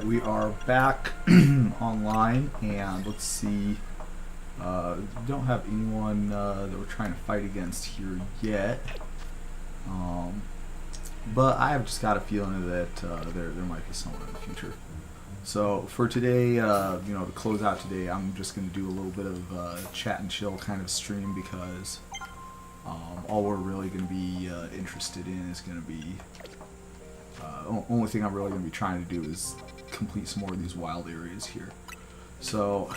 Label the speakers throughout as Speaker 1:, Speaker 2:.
Speaker 1: Alright, we are back online, and let's see. We don't have anyone that we're trying to fight against here yet. But I have just got a feeling that there might be someone in the future. So for today, to close out today, I'm just going to do a little bit of chat and chill kind of stream because all we're really going to be interested in is going to be only thing I'm really going to be trying to do is complete some more of these wild areas here. So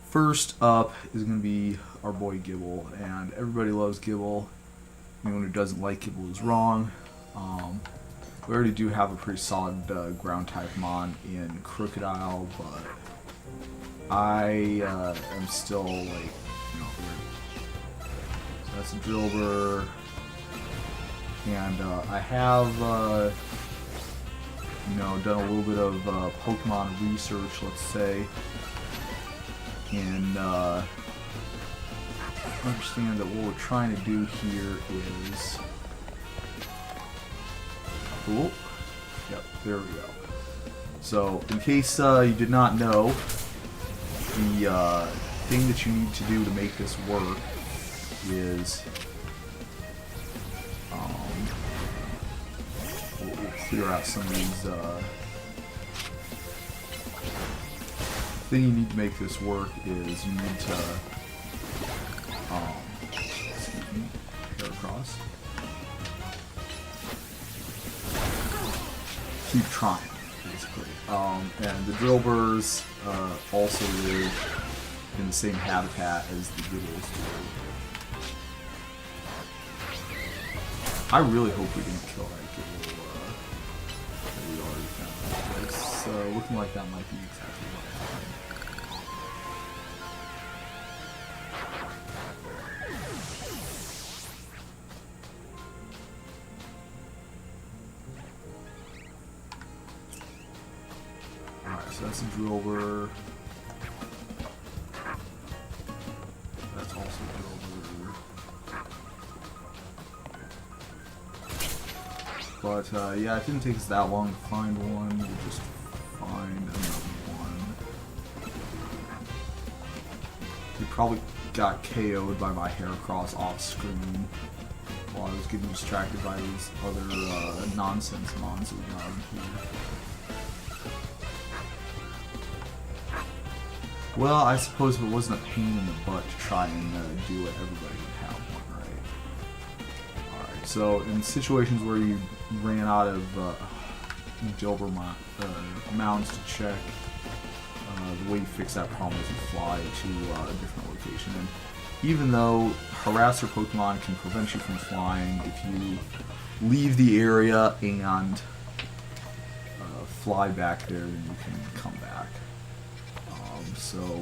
Speaker 1: first up is going to be our boy Gible, and everybody loves Gible. Anyone who doesn't like Gible is wrong. We already do have a pretty solid ground type mon in Crocodile, but I am still like, so that's a Drilbur. And I have, done a little bit of Pokemon research, let's say, and understand that what we're trying to do here is, cool. Yep, there we go. So, in case you did not know, the thing that you need to do to make this work is we'll clear out some of these. The thing you need to make this work is you need to Heracross. Keep trying, basically. And the Drilburs also live in the same habitat as the Gibles do. I really hope we didn't kill that Gibble that we already found. It's looking like that might be exactly what happened. Alright, so that's a Drilbur. That's also a Drilbur. But yeah, it didn't take us that long to find one. We'll just find another one. We probably got KO'd by my Heracross off screen while I was getting distracted by these other nonsense mons that we got in here. Well, I suppose if it wasn't a pain in the butt to try and do it, everybody would have one, right? Alright, so in situations where you ran out of Drilbur mounds to check, the way you fix that problem is you fly to a different location. And even though Harasser Pokemon can prevent you from flying, if you leave the area and fly back there, then you can come back. So,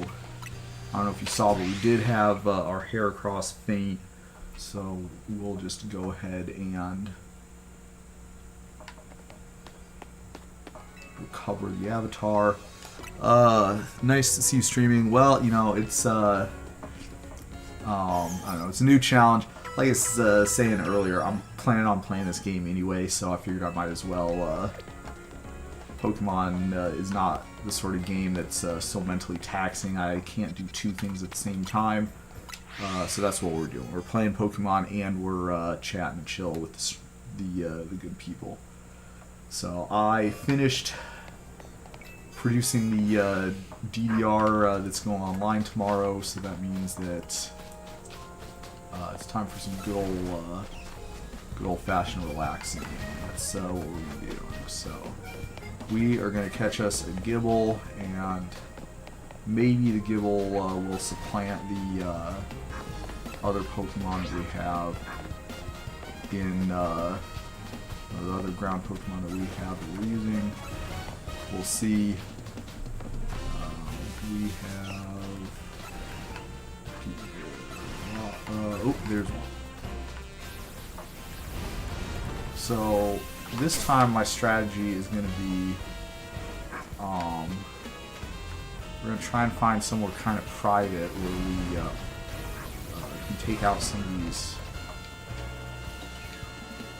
Speaker 1: I don't know if you saw, but we did have our Heracross faint, so we'll just go ahead and recover the avatar. Nice to see you streaming. Well, it's I don't know, it's a new challenge. Like I was saying earlier, I'm planning on playing this game anyway, so I figured I might as well. Pokemon is not the sort of game that's so mentally taxing. I can't do two things at the same time, so that's what we're doing. We're playing Pokemon and we're chatting and chill with the good people. So I finished producing the DDR that's going online tomorrow, so that means that it's time for some good old-fashioned relaxing. That's what we're gonna do. So we are going to catch us a Gible, and maybe the Gible will supplant the other Pokemon that we have in the other ground Pokemon that we have that we're using. We'll see. We have... oh, there's one. So this time my strategy is going to be, we're going to try and find somewhere kind of private where we can take out some of these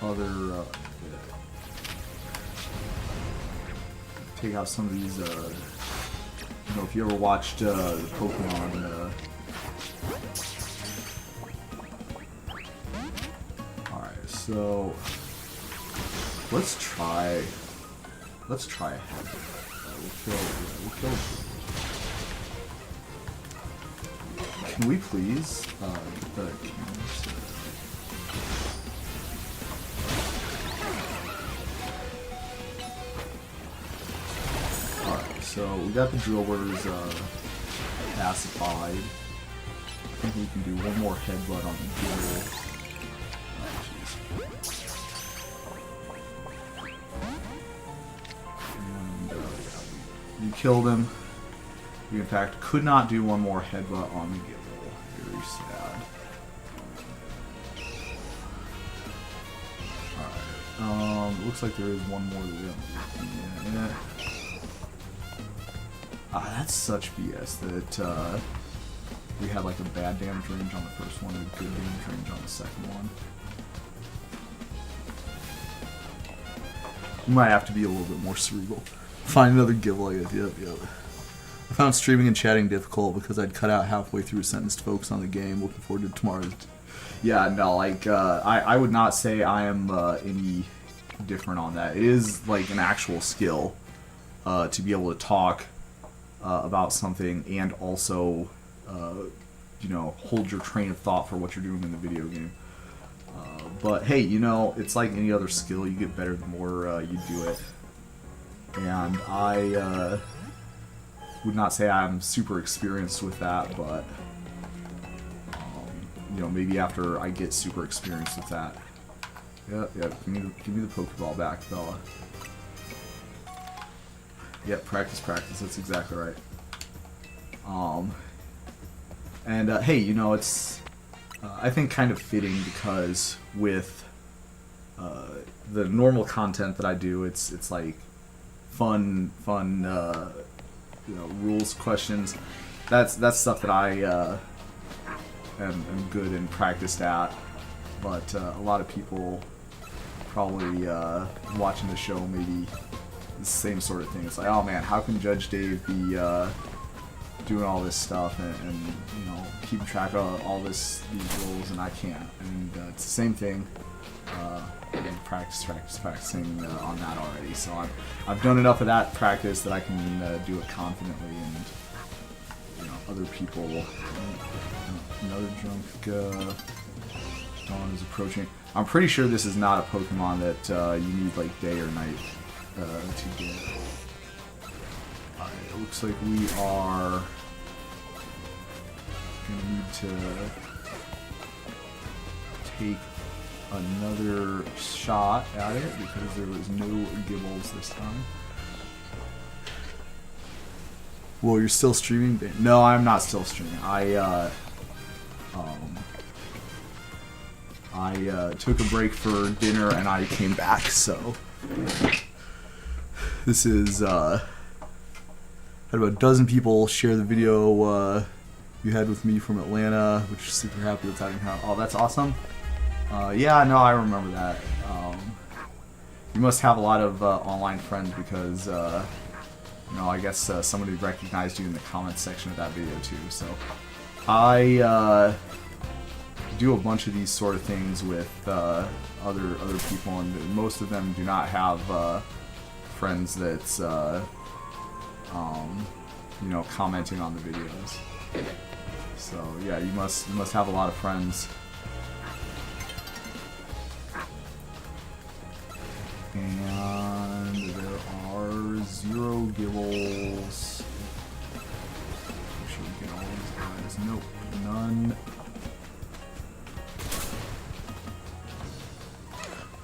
Speaker 1: other take out some of these, you know, if you ever watched the Pokemon, alright, so let's try a head. We'll kill Can we please, get the cameras? So we got the Drillburs pacified. I think we can do one more headbutt on the Gible. And yeah, we killed him. We in fact could not do one more headbutt on the Gible. Very sad. Alright. Looks like there is one more that we haven't. Yeah. That's such BS that we had like a bad damage range on the first one and a good damage range on the second one. We might have to be a little bit more cerebral. Find another Gible, I guess. Yep. I found streaming and chatting difficult because I'd cut out halfway through a sentence to focus on the game. Looking forward to tomorrow's. Yeah, no, like I would not say I am any different on that. It is like an actual skill to be able to talk about something and also, you know, hold your train of thought for what you're doing in the video game. But hey, you know, it's like any other skill. You get better the more you do it. And I would not say I'm super experienced with that, but you know, maybe after I get super experienced with that. Yep. Give me the Pokeball back, fella. Yep, practice. That's exactly right. And hey, you know, it's I think kind of fitting because with the normal content that I do, it's like fun, you know, rules questions. That's stuff that I am good and practiced at. But a lot of people probably watching the show maybe the same sort of thing. It's like, oh man, how can Judge Dave be doing all this stuff and you know, keeping track of all these rules and I can't? And it's the same thing. Practicing on that already. So I've done enough of that practice that I can do it confidently, and you know, other people. Another junk dawn is approaching. I'm pretty sure this is not a Pokemon that you need like day or night to get. Alright, it looks like we are gonna need to take another shot at it because there was no Gibles this time. Well, you're still streaming? No, I'm not still streaming. I took a break for dinner and I came back, so this is had about a dozen people share the video you had with me from Atlanta, which is super happy with having. Oh, that's awesome. Yeah, no, I remember that. You must have a lot of online friends because, you know, I guess somebody recognized you in the comments section of that video too. So I do a bunch of these sort of things with other people, and most of them do not have friends that's you know, commenting on the videos. So yeah, you must have a lot of friends. And there are 0 Gibles. Should we get all these guys? Nope, none.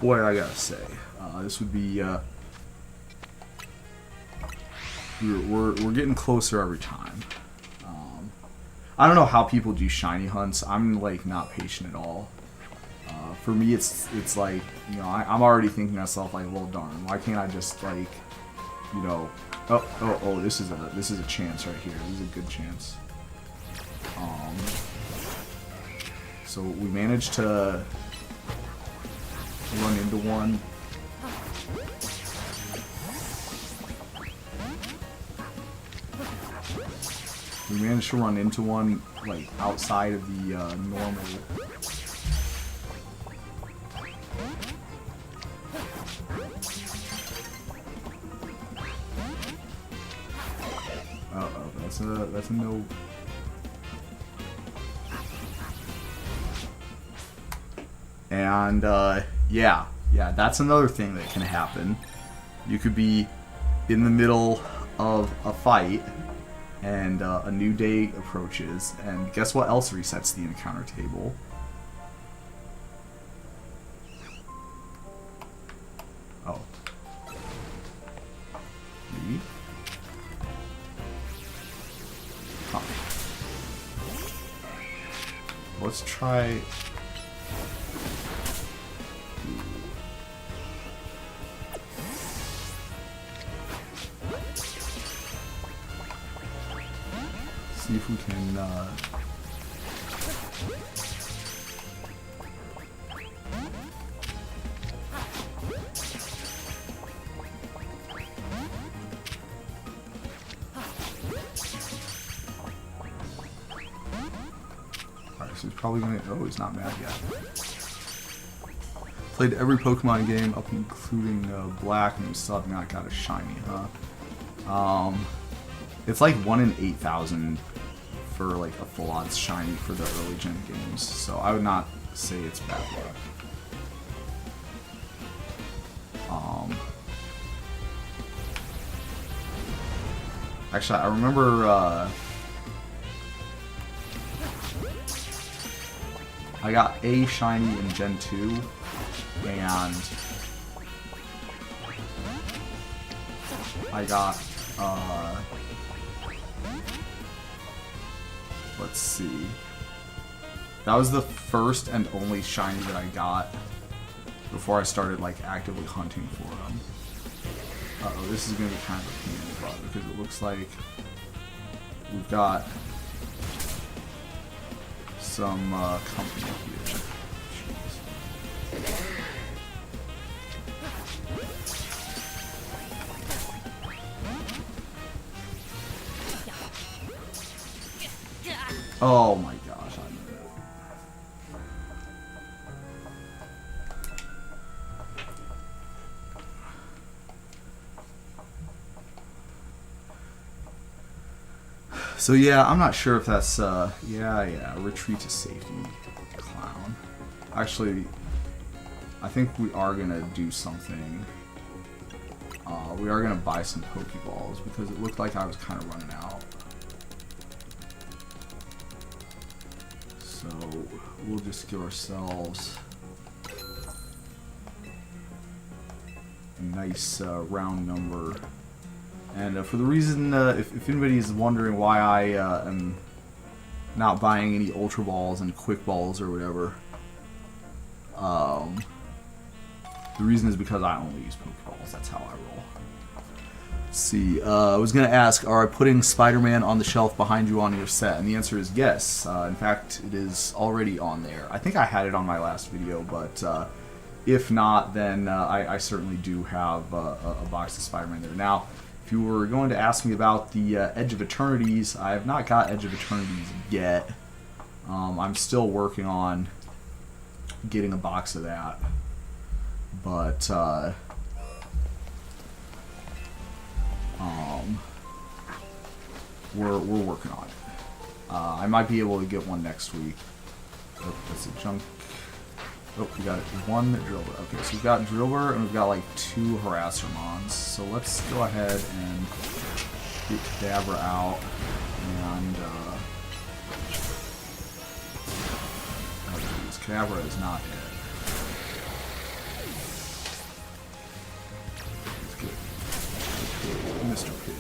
Speaker 1: Boy, I gotta say, this would be. We're getting closer every time. I don't know how people do shiny hunts. I'm like not patient at all. For me, it's like, you know, I'm already thinking to myself like, well, darn, why can't I just like, you know, oh, this is a chance right here. This is a good chance. So we managed to run into one. We managed to run into one, like, outside of the normal... Uh-oh, that's a no... And, yeah, that's another thing that can happen. You could be in the middle of a fight, and a new day approaches, and guess what else resets the encounter table? Oh. Maybe? Huh. Let's try... See if we can, Alright, so he's probably gonna... Oh, he's not mad yet. Played every Pokemon game up including Black, and we still have not got a shiny, huh? It's like 1 in 8,000 for like a full odds shiny for the early gen games, so I would not say it's bad luck. Actually, I remember I got a shiny in Gen 2, and I got let's see. That was the first and only shiny that I got before I started like actively hunting for them. Uh-oh, this is gonna be kind of a pain in the butt because it looks like we've got some company here. Jeez. Oh my gosh, I knew it. So yeah, I'm not sure if that's, yeah, retreat to safety, clown. Actually, I think we are gonna do something. We are gonna buy some Pokeballs because it looked like I was kind of running out. So we'll just give ourselves a nice round number. And for the reason, if anybody is wondering why I am not buying any Ultra Balls and Quick Balls or whatever, the reason is because I only use Pokeballs. That's how I roll. Let's see, I was going to ask, are I putting Spider-Man on the shelf behind you on your set? And the answer is yes. In fact, it is already on there. I think I had it on my last video, but if not, then I certainly do have a box of Spider-Man there. Now, if you were going to ask me about the Edge of Eternities, I have not got Edge of Eternities yet. I'm still working on getting a box of that. But, we're working on it. I might be able to get one next week. Oh, that's a junk. Oh, we got one Drillbur. Okay, so we've got Drillbur and we've got like 2 Harassermons. So let's go ahead and get Kadabra out and oh geez, Kadabra is not it. Let's get Mr. Pig.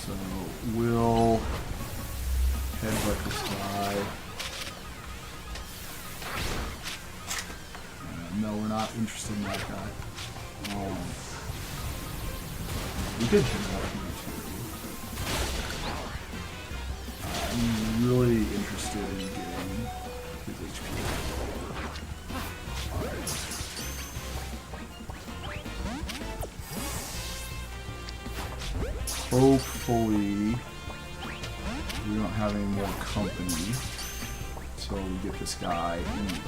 Speaker 1: So we'll headbutt this guy. No, we're not interested in that guy. We could headbutt him too. I'm really interested in getting his HP. hopefully we don't have any more company until we get this guy in the ball.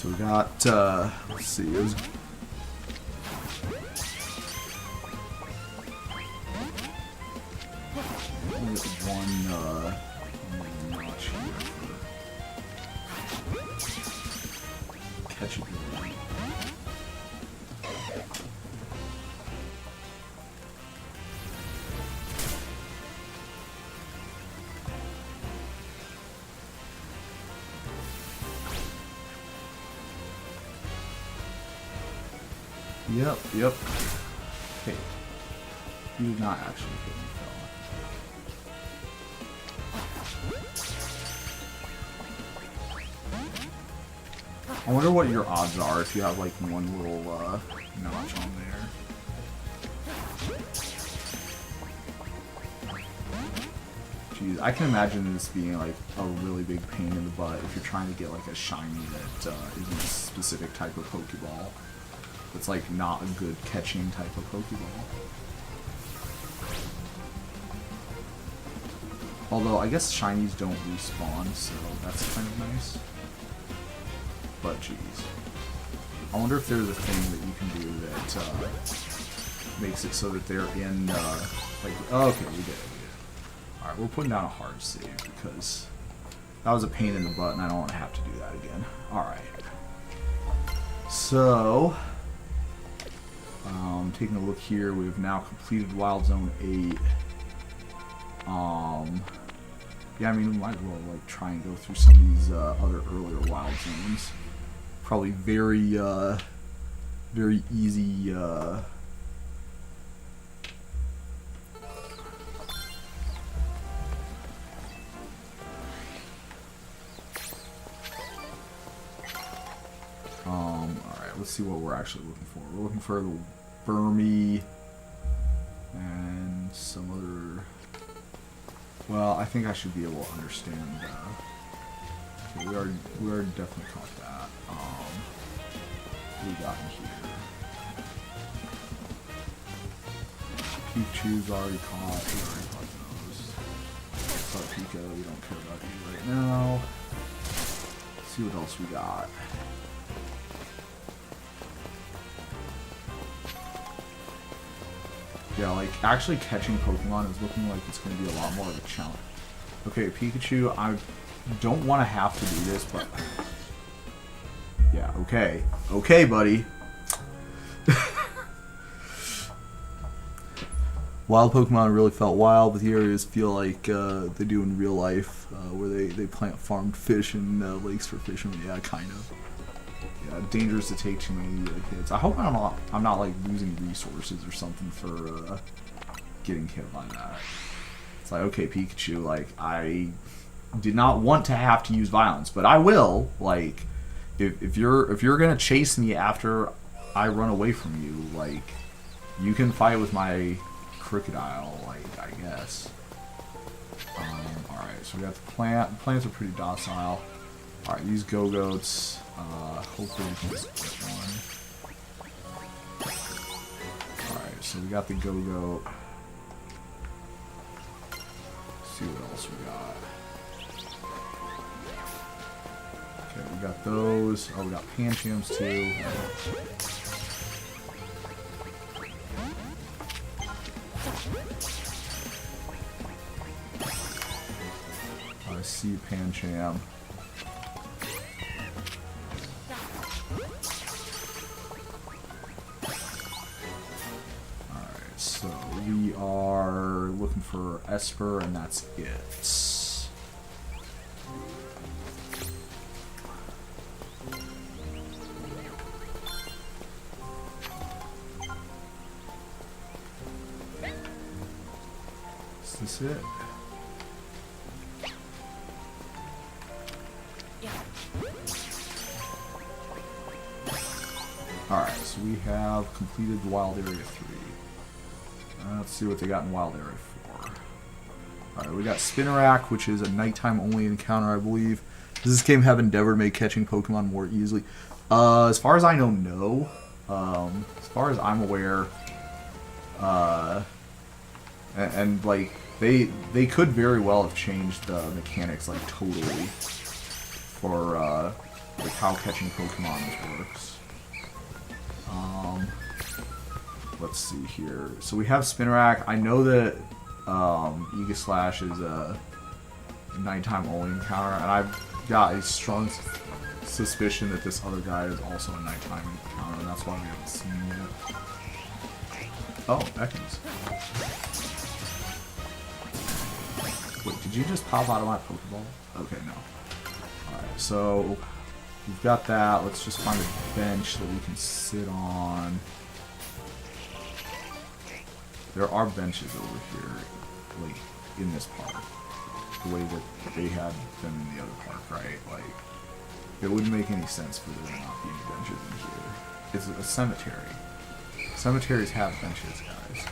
Speaker 1: So we got, let's see, it was one notch here for catching it. Yep. Okay. You did not actually hit me, fella. I wonder what your odds are if you have like one little notch on there. Jeez, I can imagine this being like a really big pain in the butt if you're trying to get like a shiny that isn't a specific type of Pokeball. It's like not a good catching type of Pokeball. Although I guess shinies don't respawn, so that's kind of nice. But jeez, I wonder if there's a thing that you can do that makes it so that they're in like. Oh, okay, we did it. All right, we're putting down a hard save because that was a pain in the butt, and I don't want to have to do that again. All right, so. Taking a look here, we've now completed Wild Zone 8. Yeah, I mean, we might as well like try and go through some of these other earlier Wild Zones. Probably very, very easy. All right, let's see what we're actually looking for. We're looking for the Burmy and some other. Well, I think I should be able to understand. Okay, we already definitely caught that. What we got in here? Pikachu's already caught. We already caught those. But Pika, we don't care about you right now. Let's see what else we got. Yeah, like, actually catching Pokemon is looking like it's going to be a lot more of a challenge. Okay, Pikachu, I don't want to have to do this, but... Yeah, okay. Okay, buddy. Wild Pokemon really felt wild, but the areas feel like they do in real life, where they plant farmed fish and lakes for fishing. Yeah, kind of. Yeah, dangerous to take too many kids. I hope I'm not like losing resources or something for getting hit by that. It's like, okay, Pikachu, like I did not want to have to use violence, but I will. Like, if you're gonna chase me after I run away from you, like you can fight with my Crocodile, like I guess. All right, so we got the plant. The plants are pretty docile. All right, these Go-Goats. Hopefully we can just get one. Alright, so we got the Go-Goat. See what else we got. Okay, we got those. Oh, we got Panchams too. I see Pancham. So we are looking for Esper, and that's it. Is this it? so we have completed the Wild Area 3. Let's see what they got in Wild Area 4. Alright, we got Spinarak, which is a nighttime only encounter, I believe. Does this game have Endeavor to make catching Pokemon more easily? As far as I know, no. As far as I'm aware, and like, they could very well have changed the mechanics, like, totally, for, like, how catching Pokemon works. Let's see here. So we have Spinarak. I know that, Aegislash is a nighttime only encounter, and I've got a strong suspicion that this other guy is also a nighttime encounter, and that's why we haven't seen him yet. Oh, Ekans. Wait, did you just pop out of my Pokeball? Okay, no. Alright, so we've got that. Let's just find a bench that we can sit on. There are benches over here, like, in this park. The way that they had them in the other park, right? Like, it wouldn't make any sense for there to not be any benches in here. It's a cemetery. Cemeteries have benches, guys.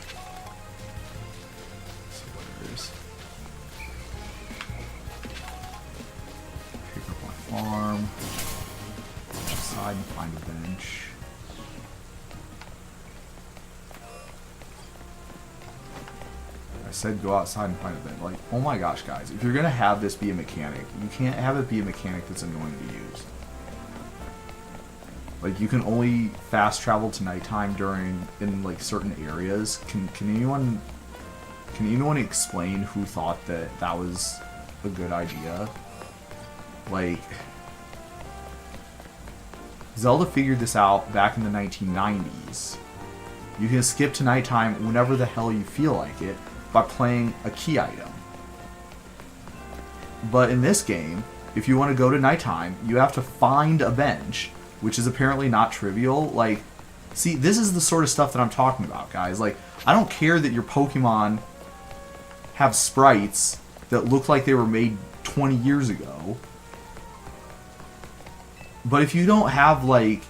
Speaker 1: So there is. Pick up my farm. Go outside and find a bench. I said go outside and find a bench. Like, oh my gosh, guys. If you're going to have this be a mechanic, you can't have it be a mechanic that's annoying to use. Like, you can only fast travel to nighttime in like certain areas. Can anyone explain who thought that that was a good idea? Like, Zelda figured this out back in the 1990s. You can skip to nighttime whenever the hell you feel like it by playing a key item. But in this game, if you want to go to nighttime, you have to find a bench, which is apparently not trivial. Like, see, this is the sort of stuff that I'm talking about, guys. Like, I don't care that your Pokemon have sprites that look like they were made 20 years ago. But if you don't have, like,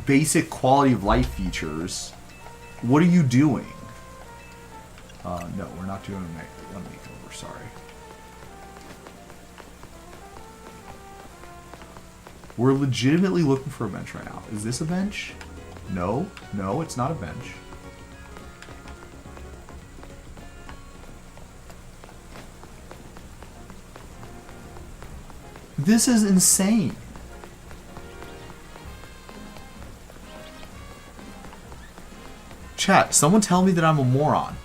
Speaker 1: basic quality of life features, what are you doing? No, we're not doing a makeover, sorry. We're legitimately looking for a bench right now. Is this a bench? No. No, it's not a bench. This is insane. Chat, someone tell me that I'm a moron.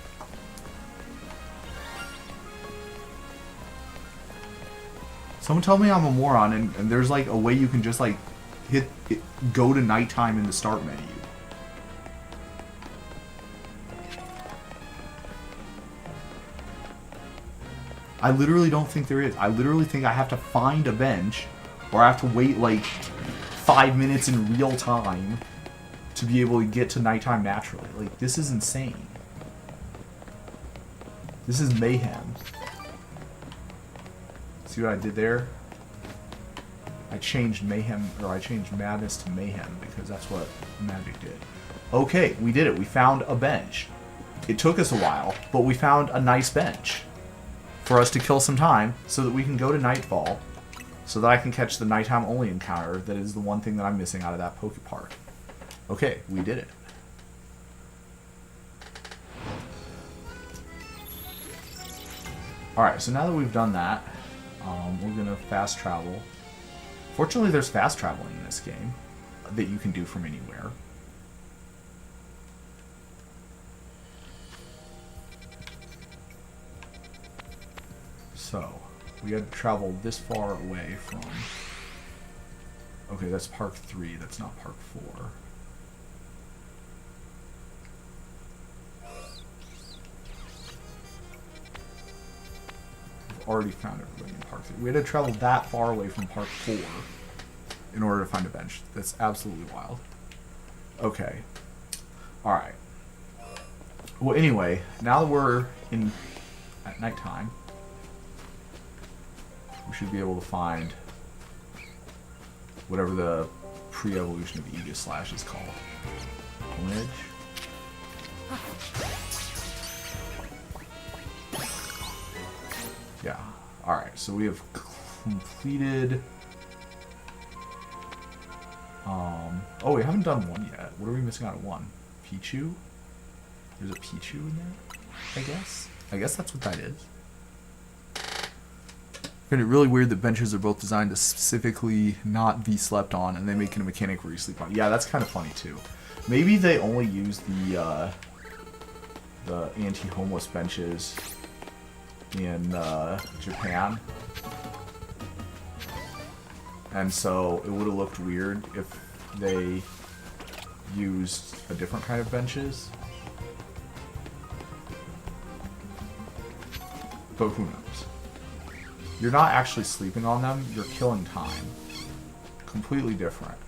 Speaker 1: Someone tell me I'm a moron, and there's like a way you can just like go to nighttime in the start menu. I literally don't think there is. I literally think I have to find a bench, or I have to wait like 5 minutes in real time to be able to get to nighttime naturally. Like, this is insane. This is mayhem. See what I did there? I changed mayhem, or I changed madness to mayhem because that's what magic did. Okay, we did it. We found a bench. It took us a while, but we found a nice bench for us to kill some time so that we can go to Nightfall so that I can catch the nighttime only encounter that is the one thing that I'm missing out of that Pokepark. Okay, we did it. Alright, so now that we've done that, we're going to fast travel. Fortunately, there's fast traveling in this game that you can do from anywhere. So, we had to travel this far away from... Okay, that's Park 3, that's not Park 4. Already found everybody in Park 3. We had to travel that far away from Park 4 in order to find a bench. That's absolutely wild. Okay. Alright. Well, anyway, now that we're at nighttime, we should be able to find whatever the pre-evolution of Aegislash is called. Plumage. Yeah. Alright, so we have completed... oh, we haven't done one yet. What are we missing out of one? Pichu? There's a Pichu in there, I guess? I guess that's what that is. I find it really weird that benches are both designed to specifically not be slept on, and they make it a mechanic where you sleep on. Yeah, that's kind of funny, too. Maybe they only use the anti-homeless benches in Japan. And so it would have looked weird if they used a different kind of benches. But who knows? You're not actually sleeping on them, you're killing time. Completely different.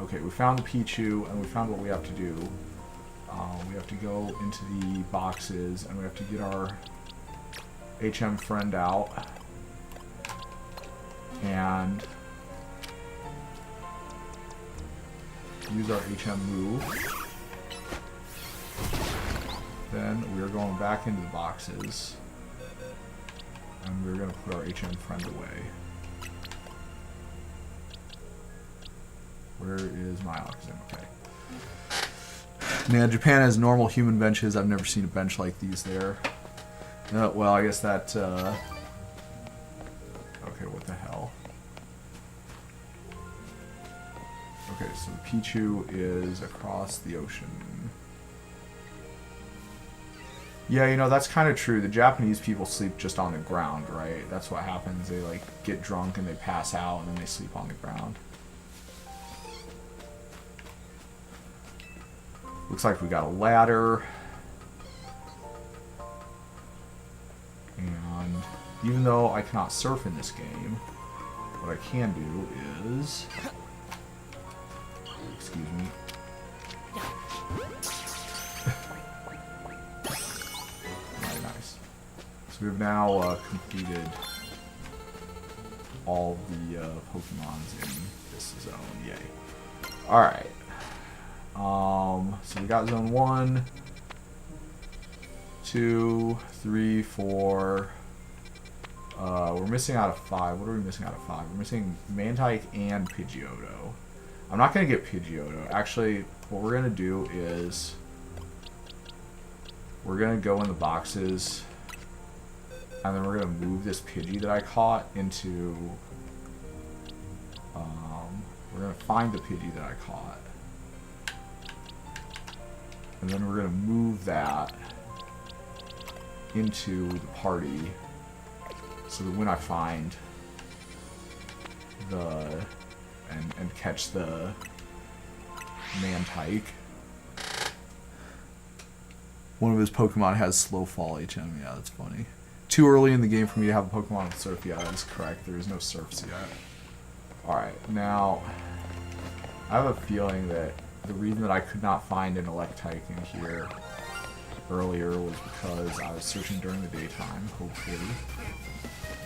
Speaker 1: Okay, we found the Pichu, and we found what we have to do. We have to go into the boxes, and we have to get our HM friend out. And use our HM move. Then we are going back into the boxes. And we're going to put our HM friend away. Where is my Alakazam? Okay. Man, Japan has normal human benches. I've never seen a bench like these there. Well, I guess that... okay, what the hell? Okay, so the Pichu is across the ocean. Yeah, you know, that's kind of true. The Japanese people sleep just on the ground, right? That's what happens. They, like, get drunk and they pass out and then they sleep on the ground. Looks like we got a ladder. And even though I cannot surf in this game, what I can do is... Excuse me. Very nice. So we've now completed all the Pokemons in this zone. Yay. Alright. So we got zone 1, 2, 3, 4. We're missing out of 5. What are we missing out of 5? We're missing Mantike and Pidgeotto. I'm not going to get Pidgeotto. Actually, what we're going to do is we're going to go in the boxes and then we're going to move this Pidgey that I caught into... we're going to find the Pidgey that I caught. And then we're going to move that into the party so that when I find the... and catch the Mantike. One of his Pokemon has slow fall HM. Yeah, that's funny. Too early in the game for me to have a Pokemon with Surf. Yeah, that is correct. There is no Surfs yet. Alright, now... I have a feeling that the reason that I could not find an Electike in here earlier was because I was searching during the daytime, hopefully.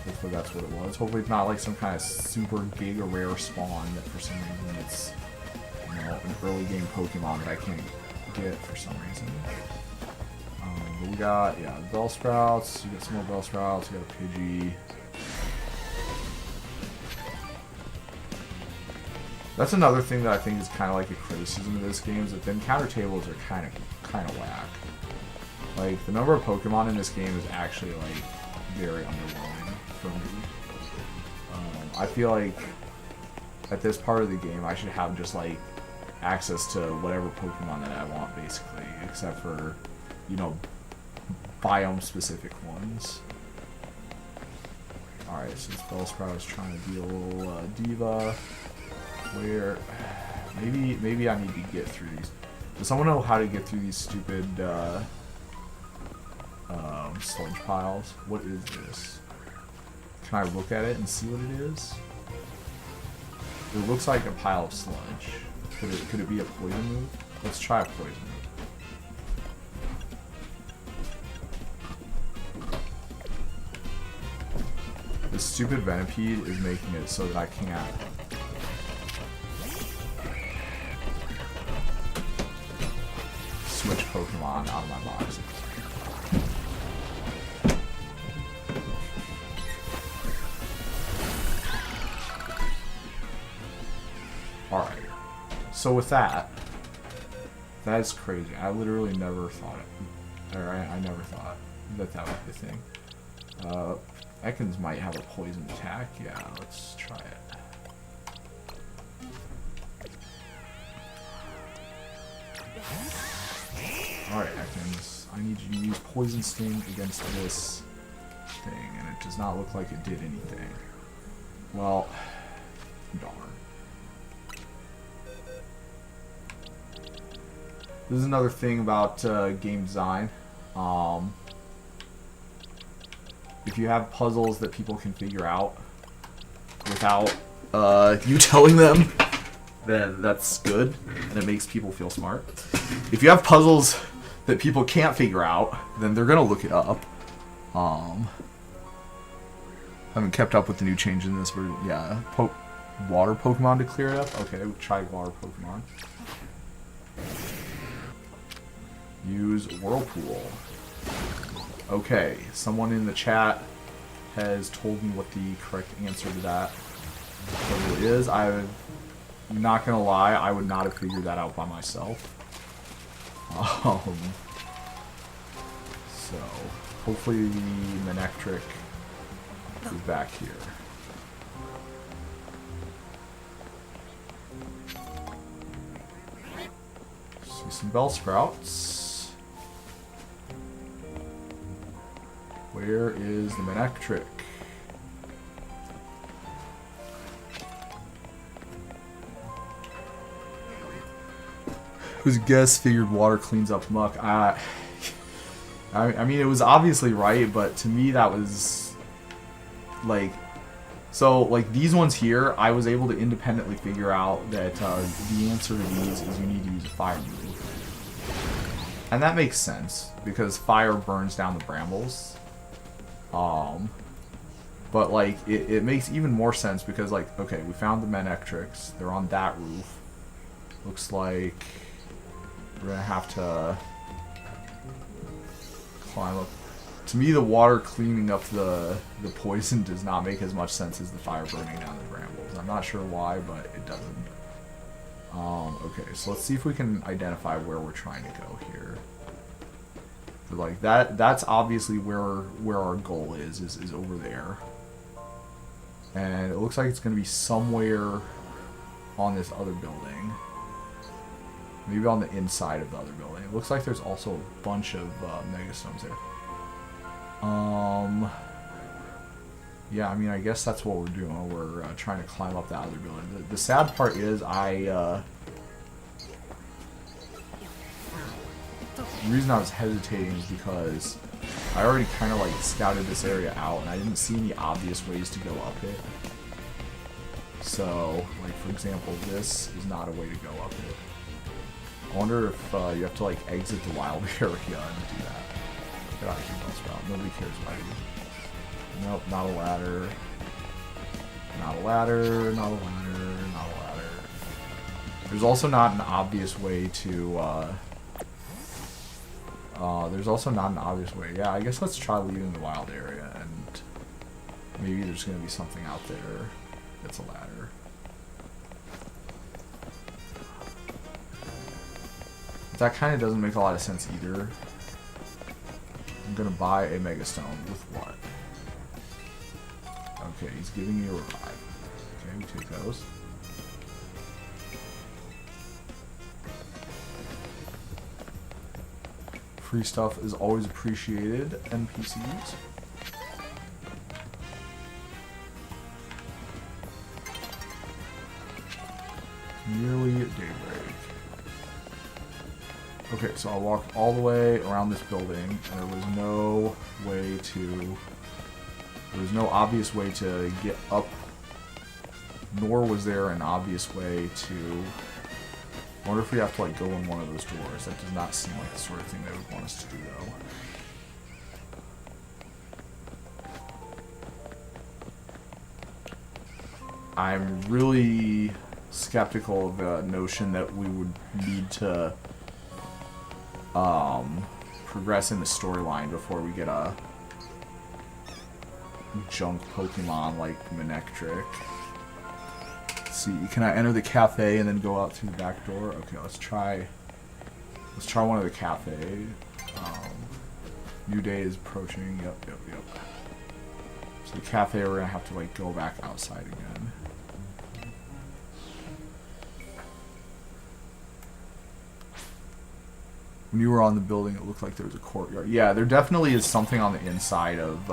Speaker 1: Hopefully that's what it was. Hopefully it's not like some kind of super giga rare spawn that for some reason it's, you know, an early game Pokemon that I can't get for some reason. But we got, yeah, Bellsprouts. We got some more Bellsprouts. We got a Pidgey. That's another thing that I think is kind of like a criticism of this game, is that the encounter tables are kind of whack. Like, the number of Pokemon in this game is actually, like, very underwhelming for me. I feel like at this part of the game I should have just, like, access to whatever Pokemon that I want, basically, except for, you know, biome-specific ones. Alright, since Bellsprout is trying to be a little diva... Where... Maybe I need to get through these. Does someone know how to get through these stupid, sludge piles? What is this? Can I look at it and see what it is? It looks like a pile of sludge. Could it be a poison move? Let's try a poison move. This stupid Venipede is making it so that I can't switch Pokemon out of my box. Alright. So with that is crazy. I literally never thought it. Or I never thought that that would be the thing. Ekans might have a poison attack. Yeah, let's try it. Alright, Ekans. I need you to use Poison Sting against this thing, and it does not look like it did anything. Well, darn. This is another thing about game design. If you have puzzles that people can figure out without you telling them, then that's good, and it makes people feel smart. If you have puzzles that people can't figure out, then they're gonna look it up. Haven't kept up with the new change in this, but yeah, water Pokemon to clear it up. Okay, we'll try water Pokemon. Use Whirlpool. Okay, someone in the chat has told me what the correct answer to that is. I'm not gonna lie, I would not have figured that out by myself. So, hopefully the Manectric is back here. See some Bellsprouts. Where is the Manectric? Whose guess figured water cleans up muck? I mean, it was obviously right, but to me that was like, so like these ones here, I was able to independently figure out that the answer to these is you need to use a fire move, and that makes sense because fire burns down the brambles. But like it makes even more sense because like, okay, we found the Manectrics. They're on that roof. Looks like we're gonna have to climb up. To me, the water cleaning up the poison does not make as much sense as the fire burning down the brambles. I'm not sure why, but it doesn't. Okay, so let's see if we can identify where we're trying to go here. But like that's obviously where our goal is over there. And it looks like it's gonna be somewhere on this other building. Maybe on the inside of the other building. It looks like there's also a bunch of Megastones there. Yeah, I mean, I guess that's what we're doing. We're trying to climb up that other building. The sad part is the reason I was hesitating is because I already kind of like scouted this area out and I didn't see any obvious ways to go up it. So, like for example, this is not a way to go up it. I wonder if you have to like exit the wild area and do that. Get out of here, Bellsprout. Nobody cares about you. Nope, not a ladder. Not a ladder, not a ladder, not a ladder. There's also not an obvious way to there's also not an obvious way. Yeah, I guess let's try leaving the wild area and maybe there's gonna be something out there that's a ladder. That kind of doesn't make a lot of sense either. I'm gonna buy a Megastone with what? Okay, he's giving me a revive. Okay, we take those. Free stuff is always appreciated, NPCs. Nearly daybreak. Okay, so I'll walk all the way around this building, and there was no way to... There was no obvious way to get up, nor was there an obvious way to... I wonder if we have to like go in one of those doors. That does not seem like the sort of thing they would want us to do, though. I'm really skeptical of the notion that we would need to progressing the storyline before we get a junk Pokemon like Manectric. Let's see, can I enter the cafe and then go out through the back door? Okay, let's try one of the cafe. New day is approaching. Yep. So the cafe, we're gonna have to like go back outside again. When you were on the building, it looked like there was a courtyard. Yeah, there definitely is something on the inside of.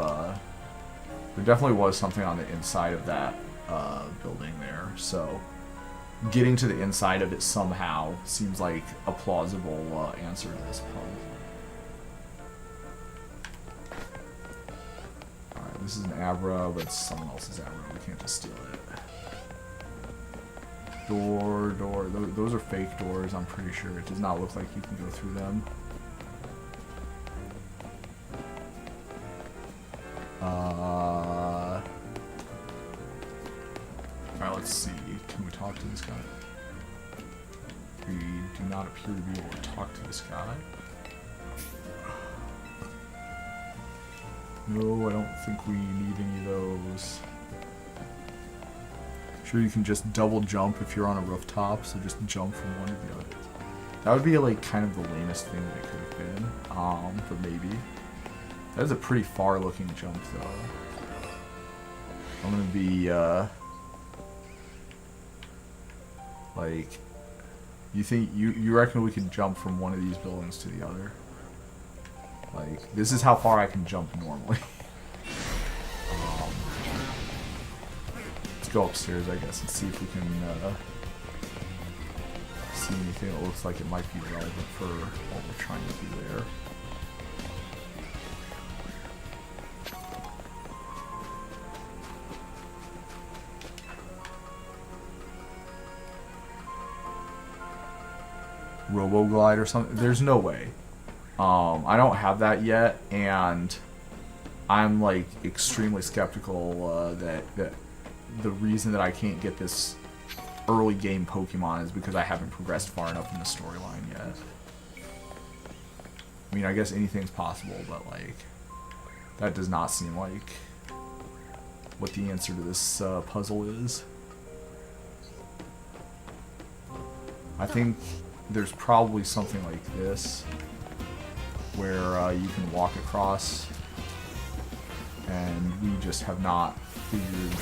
Speaker 1: There definitely was something on the inside of that building there. So getting to the inside of it somehow seems like a plausible answer to this puzzle. Alright, this is an Abra, but it's someone else's Abra. We can't just steal it. Door. Those are fake doors, I'm pretty sure. It does not look like you can go through them. Alright, let's see. Can we talk to this guy? We do not appear to be able to talk to this guy. No, I don't think we need any of those. Sure, you can just double jump if you're on a rooftop, so just jump from one to the other. That would be like kind of the lamest thing that it could have been, but maybe. That is a pretty far looking jump though. I'm gonna be, like, you reckon we can jump from one of these buildings to the other? Like, this is how far I can jump normally. Let's go upstairs, I guess, and see if we can see anything that looks like it might be relevant for what we're trying to do there. Roboglide or something? There's no way. I don't have that yet, and I'm like extremely skeptical that the reason that I can't get this early game Pokemon is because I haven't progressed far enough in the storyline yet. I mean, I guess anything's possible, but like that does not seem like what the answer to this puzzle is. I think there's probably something like this where you can walk across, and we just have not figured.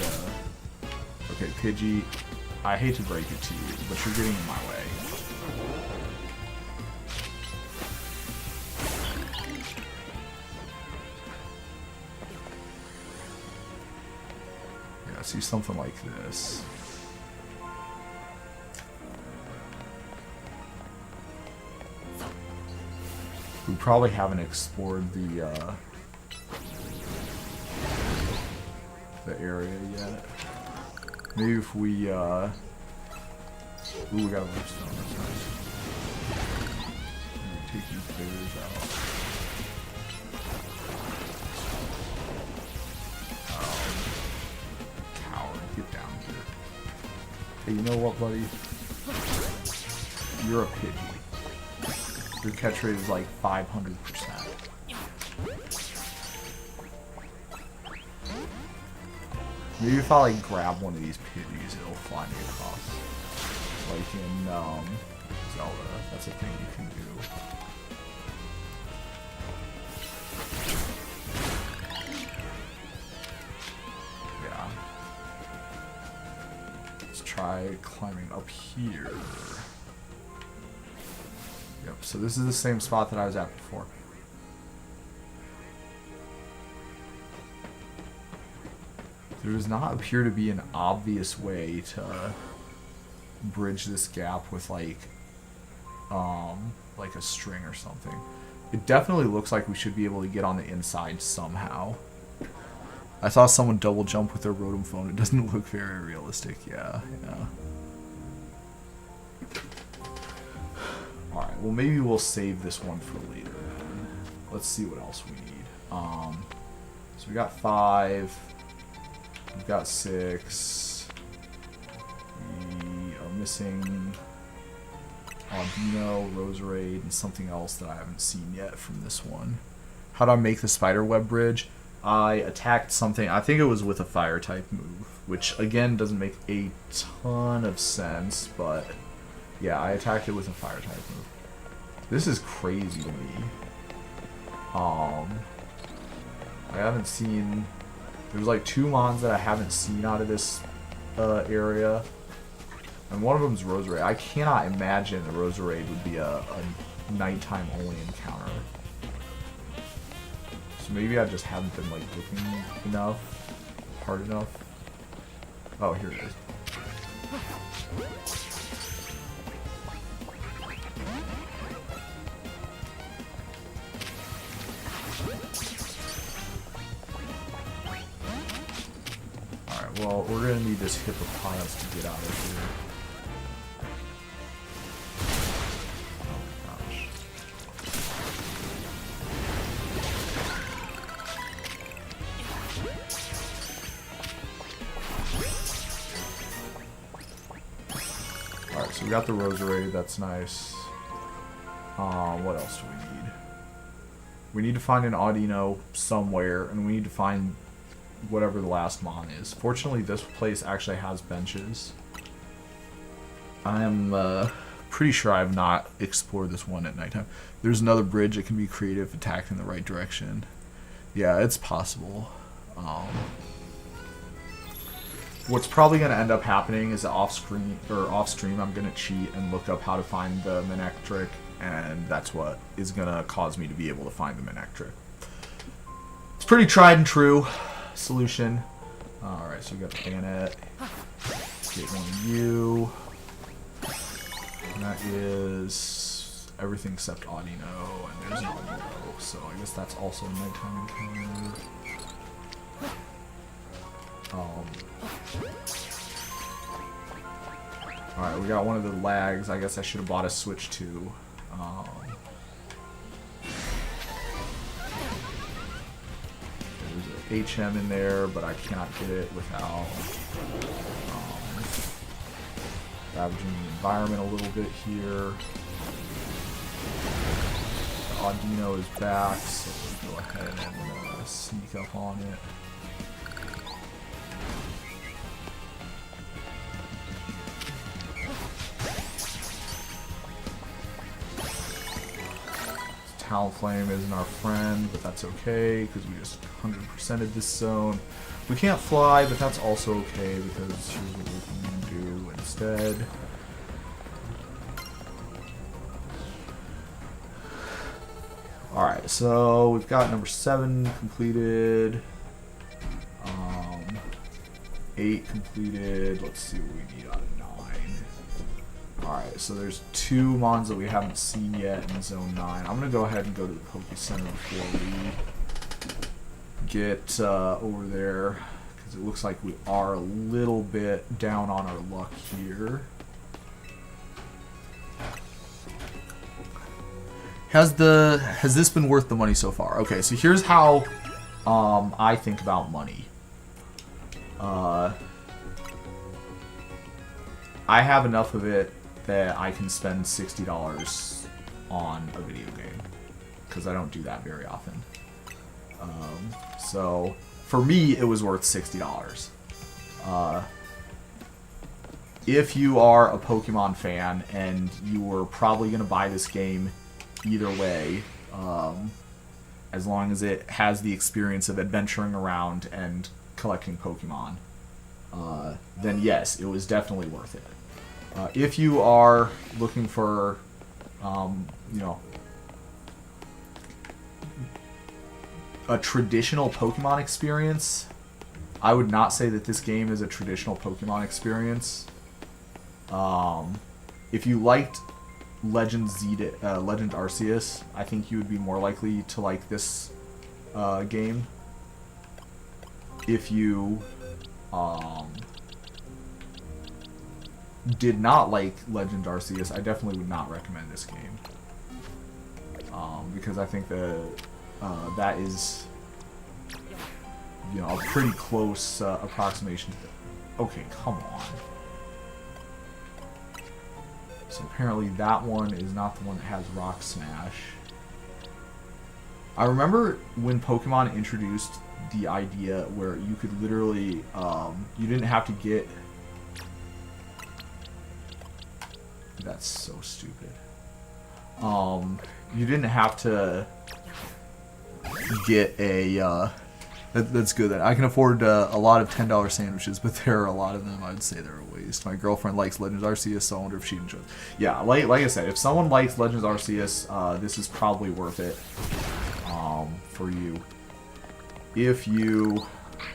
Speaker 1: Okay, Pidgey, I hate to break it to you, but you're getting in my way. Yeah, see something like this. We probably haven't explored the area yet. Maybe if we ooh, we got a Roofstone, that's nice. Take these bears out. Coward, get down here. Hey, you know what, buddy? You're a Pidgey. Your catch rate is like 500%. Maybe if I like grab one of these Pidgeys, it'll fly me across. Like in Zelda, that's a thing you can do. Yeah. Let's try climbing up here. Yep, so this is the same spot that I was at before. There does not appear to be an obvious way to bridge this gap with like a string or something. It definitely looks like we should be able to get on the inside somehow. I saw someone double jump with their Rotom phone. It doesn't look very realistic. Yeah. Alright, well maybe we'll save this one for later. Let's see what else we need. So we got 5. We've got 6. We are missing Audino, Roserade, and something else that I haven't seen yet from this one. How do I make the spiderweb bridge? I attacked something, I think it was with a fire type move, which again doesn't make a ton of sense, but yeah, I attacked it with a fire type move. This is crazy to me. I haven't seen, there's like 2 mons that I haven't seen out of this area. And one of them is Roserade. I cannot imagine the Roserade would be a nighttime only encounter. So maybe I just haven't been like looking hard enough. Oh, here it is. Alright, well, we're gonna need this hippopotamus to get out of here. Alright, so we got the Roserade, that's nice. What else do we need? We need to find an Audino somewhere, and we need to find whatever the last mon is. Fortunately, this place actually has benches. I am pretty sure I have not explored this one at nighttime. There's another bridge that can be creative, attacked in the right direction. Yeah, it's possible. What's probably going to end up happening is that off-stream I'm going to cheat and look up how to find the Manectric, and that's what is going to cause me to be able to find the Manectric. It's pretty tried and true solution. Alright, so we got the Bayonet. Get one of you. And that is everything except Audino, and there's an Audino, so I guess that's also a nighttime encounter. Alright, we got one of the lags. I guess I should have bought a Switch too. There's an HM in there, but I cannot get it without ravaging the environment a little bit here. The Audino is back, so we'll go ahead and sneak up on it. Talonflame isn't our friend, but that's okay, because we just 100%ed this zone. We can't fly, but that's also okay, because here's what we can do instead. Alright, so we've got number 7 completed. 8 completed. Let's see what we need out of 9. Alright, so there's 2 mons that we haven't seen yet in Zone 9. I'm going to go ahead and go to the Poke Center before we get over there, because it looks like we are a little bit down on our luck here. Has this been worth the money so far? Okay, so here's how I think about money. I have enough of it that I can spend $60 on a video game, because I don't do that very often. So for me, it was worth $60. If you are a Pokemon fan and you were probably going to buy this game either way, as long as it has the experience of adventuring around and collecting Pokemon, then yes, it was definitely worth it. If you are looking for, you know, a traditional Pokemon experience, I would not say that this game is a traditional Pokemon experience. If you liked Legend Arceus, I think you would be more likely to like this game. If you did not like Legend Arceus, I definitely would not recommend this game. Because I think that that is, you know, a pretty close approximation to it. Okay, come on. So apparently that one is not the one that has Rock Smash. I remember when Pokemon introduced the idea where you could literally, you didn't have to get... That's so stupid. You didn't have to get a, that's good. That I can afford a lot of $10 sandwiches, but there are a lot of them I'd say they're a waste. My girlfriend likes Legends Arceus, so I wonder if she enjoys. Yeah, like I said, if someone likes Legends Arceus, this is probably worth it for you. If you,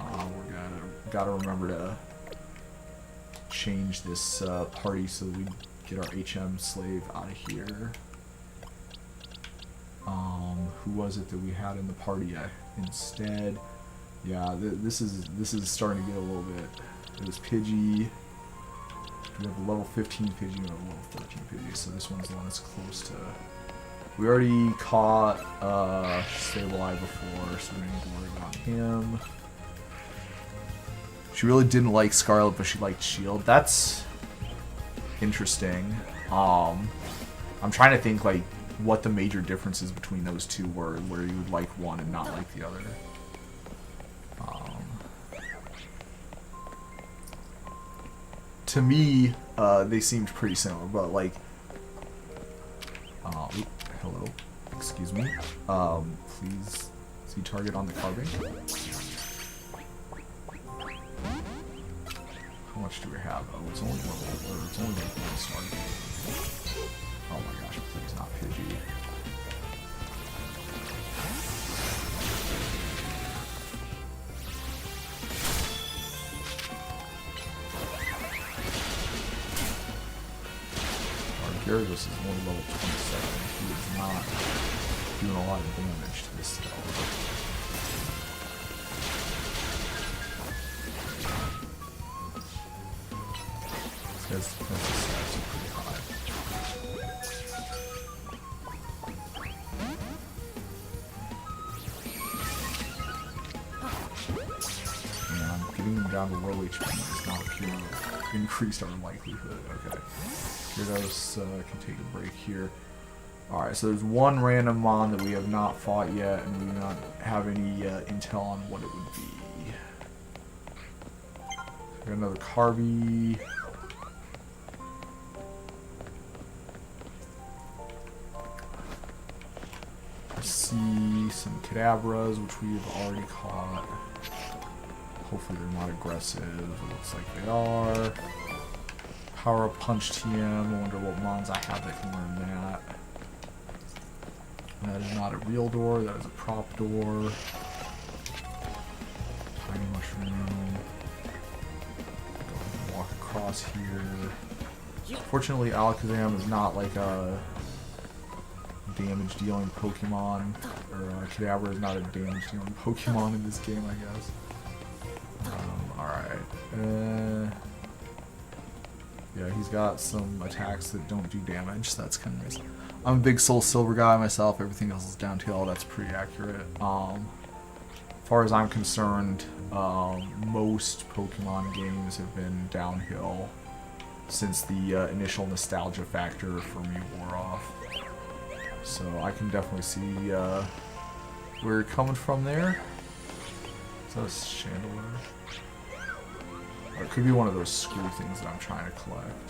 Speaker 1: we're gotta remember to change this party so that we get our HM slave out of here. Who was it that we had in the party instead? Yeah, this is starting to get a little bit. It was Pidgey. We have a level 15 Pidgey and a level 13 Pidgey, so this one's the one that's close to. We already caught Sableye before, so we don't need to worry about him. She really didn't like Scarlet, but she liked Shield. That's interesting. I'm trying to think like what the major differences between those two were, where you would like one and not like the other. To me, they seemed pretty similar, but like, hello, excuse me, please see target on the carving. How much do we have? Oh, it's only level, or it's only like one star. Oh my gosh, please not Pidgey. Gyarados is only level 27. He is not doing a lot of damage to this spell. This guy's defensive stats are pretty high. And getting him down to low HP does not appear to increase our likelihood. Okay. Gyarados can take a break here. Alright, so there's one random mon that we have not fought yet, and we do not have any intel on what it would be. We got another Carby. I see some Kadabras, which we have already caught. Hopefully they're not aggressive. It looks like they are. Power Up Punch TM. I wonder what mons I have that can learn that. And that is not a real door, that is a prop door. Tiny Mushroom. Go ahead and walk across here. Fortunately, Alakazam is not like a damage dealing Pokemon. Or Kadabra is not a damage dealing Pokemon in this game, I guess. Alright. Yeah, he's got some attacks that don't do damage, so that's kind of nice. I'm a big Soul Silver guy myself, everything else is downhill, that's pretty accurate. As far as I'm concerned, most Pokemon games have been downhill since the initial nostalgia factor for me wore off. So I can definitely see where you're coming from there. Is that a Chandelier? Or it could be one of those screw things that I'm trying to collect.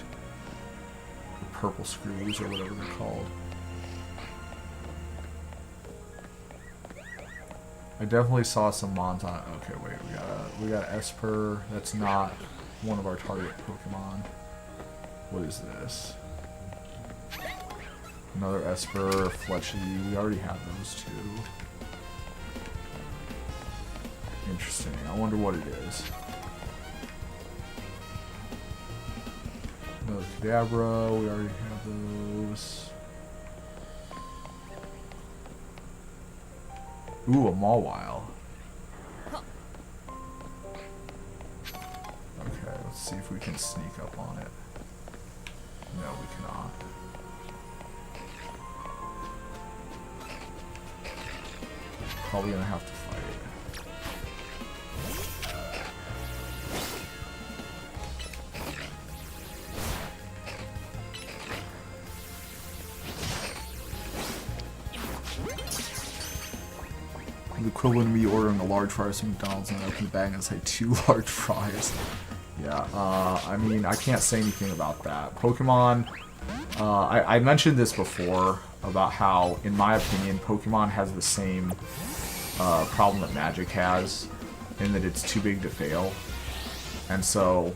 Speaker 1: The purple screws, or whatever they're called. I definitely saw some mons on it. Okay, wait, we got Esper. That's not one of our target Pokemon. What is this? Another Esper, Fletchley. We already have those two. Interesting. I wonder what it is. Another Kadabra, we already have those. Ooh, a Mawile. Okay, let's see if we can sneak up on it. No, we cannot. Probably gonna have to fight. The equivalent of me ordering a large fries from McDonald's and I open the bag and it's like 2 large fries. Yeah, I mean, I can't say anything about that. Pokemon, I mentioned this before about how, in my opinion, Pokemon has the same problem that Magic has, in that it's too big to fail. And so,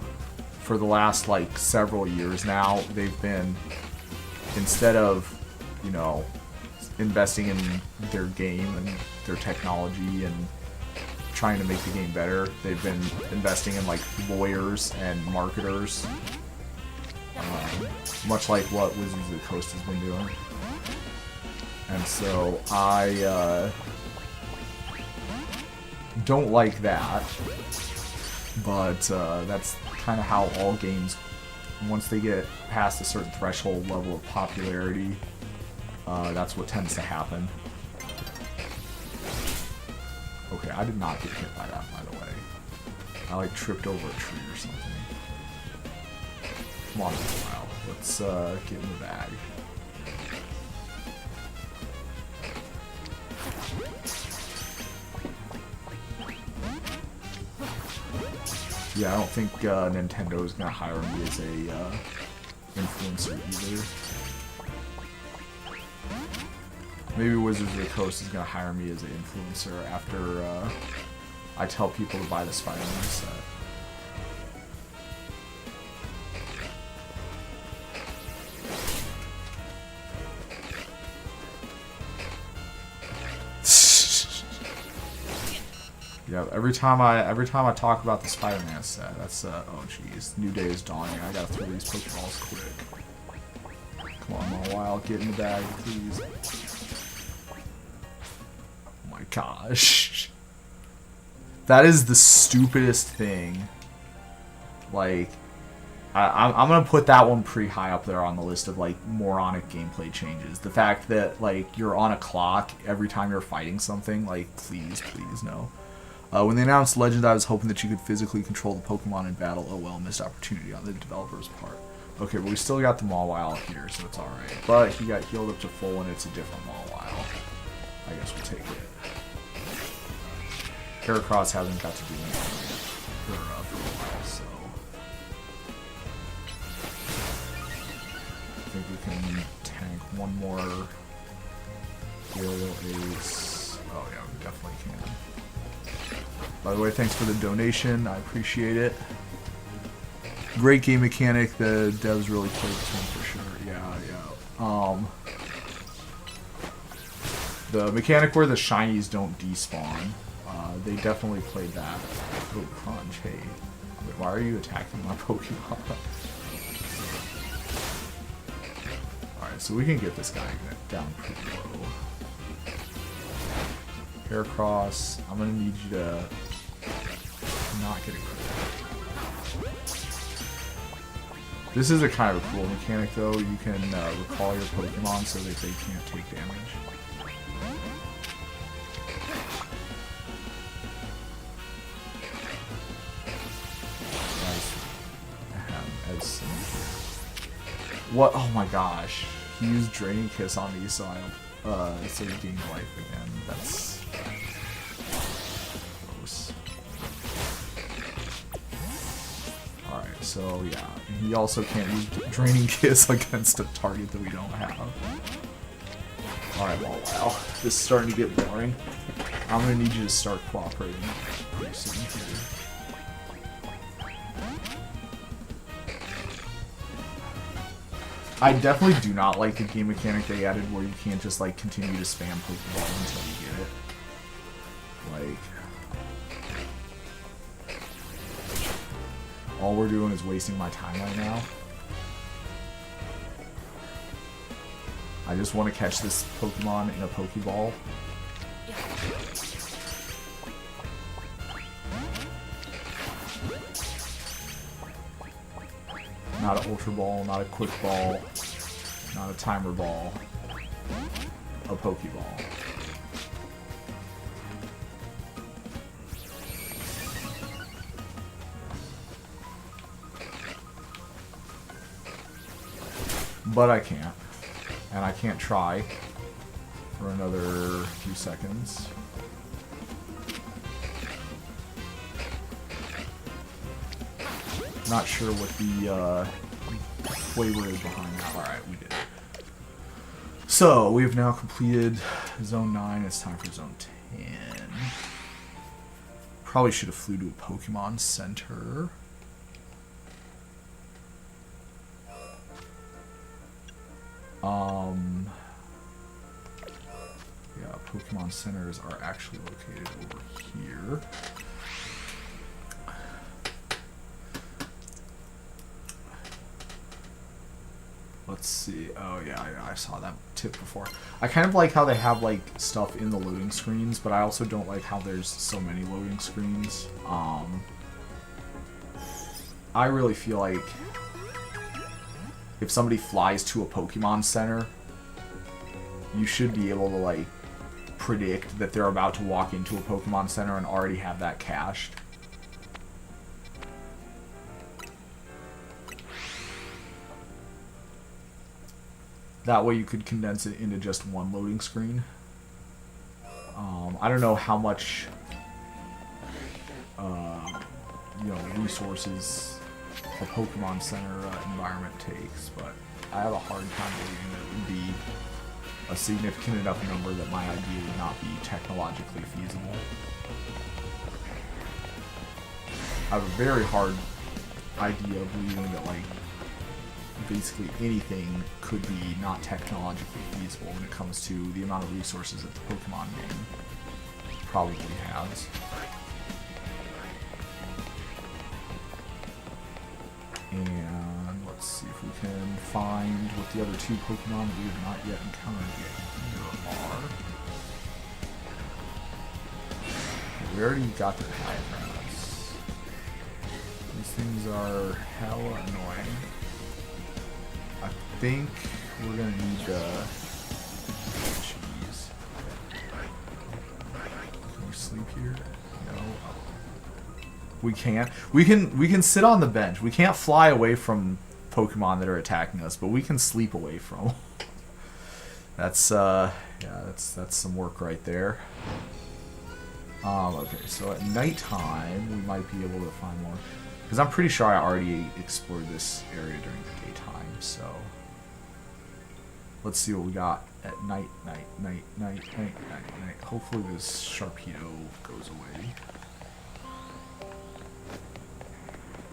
Speaker 1: for the last, like, several years now, they've been, instead of, you know, investing in their game and their technology and trying to make the game better, they've been investing in like lawyers and marketers, much like what Wizards of the Coast has been doing. And so I don't like that, but that's kind of how all games, once they get past a certain threshold level of popularity, that's what tends to happen. Okay, I did not get hit by that, by the way. I, like, tripped over a tree or something. Come on, wow. Let's, get in the bag. Yeah, I don't think, Nintendo is gonna hire me as a, influencer either. Maybe Wizards of the Coast is going to hire me as an influencer after I tell people to buy the Spider-Man set. Yeah, every time I talk about the Spider-Man set, that's oh jeez, new day is dawning. I gotta throw these Pokeballs quick. Come on, Mawile, get in the bag, please. Gosh, that is the stupidest thing. Like, I'm gonna put that one pretty high up there on the list of like moronic gameplay changes. The fact that like you're on a clock every time you're fighting something, like please no. When they announced Legend, I was hoping that you could physically control the Pokemon in battle. Oh well, missed opportunity on the developer's part. Okay, but we still got the Mawile here, so it's alright. But he got healed up to full and it's a different Mawile. I guess we'll take it. Heracross hasn't got to do anything for a while, so I think we can tank one more Heal Ace. Oh yeah, we definitely can. By the way, thanks for the donation. I appreciate it. Great game mechanic. The devs really played this one for sure. Yeah. The mechanic where the shinies don't despawn. They definitely played that. Oh, Crunch, hey. Wait, why are you attacking my Pokemon? Alright, so we can get this guy down pretty low. Heracross, I'm gonna need you to not get a crit. This is a kind of a cool mechanic though. You can recall your Pokemon so that they can't take damage. What? Oh my gosh. He used Draining Kiss on me, so so he gained life again. That's gross. Alright, so yeah. He also can't use Draining Kiss against a target that we don't have. Alright, well, wow. This is starting to get boring. I'm gonna need you to start cooperating pretty soon here. I definitely do not like the game mechanic they added where you can't just like continue to spam Pokeball until you get it. Like, all we're doing is wasting my time right now. I just want to catch this Pokemon in a Pokeball. Not an Ultra Ball, not a Quick Ball, not a Timer Ball, a Pokeball. But I can't. And I can't try for another few seconds. Not sure what the flavor is behind that. Alright, we did it. So, we have now completed Zone 9. It's time for Zone 10. Probably should have flew to a Pokemon Center. Yeah, Pokemon Centers are actually located over here. Let's see. Oh yeah, I saw that tip before. I kind of like how they have like stuff in the loading screens, but I also don't like how there's so many loading screens. I really feel like if somebody flies to a Pokemon Center, you should be able to like predict that they're about to walk into a Pokemon Center and already have that cached. That way you could condense it into just one loading screen. I don't know how much resources a Pokemon Center environment takes, but I have a hard time believing that it would be a significant enough number that my idea would not be technologically feasible. I have a very hard idea of believing that like basically anything could be not technologically feasible when it comes to the amount of resources that the Pokemon game probably has. And let's see if we can find what the other two Pokemon that we have not yet encountered yet here are. We already got the Paragraphs. These things are hella annoying. I think we're gonna need cheese. Can we sleep here? No. We can't. We can sit on the bench. We can't fly away from Pokemon that are attacking us, but we can sleep away from them. That's that's some work right there. Okay, so at nighttime we might be able to find more, because I'm pretty sure I already explored this area during the daytime. So let's see what we got at night. Hopefully this Sharpedo goes away.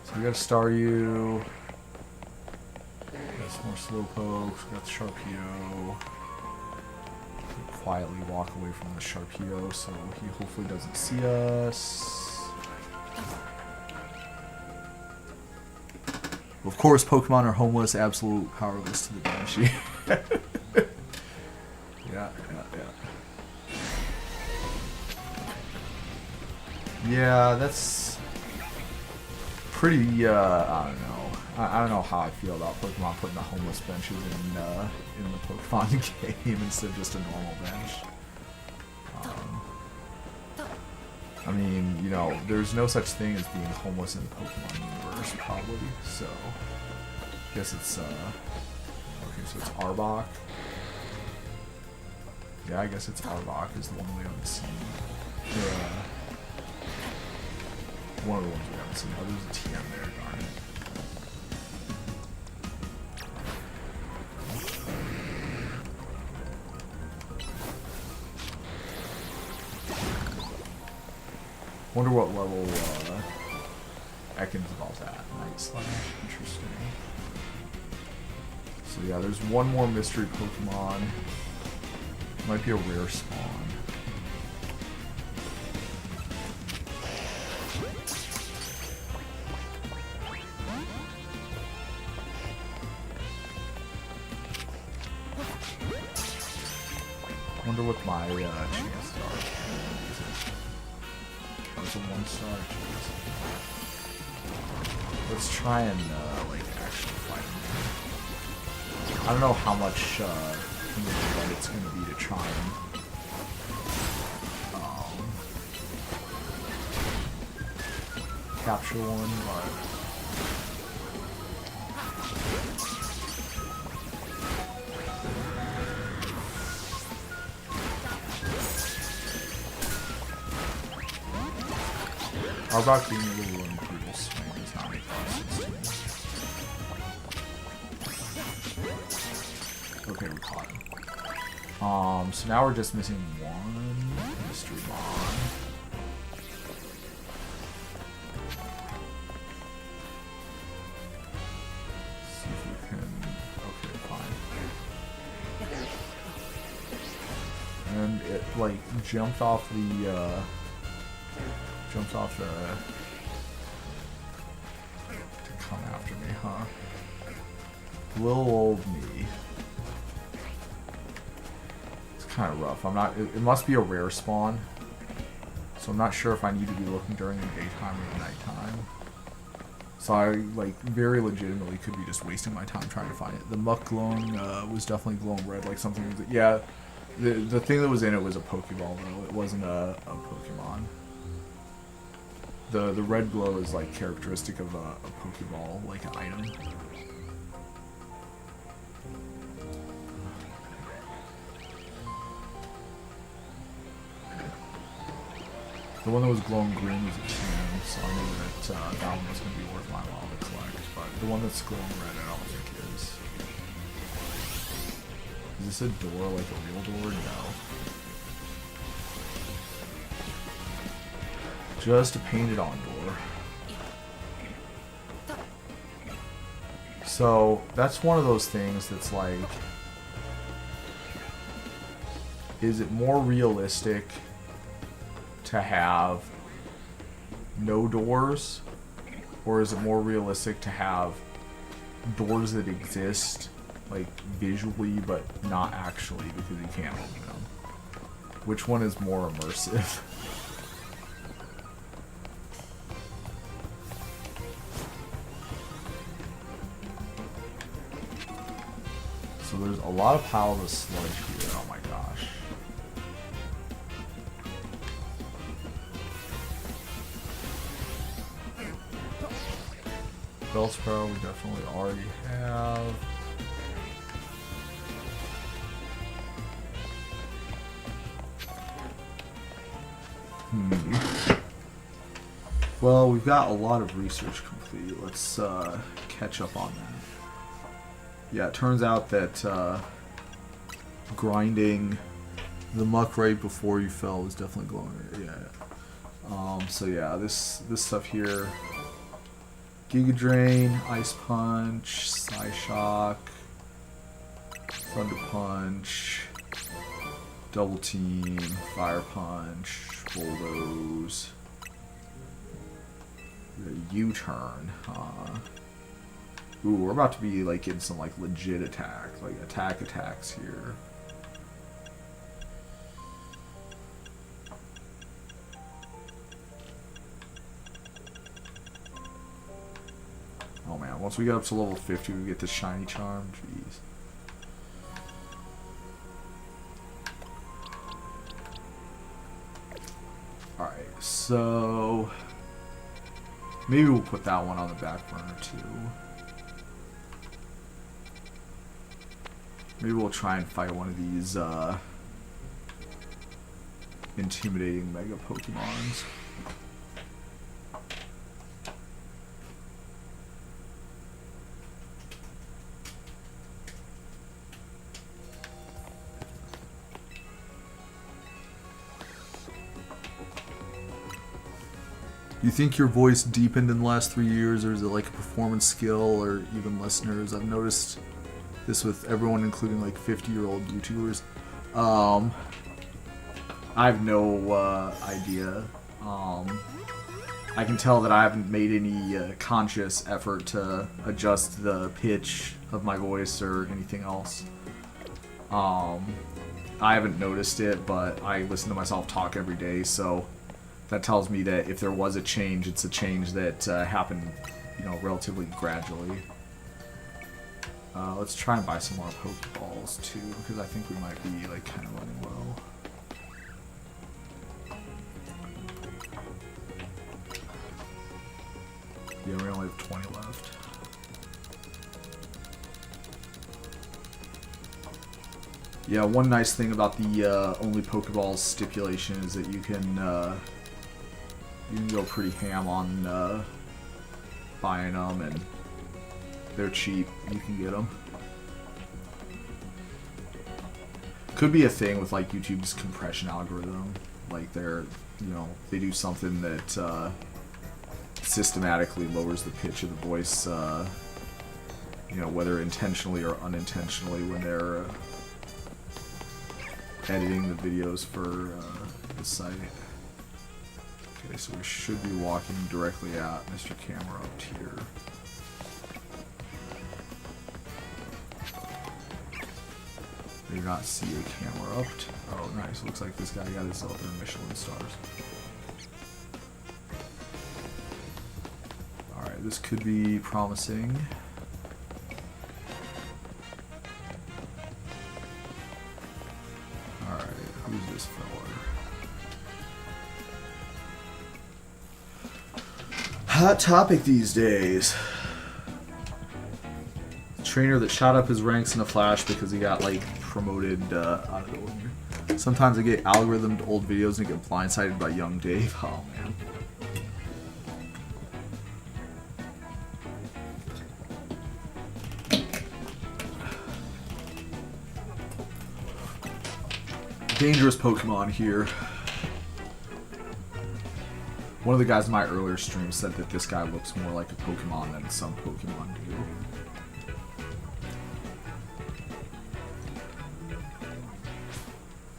Speaker 1: So we got a Staryu. We got some more Slowpokes. We got the Sharpedo. Quietly walk away from the Sharpedo so he hopefully doesn't see us. Of course, Pokemon are homeless, absolute powerless to the Banshee. Yeah. Yeah, that's pretty, I don't know. I don't know how I feel about Pokemon putting the homeless benches in the Pokemon game instead of just a normal bench. I mean, you know, there's no such thing as being homeless in the Pokemon universe, probably, so I guess it's, okay, so it's Arbok. Yeah, I guess it's Arbok is the one we haven't seen. One of the ones we haven't seen. Oh, there's a TM there, darn it. Wonder what level Ekans evolves at. Nice. Interesting. So yeah, there's one more mystery Pokemon. Might be a rare spawn. Wonder what my chances are. Oh, it's a 1-star chance. Let's try and like actually fight him. I don't know how much fun it's going to be to try and capture one, but Arbok being a little unbrutal swing is not making sense to me. So now we're just missing one mystery mon. See if we can. Okay, fine. And it like jumped off the to come after me, huh? Little old me. Kind of rough. I'm not. It must be a rare spawn, so I'm not sure if I need to be looking during the daytime or the nighttime. So I like very legitimately could be just wasting my time trying to find it. The muck glowing was definitely glowing red, like something. Yeah, the thing that was in it was a Pokeball though. It wasn't a Pokemon. The red glow is like characteristic of a Pokeball, like an item. The one that was glowing green was a tune, so I knew that that one was going to be worth my while to collect. But the one that's glowing red, I don't think is. Is this a door, like a real door? No. Just a painted on door. So, that's one of those things that's like... Is it more realistic to have no doors, or is it more realistic to have doors that exist like visually but not actually because you can't open them? Which one is more immersive? So there's a lot of piles of sludge here. Oh my gosh. Bellsprout we definitely already have. Well, we've got a lot of research complete. Let's catch up on that. Yeah, it turns out that grinding the muck right before you fell was definitely glowing. Yeah. So yeah, this stuff here. Giga Drain, Ice Punch, Psyshock, Thunder Punch, Double Team, Fire Punch, Bulldoze, U-Turn. Ooh, we're about to be like getting some like legit attacks here. Oh man, once we get up to level 50, we get the shiny charm. Jeez. Alright, so maybe we'll put that one on the back burner too. Maybe we'll try and fight one of these intimidating Mega Pokemons. You think your voice deepened in the last 3 years, or is it like a performance skill, or even listeners? I've noticed this with everyone, including like 50-year-old YouTubers. I have no idea. I can tell that I haven't made any conscious effort to adjust the pitch of my voice or anything else. I haven't noticed it, but I listen to myself talk every day, so that tells me that if there was a change, it's a change that happened, relatively gradually. Let's try and buy some more Pokeballs too, because I think we might be like kind of running low. Yeah, we only have 20 left. Yeah, one nice thing about the only Pokeballs stipulation is that you can go pretty ham on buying them, and they're cheap. You can get them. Could be a thing with like YouTube's compression algorithm. Like they do something that systematically lowers the pitch of the voice, whether intentionally or unintentionally when they're editing the videos for the site. Okay, so we should be walking directly at Mr. Camera here. I do not see a camera. Oh, nice. Looks like this guy got his other Michelin stars. Alright, this could be promising. Alright, who's this fella? Hot topic these days. Trainer that shot up his ranks in a flash because he got like promoted out of the ordinary. Sometimes I get algorithmed old videos and get blindsided by young Dave. Oh man. Dangerous Pokemon here. One of the guys in my earlier stream said that this guy looks more like a Pokemon than some Pokemon do.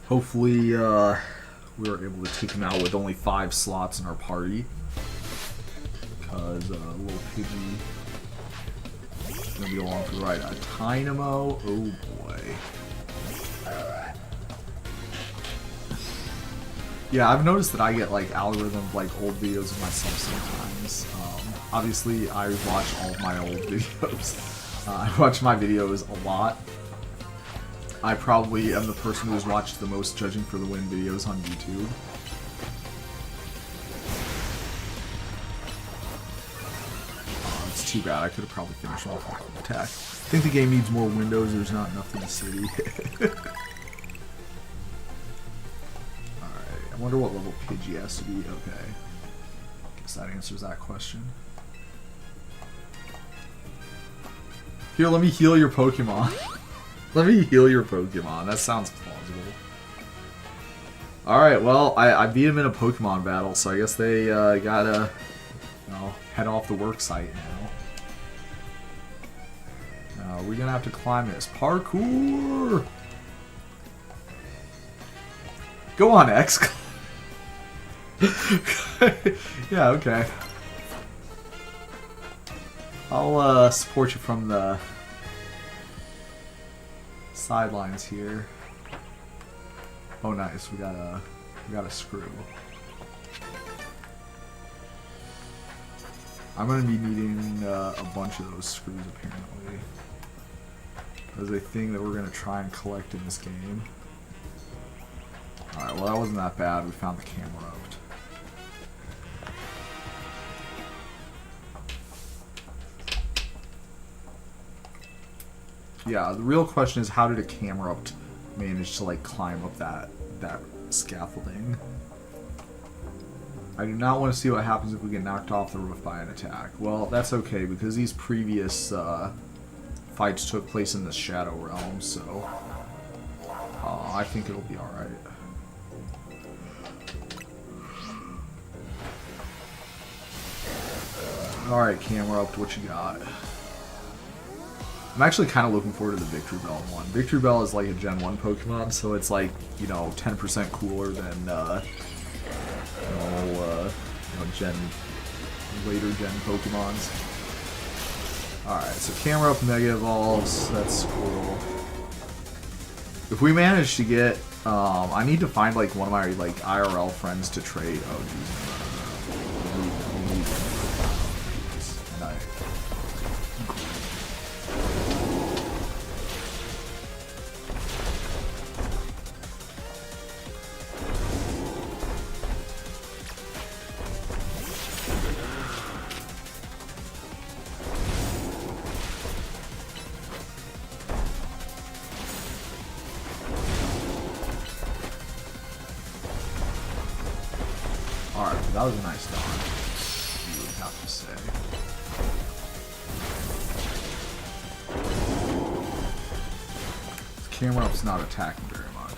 Speaker 1: Hopefully, we were able to take him out with only 5 slots in our party. Because, little Pidgey is gonna be along for the ride. A Tynamo, oh boy. Yeah, I've noticed that I get, like, algorithm, like, old videos of myself sometimes. Obviously, I watch all of my old videos. I watch my videos a lot. I probably am the person who has watched the most Judging for the Win videos on YouTube. Oh, it's too bad. I could have probably finished off with attack. I think the game needs more windows. There's not enough in the city. Alright, I wonder what level Pidgey has to be. Okay. Guess that answers that question. Here, let me heal your Pokemon. Let me heal your Pokemon. That sounds plausible. Alright, well, I beat him in a Pokemon battle, so I guess they gotta head off the work site now. We're gonna have to climb this. Parkour! Go on, X. Yeah, okay. I'll support you from the sidelines here. Oh nice, we got a screw. I'm gonna be needing a bunch of those screws apparently. There's a thing that we're gonna try and collect in this game. Alright, well that wasn't that bad. We found the camera. Yeah, the real question is how did a Camerupt manage to like climb up that scaffolding? I do not want to see what happens if we get knocked off the roof by an attack. Well, that's okay because these previous fights took place in the Shadow Realm, so I think it'll be alright. Alright, Camerupt, what you got? I'm actually kind of looking forward to the Victreebel one. Victreebel is like a Gen 1 Pokemon, so it's like, 10% cooler than, later Gen Pokemons. Alright, so Camerupt Mega Evolves, that's cool. If we manage to get, I need to find like one of my like IRL friends to trade. Oh, geez. Alright, that was a nice dodge, you would have to say. Camera up's not attacking very much.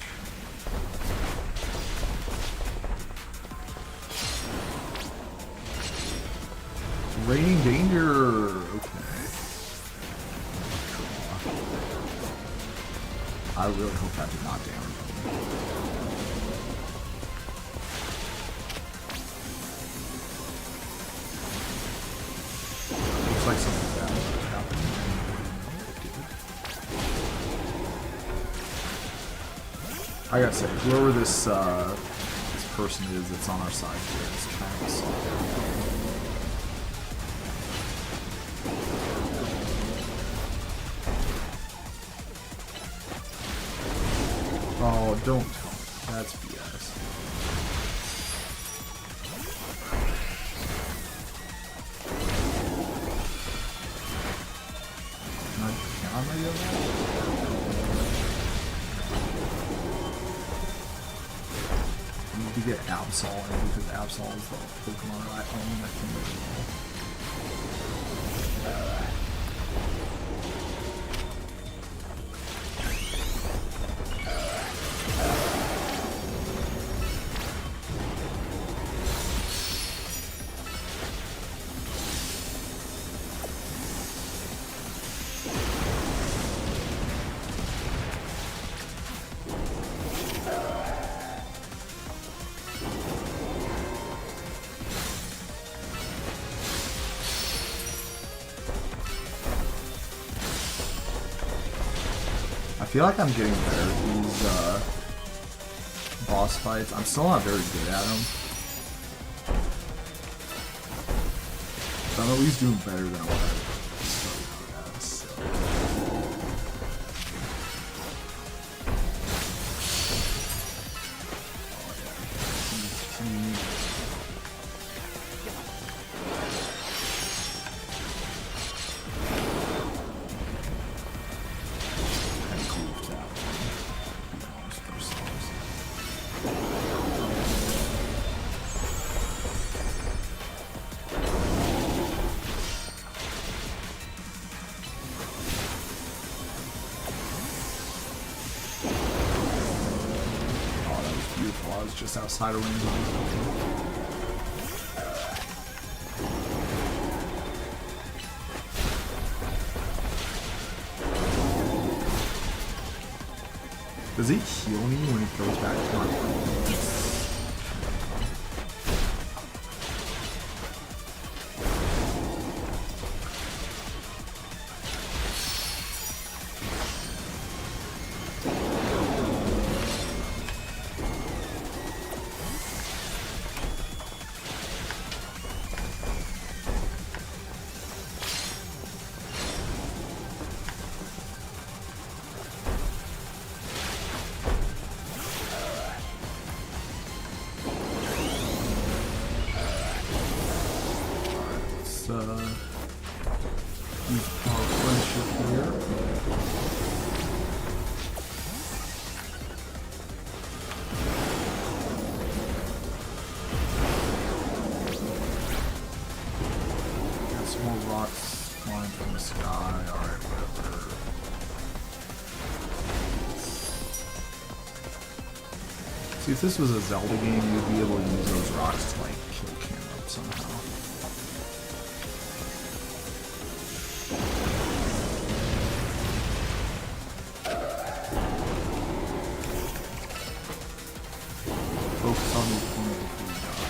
Speaker 1: Raining danger. Okay. I really hope that did not damage me. Looks like something bad happened. I gotta say, whoever this person is that's on our side here is kind of a soft. Oh, don't tell me. That's BS. Can I do that? I need to get Absol in because Absol is the Pokemon I own that can really well. I feel like I'm getting better at these boss fights. I'm still not very good at them. But I'm at least doing better than what I started out as. So. Oh, yeah. I was just outside of range. Does he heal me when he goes back to my use our friendship here. Got some more rocks flying from the sky. Alright, whatever. See, if this was a Zelda game, you'd be able to use those rocks to like kill Canop somehow. Focus on the opponent before you die.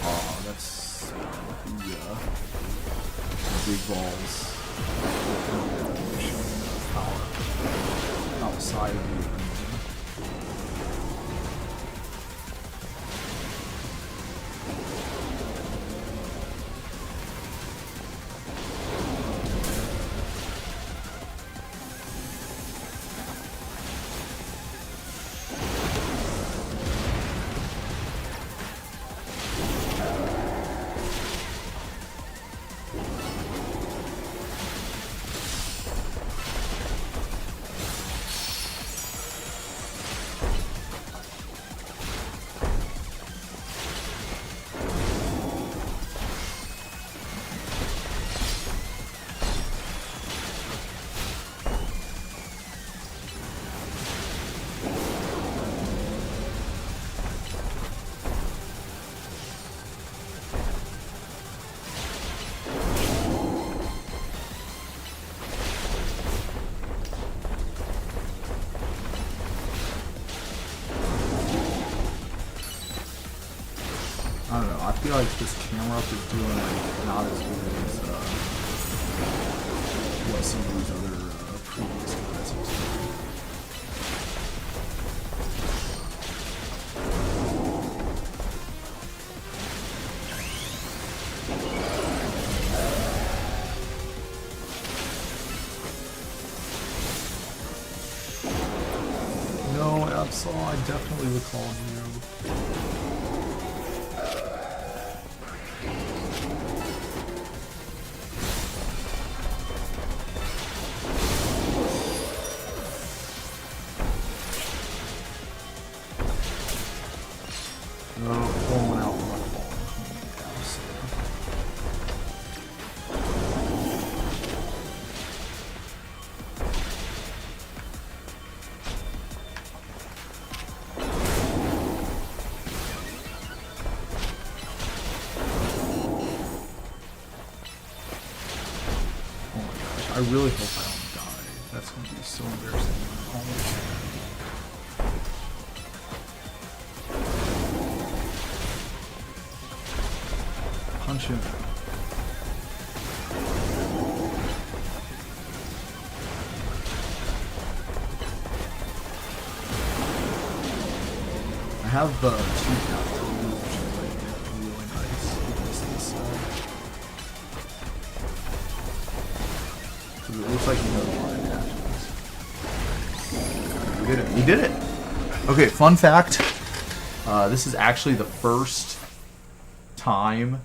Speaker 1: Oh, that's the big balls. Outside of you. feel like this camera up is doing like not as good as what some of these other previous guys have done. No, Absol, I definitely recalled you. I really hope I don't die. That's going to be so embarrassing. Punch him. I have 2 captains, which is like really nice. It looks like you know a lot of actions. We did it. We did it! Okay, fun fact. This is actually the first time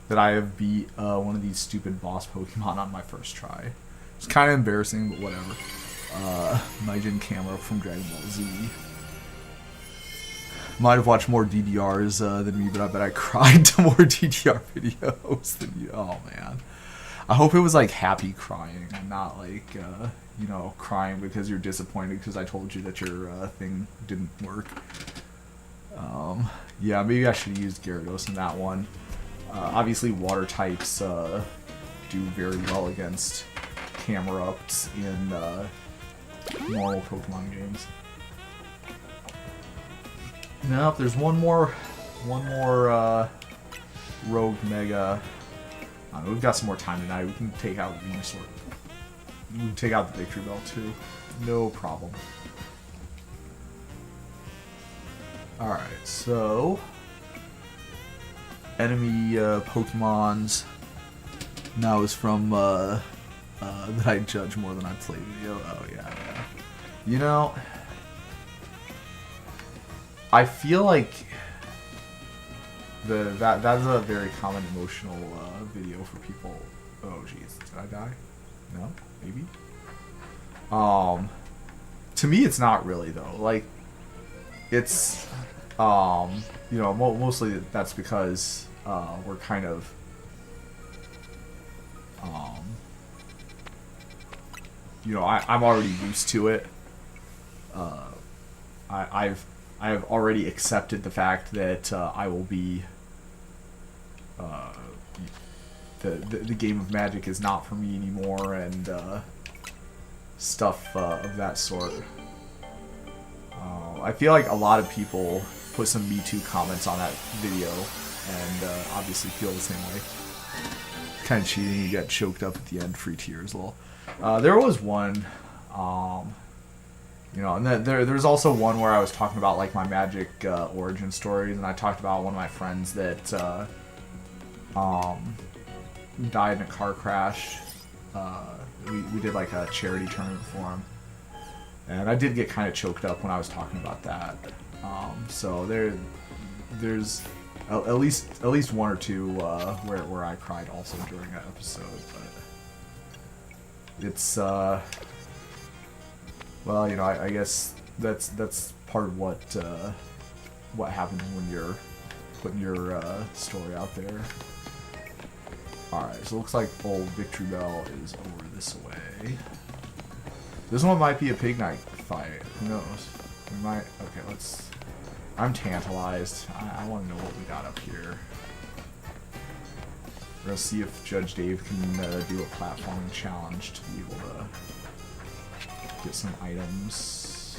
Speaker 1: that I have beat one of these stupid boss Pokemon on my first try. It's kind of embarrassing, but whatever. Majin Camera from Dragon Ball Z. Might have watched more DDRs than me, but I bet I cried to more DDR videos than you. Oh, man. I hope it was like happy crying and not like, you know, crying because you're disappointed because I told you that your thing didn't work. Yeah, maybe I should have used Gyarados in that one. Obviously, water types do very well against camera-ups in normal Pokemon games. Nope, there's one more Rogue Mega. We've got some more time tonight. We can take out Venusaur. We can take out the Victory Bell too. No problem. Alright, so enemy Pokemons now is from that I judge more than I play video. Oh yeah. You know, I feel like that is a very common emotional video for people. Oh jeez, did I die? No, maybe. To me, it's not really though. Like, it's you know, mostly that's because we're kind of you know, I'm already used to it. I have already accepted the fact that I will be the game of Magic is not for me anymore, and stuff of that sort. I feel like a lot of people put some Me Too comments on that video, and obviously feel the same way. Kind of cheating, you get choked up at the end, free tears, lol. There was one, you know, and there's also one where I was talking about like my Magic origin stories, and I talked about one of my friends that died in a car crash. We did like a charity tournament for him, and I did get kind of choked up when I was talking about that. So there's at least one or two where I cried also during that episode, but it's well, you know, I guess that's part of what happens when you're putting your story out there. Alright, so it looks like old Victory Bell is over this way. This one might be a Pig Knight fight. Who knows? We might. Okay, let's. I'm tantalized. I want to know what we got up here. We're gonna see if Judge Dave can do a platforming challenge to be able to get some items.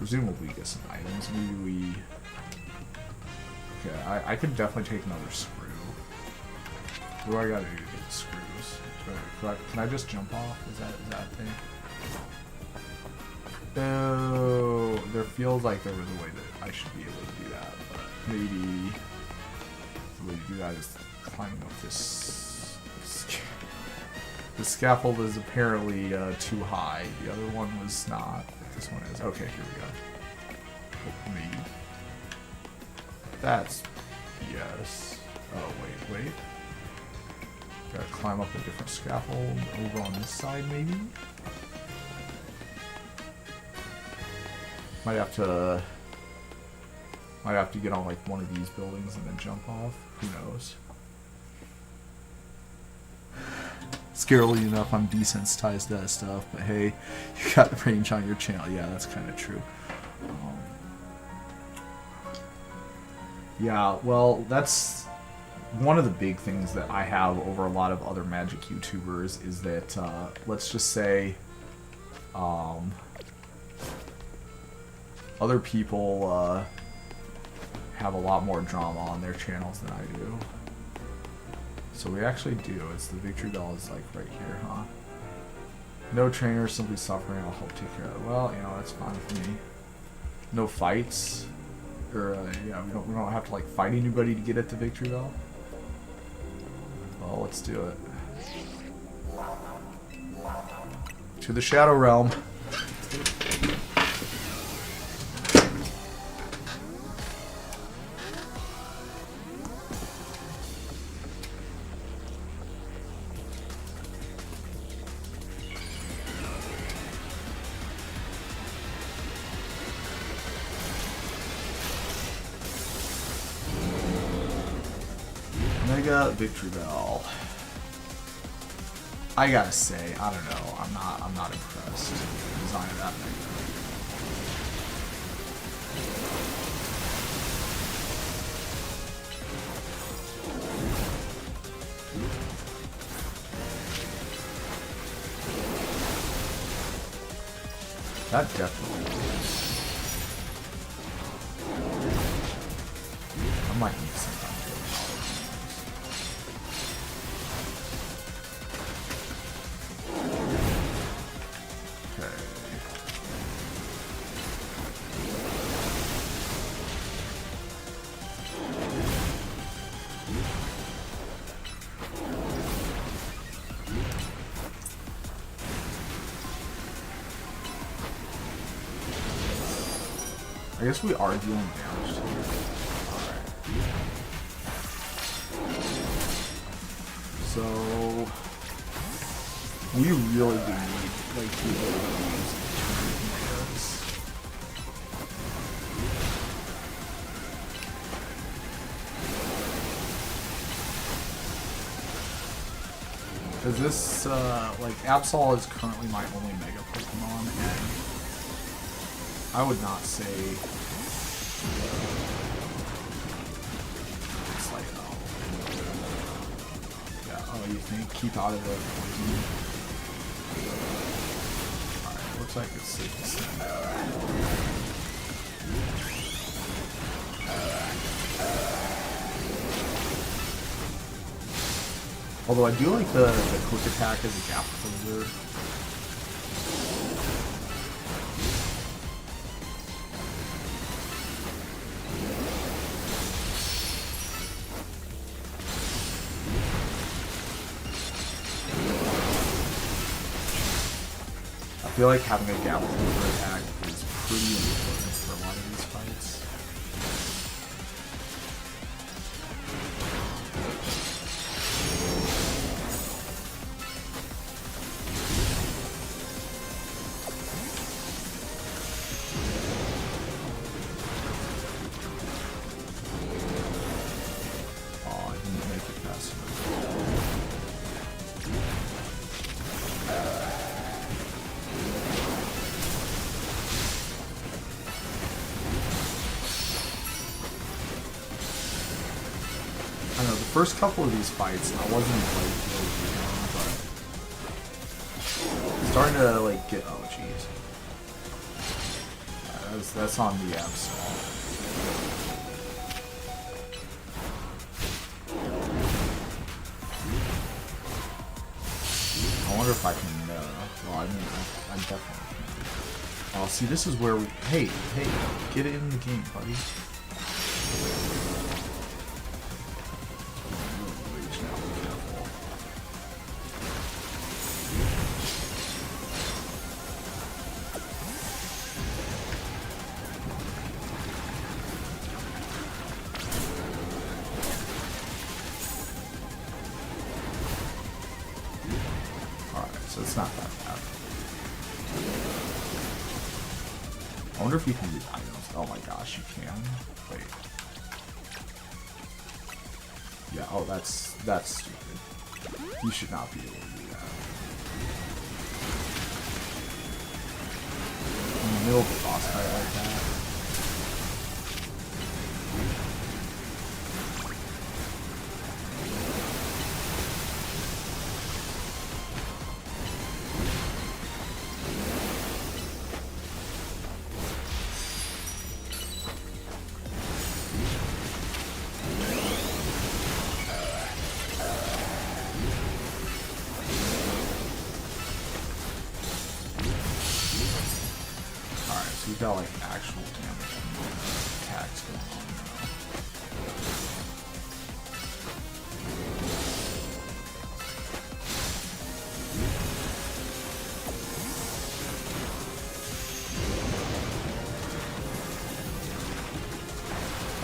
Speaker 1: presumably get some items. Maybe we... Okay, I could definitely take another screw. What do I gotta do to get the screws? Can I just jump off? Is that a thing? Oh, there feels like there was a way that I should be able to do that, but maybe the way to do that is climbing up this. The scaffold is apparently too high. The other one was not. This one is. Okay, here we go. Maybe. That's yes. Oh wait. Gotta climb up a different scaffold over on this side, maybe. Might have to get on like one of these buildings and then jump off. Who knows? Scarily enough, I'm desensitized to that stuff, but hey, you got the range on your channel. Yeah, that's kind of true. Yeah, well, that's one of the big things that I have over a lot of other Magic YouTubers is that, let's just say, other people have a lot more drama on their channels than I do. So we actually do. It's the victory bell is like right here, huh? No trainer, simply suffering. I'll help take care of it. Well, you know, that's fine for me. No fights, or yeah, we don't have to like fight anybody to get at the victory bell. Well, let's do it. To the Shadow Realm. Mega Victory Bell. I gotta say, I don't know. I'm not impressed with the design of that Mega. That definitely is. I might need some kind of I guess we are dealing damage to it. Alright. So we really do need like the abilities to turn megas. Because this like Absol is currently my only Mega Pokemon, and I would not say it's like, oh. Yeah, oh, you think? Keep out of the poison. Alright, looks like it's safe to send. Although I do like the quick attack as a gap closer. I feel like having a gap closer attack is pretty important for a lot of these fights. Oh, I didn't make it fast enough. I don't know, the first couple of these fights, I wasn't like really down, but starting to like get, oh jeez. That's on the Absol. I wonder if I can, well, I mean, I definitely can. Oh, see, this is where we, hey, get in the game, buddy. Rage now, be careful. So it's not that bad. I wonder if you can use items. Oh my gosh, you can. Wait. Yeah, oh that's stupid. You should not be able to do that. In the middle of a boss fight like that. We've got like actual damage and attacks going on now.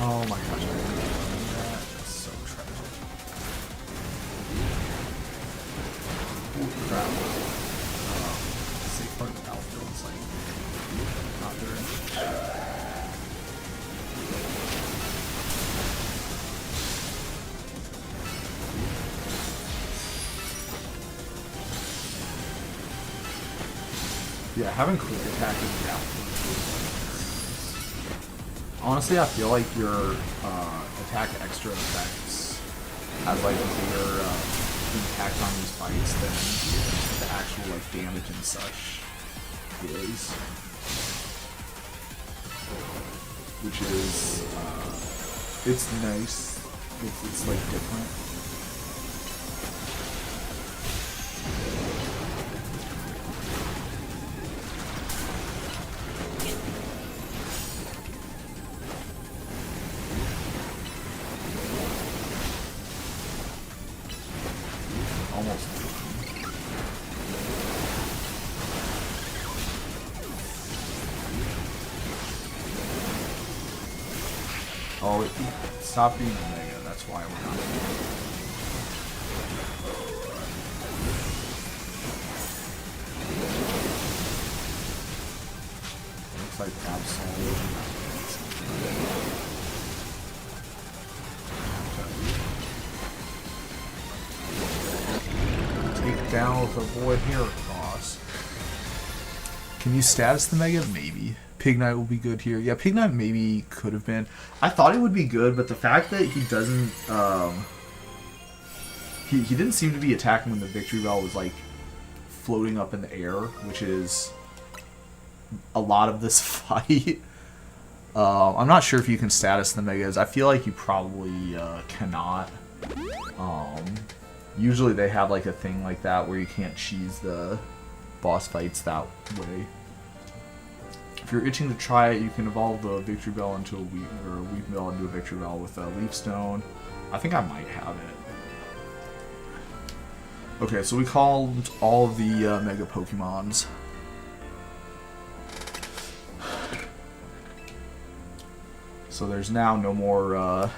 Speaker 1: Oh my gosh, I didn't do that. That's so tragic. Holy crap. Safe part of the battlefield is like not there. Yeah, having quick attack is honestly, I feel like your attack extra effects have like a bigger impact on these fights than the actual like damage and such is. Which is, it's nice. It's like different. Almost. Oh, stop being Omega, that's why we're not here. Looks like absolutely. Take down with a void here, boss. Can you status the Mega? Maybe. Pig Knight will be good here. Yeah, Pig Knight maybe could have been. I thought it would be good, but the fact that he doesn't, he didn't seem to be attacking when the Victory Bell was like floating up in the air, which is a lot of this fight. I'm not sure if you can status the Megas. I feel like you probably cannot. Usually they have like a thing like that where you can't cheese the boss fights that way. If you're itching to try it, you can evolve the Victory Bell into a Weeping Bell into a Victory Bell with a Leaf Stone. I think I might have it. Okay, so we called all of the Mega Pokemons. So there's now no more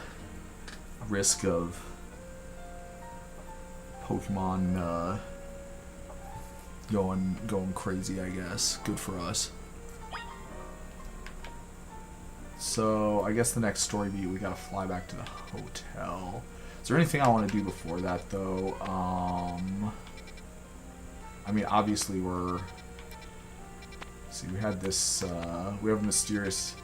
Speaker 1: risk of Pokemon going crazy, I guess. Good for us. So I guess the next story beat, we gotta fly back to the hotel. Is there anything I want to do before that though? I mean, obviously see, we had this. We have a mysterious.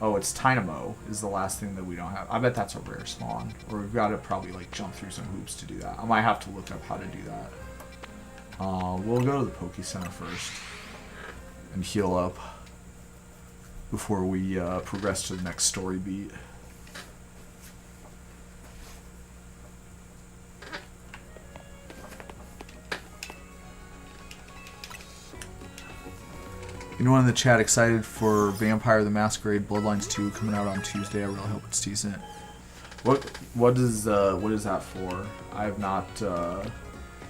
Speaker 1: Oh, it's Tynamo is the last thing that we don't have. I bet that's a rare spawn, or we've got to probably like jump through some hoops to do that. I might have to look up how to do that. We'll go to the Poke Center first and heal up. before we progress to the next story beat. Anyone in the chat excited for Vampire the Masquerade Bloodlines 2 coming out on Tuesday? I really hope it's decent. What is that for? I have not.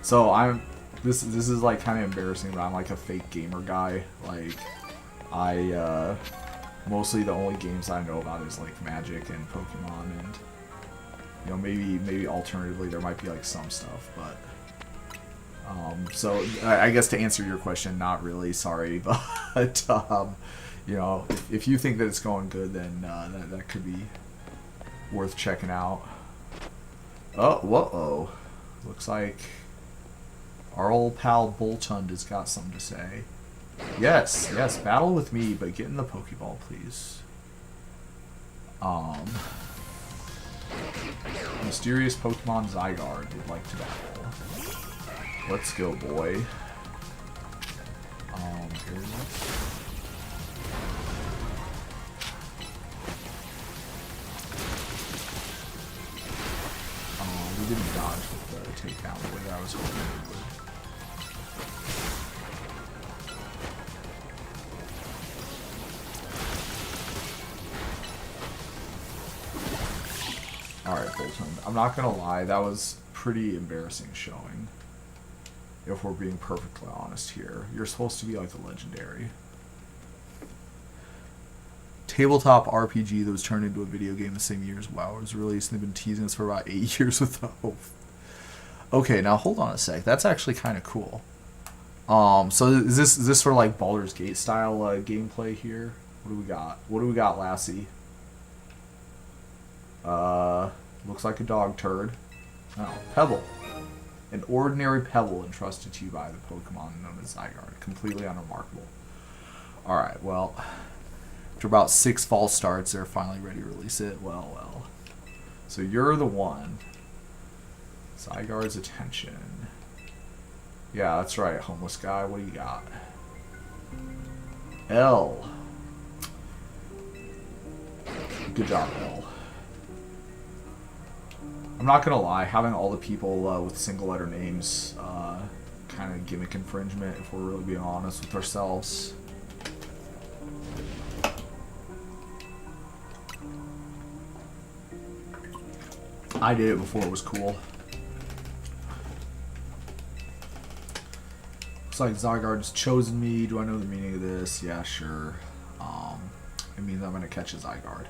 Speaker 1: So I'm. This is like kind of embarrassing, but I'm like a fake gamer guy. Like I mostly the only games I know about is like Magic and Pokemon, and you know maybe alternatively there might be like some stuff, but. So I guess to answer your question, not really. Sorry, but you know, if you think that it's going good, then that could be worth checking out. Oh, whoa! Looks like our old pal Boltund has got something to say. Yes, battle with me, but get in the Pokeball, please. Mysterious Pokemon Zygarde would like to battle. Let's go, boy. We didn't dodge with the takedown the way I was hoping we would. Alright, Boltund. I'm not gonna lie, that was pretty embarrassing showing. If we're being perfectly honest here. You're supposed to be like a legendary. Tabletop RPG that was turned into a video game the same year as WoW was released, and they've been teasing us for about 8 years with hope. Okay, now hold on a sec. That's actually kind of cool. So is this sort of like Baldur's Gate style gameplay here? What do we got? What do we got, Lassie? Looks like a dog turd. Oh, Pebble. An ordinary pebble entrusted to you by the Pokemon known as Zygarde. Completely unremarkable. Alright, well, after about 6 false starts, they're finally ready to release it. Well. So you're the one. Zygarde's attention. Yeah, that's right, homeless guy. What do you got? L. Good job, L. I'm not gonna lie, having all the people with single letter names kind of gimmick infringement if we're really being honest with ourselves. I did it before it was cool. Looks like Zygarde's chosen me. Do I know the meaning of this? Yeah, sure. It means I'm gonna catch a Zygarde.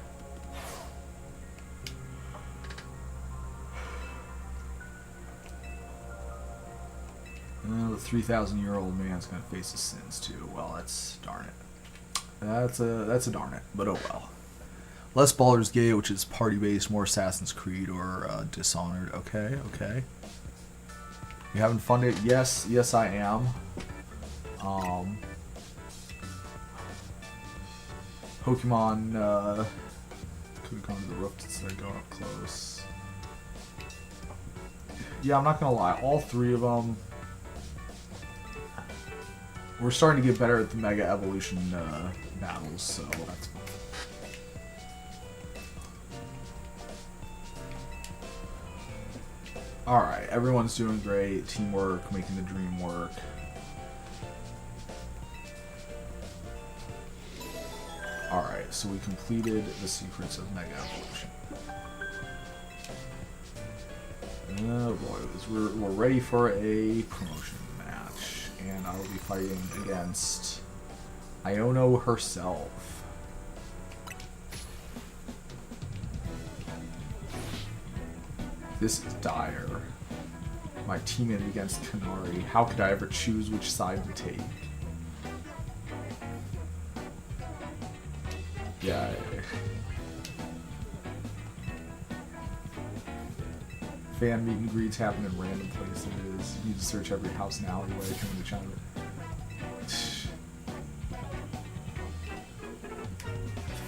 Speaker 1: The 3,000-year-old man's gonna face his sins too. Well, that's darn it. That's a darn it. But oh well. Less Baldur's Gate, which is party-based, more Assassin's Creed or Dishonored. Okay. You having fun? Yes, I am. Pokemon could have gone to the roof instead of going up close. Yeah, I'm not gonna lie. All 3 of them. We're starting to get better at the Mega Evolution battles, so that's fun. Alright, everyone's doing great. Teamwork, making the dream work. Alright, so we completed the secrets of Mega Evolution. Oh boy, we're ready for a promotion match. And I will be fighting against Iono herself. This is dire. My teammate against Kanari. How could I ever choose which side to take? Yeah. Fan meet and greets happen in random places. You need to search every house and alleyway coming to China.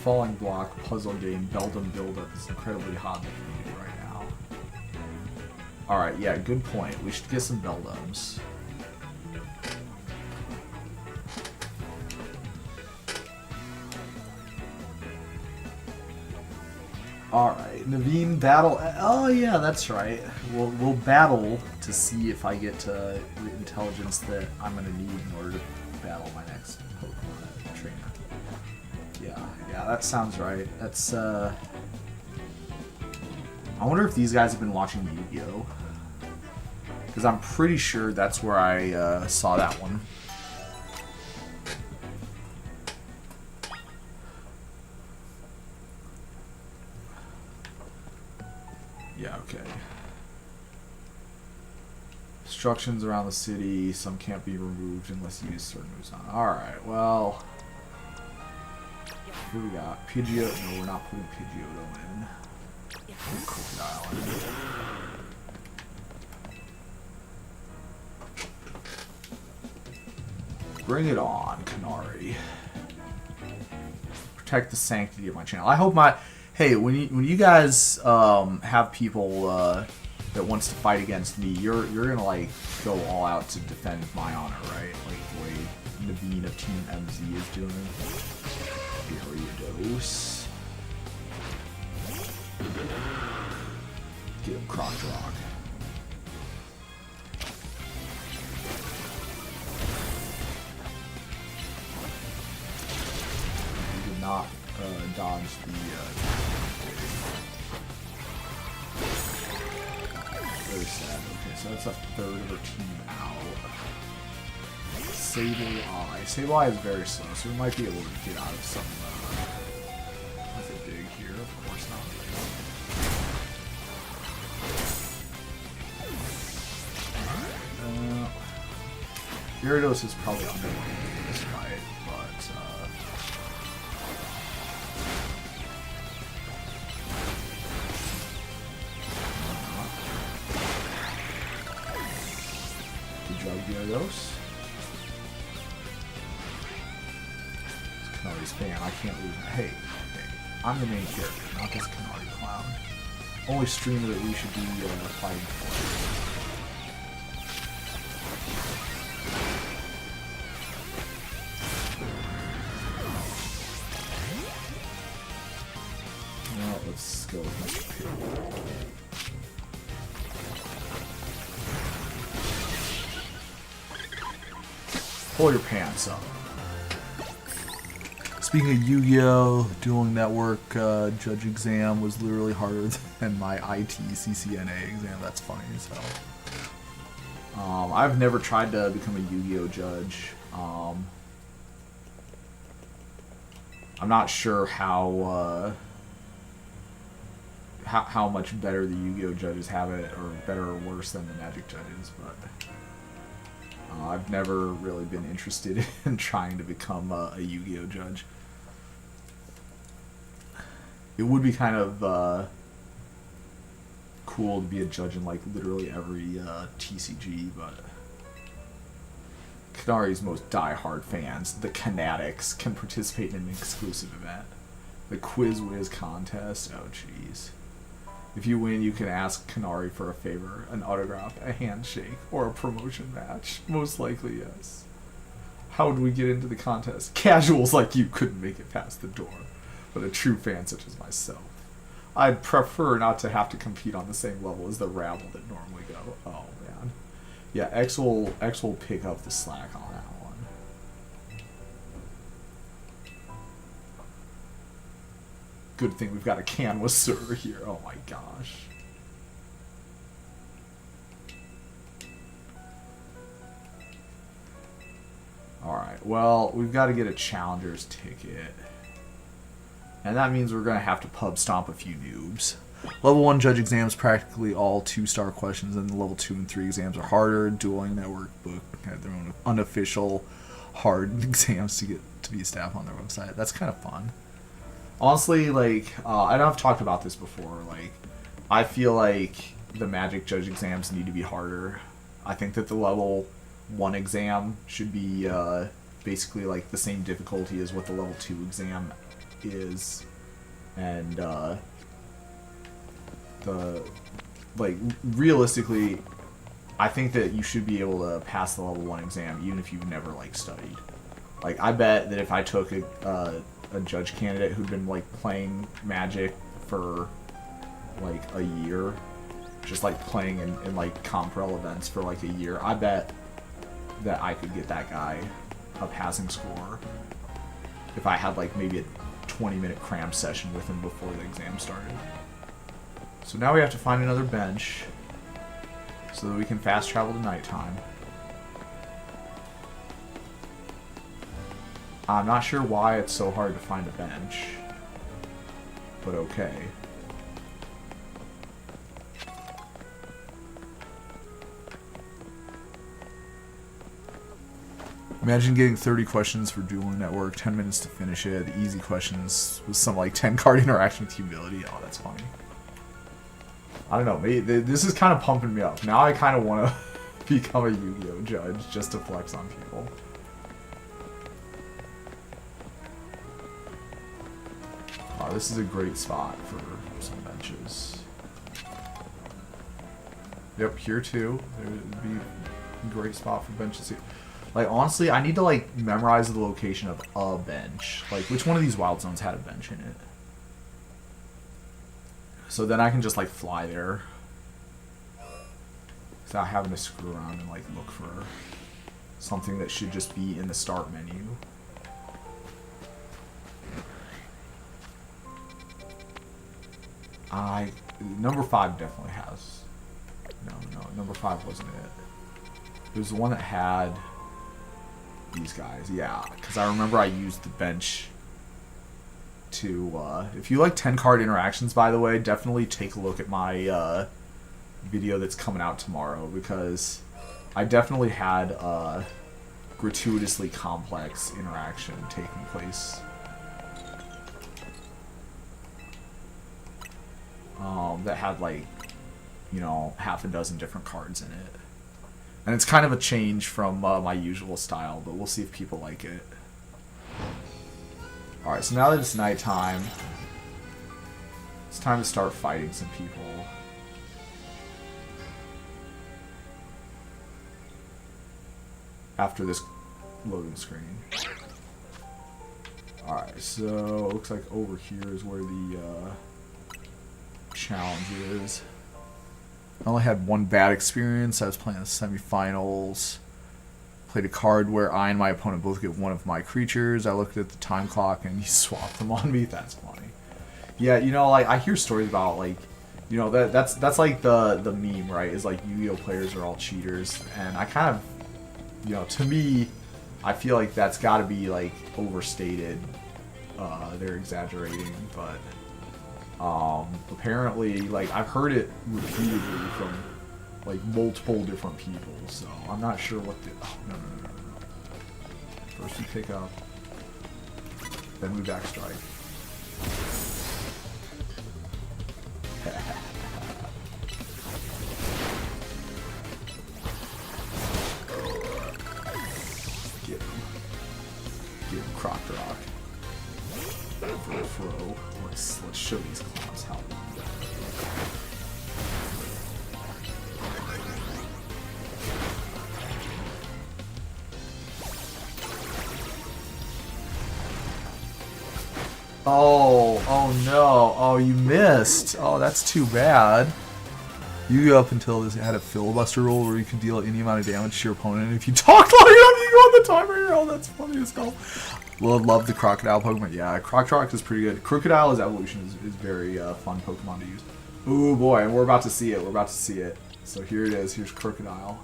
Speaker 1: Falling block puzzle game Beldum Buildup is incredibly hot in the community right now. Alright, yeah, good point. We should get some Beldums. Alright, Naveen battle. Oh yeah, that's right. We'll battle to see if I get the intelligence that I'm gonna need in order to battle my next Pokemon trainer. Yeah, that sounds right. That's I wonder if these guys have been watching Yu-Gi-Oh! Because I'm pretty sure that's where I saw that one. Yeah, okay. Instructions around the city. Some can't be removed unless you use certain moves on. Alright, well. Who we got? Pidgeotto. No, we're not putting Pidgeotto in. Put Crocodile in. Bring it on, Kanari. Protect the sanctity of my channel. I hope my... Hey, when you guys have people that wants to fight against me, you're gonna like go all out to defend my honor, right? Like the way Naveen of Team MZ is doing. Gyarados. Get him, Crotch Rock. He did not dodge the. Very sad. Okay, so that's a third of our team out. Sableye. Sableye is very slow, so we might be able to get out of some with a dig here. Of course not. Gyarados is probably underwhelming in this fight, but good job, Gyarados. Kanari's fan, I can't lose. Hey, I'm the main character, not this Kanari clown. Only streamer that we should be fighting for. Well, let's go with Mr. Pig. Pull your pants up. Speaking of Yu-Gi-Oh! Dueling Network judge exam was literally harder than my IT CCNA exam. That's funny as hell. I've never tried to become a Yu-Gi-Oh! Judge. I'm not sure how much better the Yu-Gi-Oh! Judges have it, or better or worse than the Magic judges, but I've never really been interested in trying to become a Yu-Gi-Oh! Judge. It would be kind of cool to be a judge in like literally every TCG, but Kanari's most die-hard fans, the Kanatics, can participate in an exclusive event. The Quiz Whiz contest. Oh jeez. If you win, you can ask Kanari for a favor, an autograph, a handshake, or a promotion match. Most likely, yes. How would we get into the contest? Casuals like you couldn't make it past the door, but a true fan such as myself. I'd prefer not to have to compete on the same level as the rabble that normally go. Oh, man. Yeah, X will pick up the slack on that one. Good thing we've got a canvasser here. Oh my gosh. Alright, well, we've got to get a challenger's ticket. And that means we're going to have to pub stomp a few noobs. Level 1 judge exams, practically all 2-star questions, and the level 2 and 3 exams are harder. Dueling Network book had their own unofficial hard exams to get to be a staff on their website. That's kind of fun. Honestly, like, I know I've talked about this before, like, I feel like the Magic judge exams need to be harder. I think that the level 1 exam should be basically, like, the same difficulty as what the level 2 exam is. And, realistically, I think that you should be able to pass the level 1 exam even if you've never, like, studied. Like, I bet that if I took a judge candidate who'd been like playing Magic for like a year, just like playing in like Comprel events for like a year, I bet that I could get that guy a passing score if I had like maybe a 20-minute cram session with him before the exam started. So now we have to find another bench so that we can fast travel to nighttime. I'm not sure why it's so hard to find a bench, but okay. Imagine getting 30 questions for Dueling Network, 10 minutes to finish it. The easy questions with some like 10 card interaction with ability. Oh, that's funny. I don't know. Maybe this is kind of pumping me up. Now I kind of want to become a Yu-Gi-Oh judge just to flex on people. Oh, this is a great spot for some benches. Yep, here too. There would be a great spot for benches here. Like, honestly, I need to, like, memorize the location of a bench. Like, which one of these wild zones had a bench in it? So then I can just, like, fly there. Without having to screw around and, like, look for something that should just be in the start menu. Number 5 definitely has. No, number 5 wasn't it. It was the one that had these guys, yeah, because I remember I used the bench to, if you like 10 card interactions, by the way, definitely take a look at my video that's coming out tomorrow, because I definitely had a gratuitously complex interaction taking place. That had like, you know, half a dozen different cards in it. And it's kind of a change from my usual style, but we'll see if people like it. Alright, so now that it's nighttime, it's time to start fighting some people. After this loading screen. Alright, so it looks like over here is where the challenge is. I only had one bad experience. I was playing the semifinals. Played a card where I and my opponent both get one of my creatures. I looked at the time clock and he swapped them on me. That's funny. Yeah, you know, like I hear stories about like, you know, that's like the meme, right? Is like Yu-Gi-Oh players are all cheaters, and I kind of, you know, to me, I feel like that's got to be like overstated. They're exaggerating, but. Apparently, like, I've heard it repeatedly from, like, multiple different people, so I'm not sure what the... Oh, no. First we pick up, then we backstrike. Get him. Get him, Croc Rock. For a throw. Let's show these clowns how. Oh no. Oh, you missed. Oh, that's too bad. You go up until this had a filibuster rule where you can deal any amount of damage to your opponent. And if you talk long enough, you go on the timer. Oh, that's funny as hell. Well, I love the Crocodile Pokemon. Yeah, Crocodile is pretty good. Crocodile's evolution is very fun Pokemon to use. Ooh, boy, and we're about to see it. We're about to see it. So here it is. Here's Crocodile.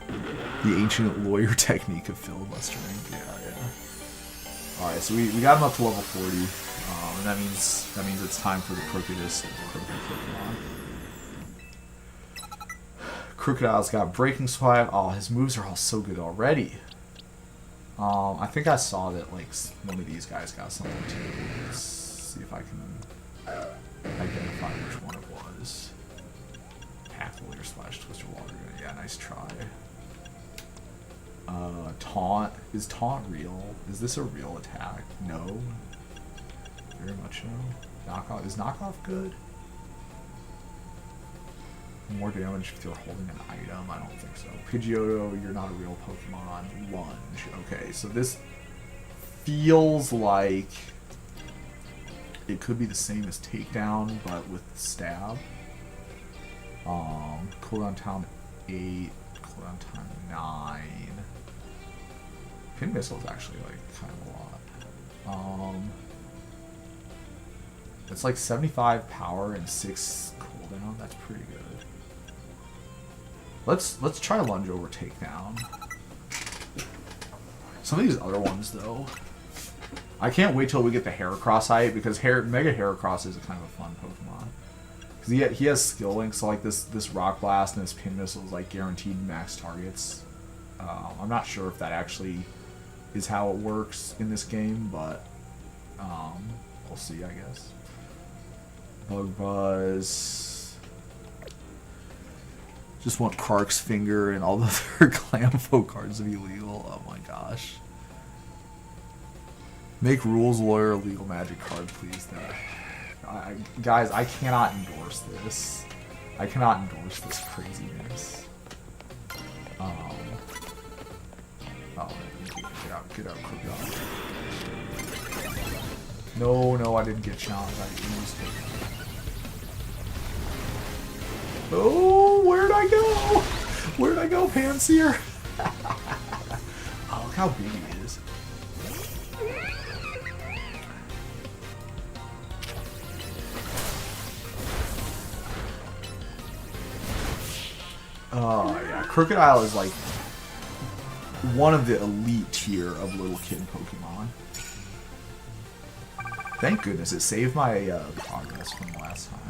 Speaker 1: The ancient lawyer technique of filibustering. Yeah. Alright, so we got him up to level 40. And that means it's time for the Crocodile Pokemon. Crocodile's got Breaking Swipe. Oh, his moves are all so good already. I think I saw that like one of these guys got something too. Let's see if I can identify which one it was. Pathway / Twister Water. Yeah, nice try. Taunt. Is Taunt real? Is this a real attack? No. Very much no. Knockoff. Is Knockoff good? More damage if you're holding an item? I don't think so. Pidgeotto, you're not a real Pokemon. Lunge. Okay, so this feels like it could be the same as takedown, but with stab. Cooldown time 8, cooldown time 9. Pin missile is actually like kind of a lot. It's like 75 power and 6 cooldown. That's pretty good. Let's try lunge over takedown. Some of these other ones though, I can't wait till we get the Heracross height, because Mega Heracross is a kind of a fun Pokemon. Because he has skill links, so like this Rock Blast and this Pin Missile is like guaranteed max targets. I'm not sure if that actually is how it works in this game, but we'll see, I guess. Bug Buzz. Just want Kark's Finger and all the other Clamfo cards to be legal. Oh my gosh. Make Rules Lawyer a legal Magic card, please. Guys, I cannot endorse this. I cannot endorse this craziness. Oh, get out, Crocodile. No, I didn't get challenged. I almost did. Oh, where'd I go? Where'd I go, Panseer? Oh, look how big he is. Oh, yeah. Crocodile is like one of the elite tier of little kid Pokemon. Thank goodness it saved my progress from last time.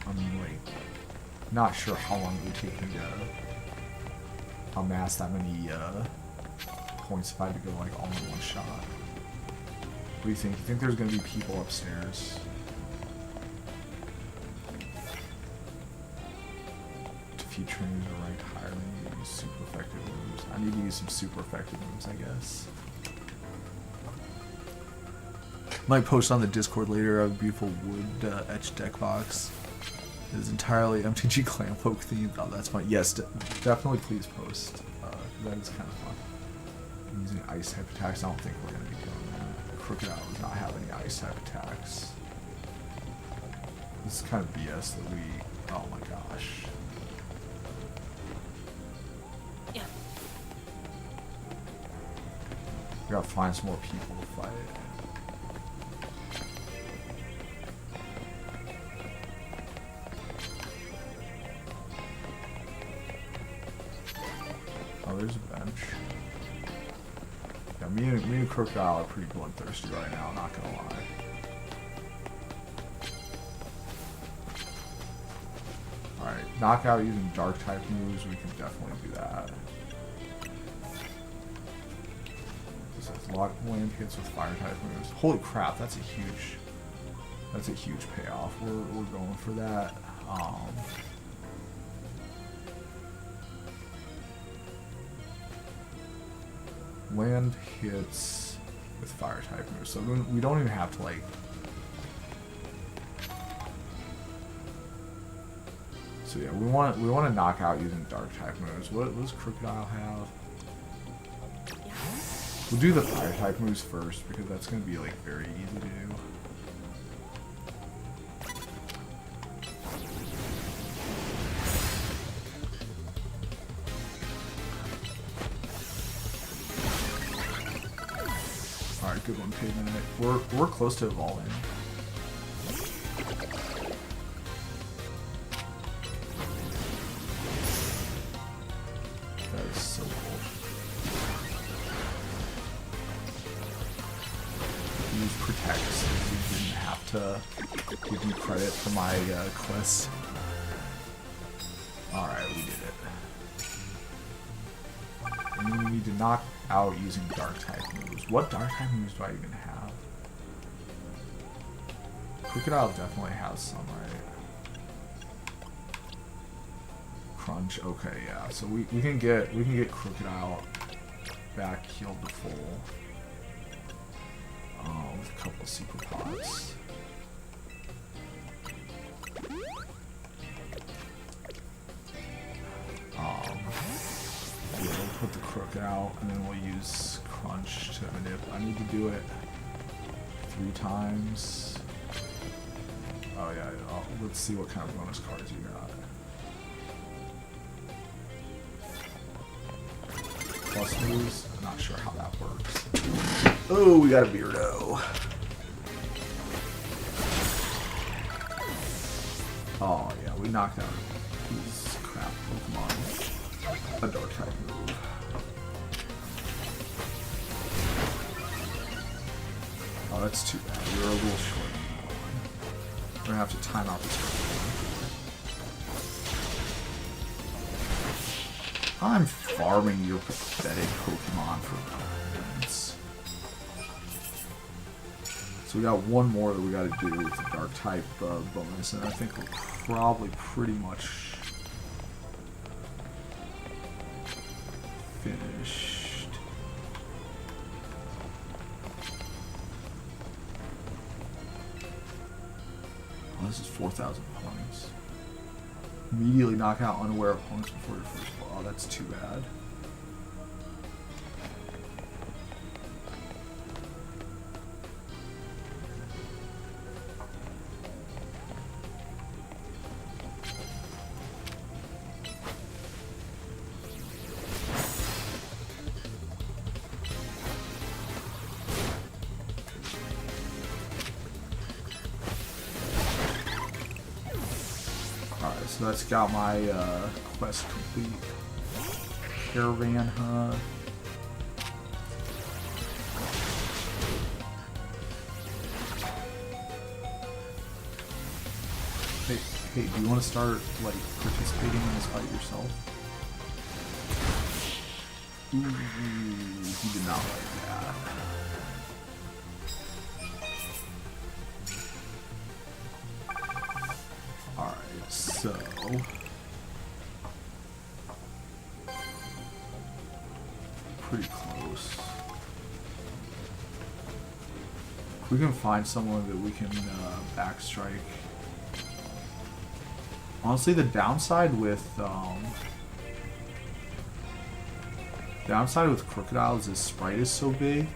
Speaker 1: I'm like not sure how long it would take me to amass that many points if I had to go like all in one shot. What do you think? You think there's gonna be people upstairs? Defeat trainers are ranked higher than you use super effective moves. I need to use some super effective moves, I guess. Might post on the Discord later a beautiful wood etched deck box. It is entirely MTG Clamfolk themed. Oh, that's fun. Yes, definitely please post. That is kind of fun. Using ice type attacks, I don't think we're going to be doing that. Crocodile does not have any ice type attacks. This is kind of BS that we... Oh my gosh.
Speaker 2: Yeah.
Speaker 1: We gotta find some more people to fight. Oh, there's a bench. Yeah, me and Crocodile are pretty bloodthirsty right now, not gonna lie. Alright, knockout using dark type moves, we can definitely do that. This has a lot of land hits with fire type moves. Holy crap, that's a huge payoff. We're going for that. Land hits with fire type moves, so we don't even have to like. So yeah, we want to knock out using dark type moves. What does Crocodile have? We'll do the fire type moves first because that's going to be like very easy to do. Alright, good one, Pigment. We're close to evolving. That is so cool. Use Protect so you didn't have to give me credit for my quest. Alright, we did it. And we need to knock out using dark type moves. What dark type moves do I even have? Crocodile definitely has some, right? Crunch, okay, yeah. So we can get Crocodile back healed to full. With a couple of super pods. Yeah, we'll put the Crook out, and then we'll use Crunch to manip. I need to do it. 3 times. Oh yeah, let's see what kind of bonus cards you got. Plus moves? I'm not sure how that works. Oh, we got a Beardo. Oh yeah, we knocked out these crap Pokemon. A dark type move. Oh, that's too bad. You're a little short. We're gonna have to time out this Pokemon. I'm farming your pathetic Pokemon for points. So we got one more that we gotta do with the dark type bonus, and I think we're probably pretty much finished. Oh, this is 4,000 points. Immediately knock out unaware opponents before your first ball. Oh, that's too bad. So that's got my quest complete. Caravan Hunt. Hey, do you want to start like participating in this fight yourself? Ooh, he did not like that. So, pretty close. If we can find someone that we can backstrike. Honestly, the downside with Crocodile is his sprite is so big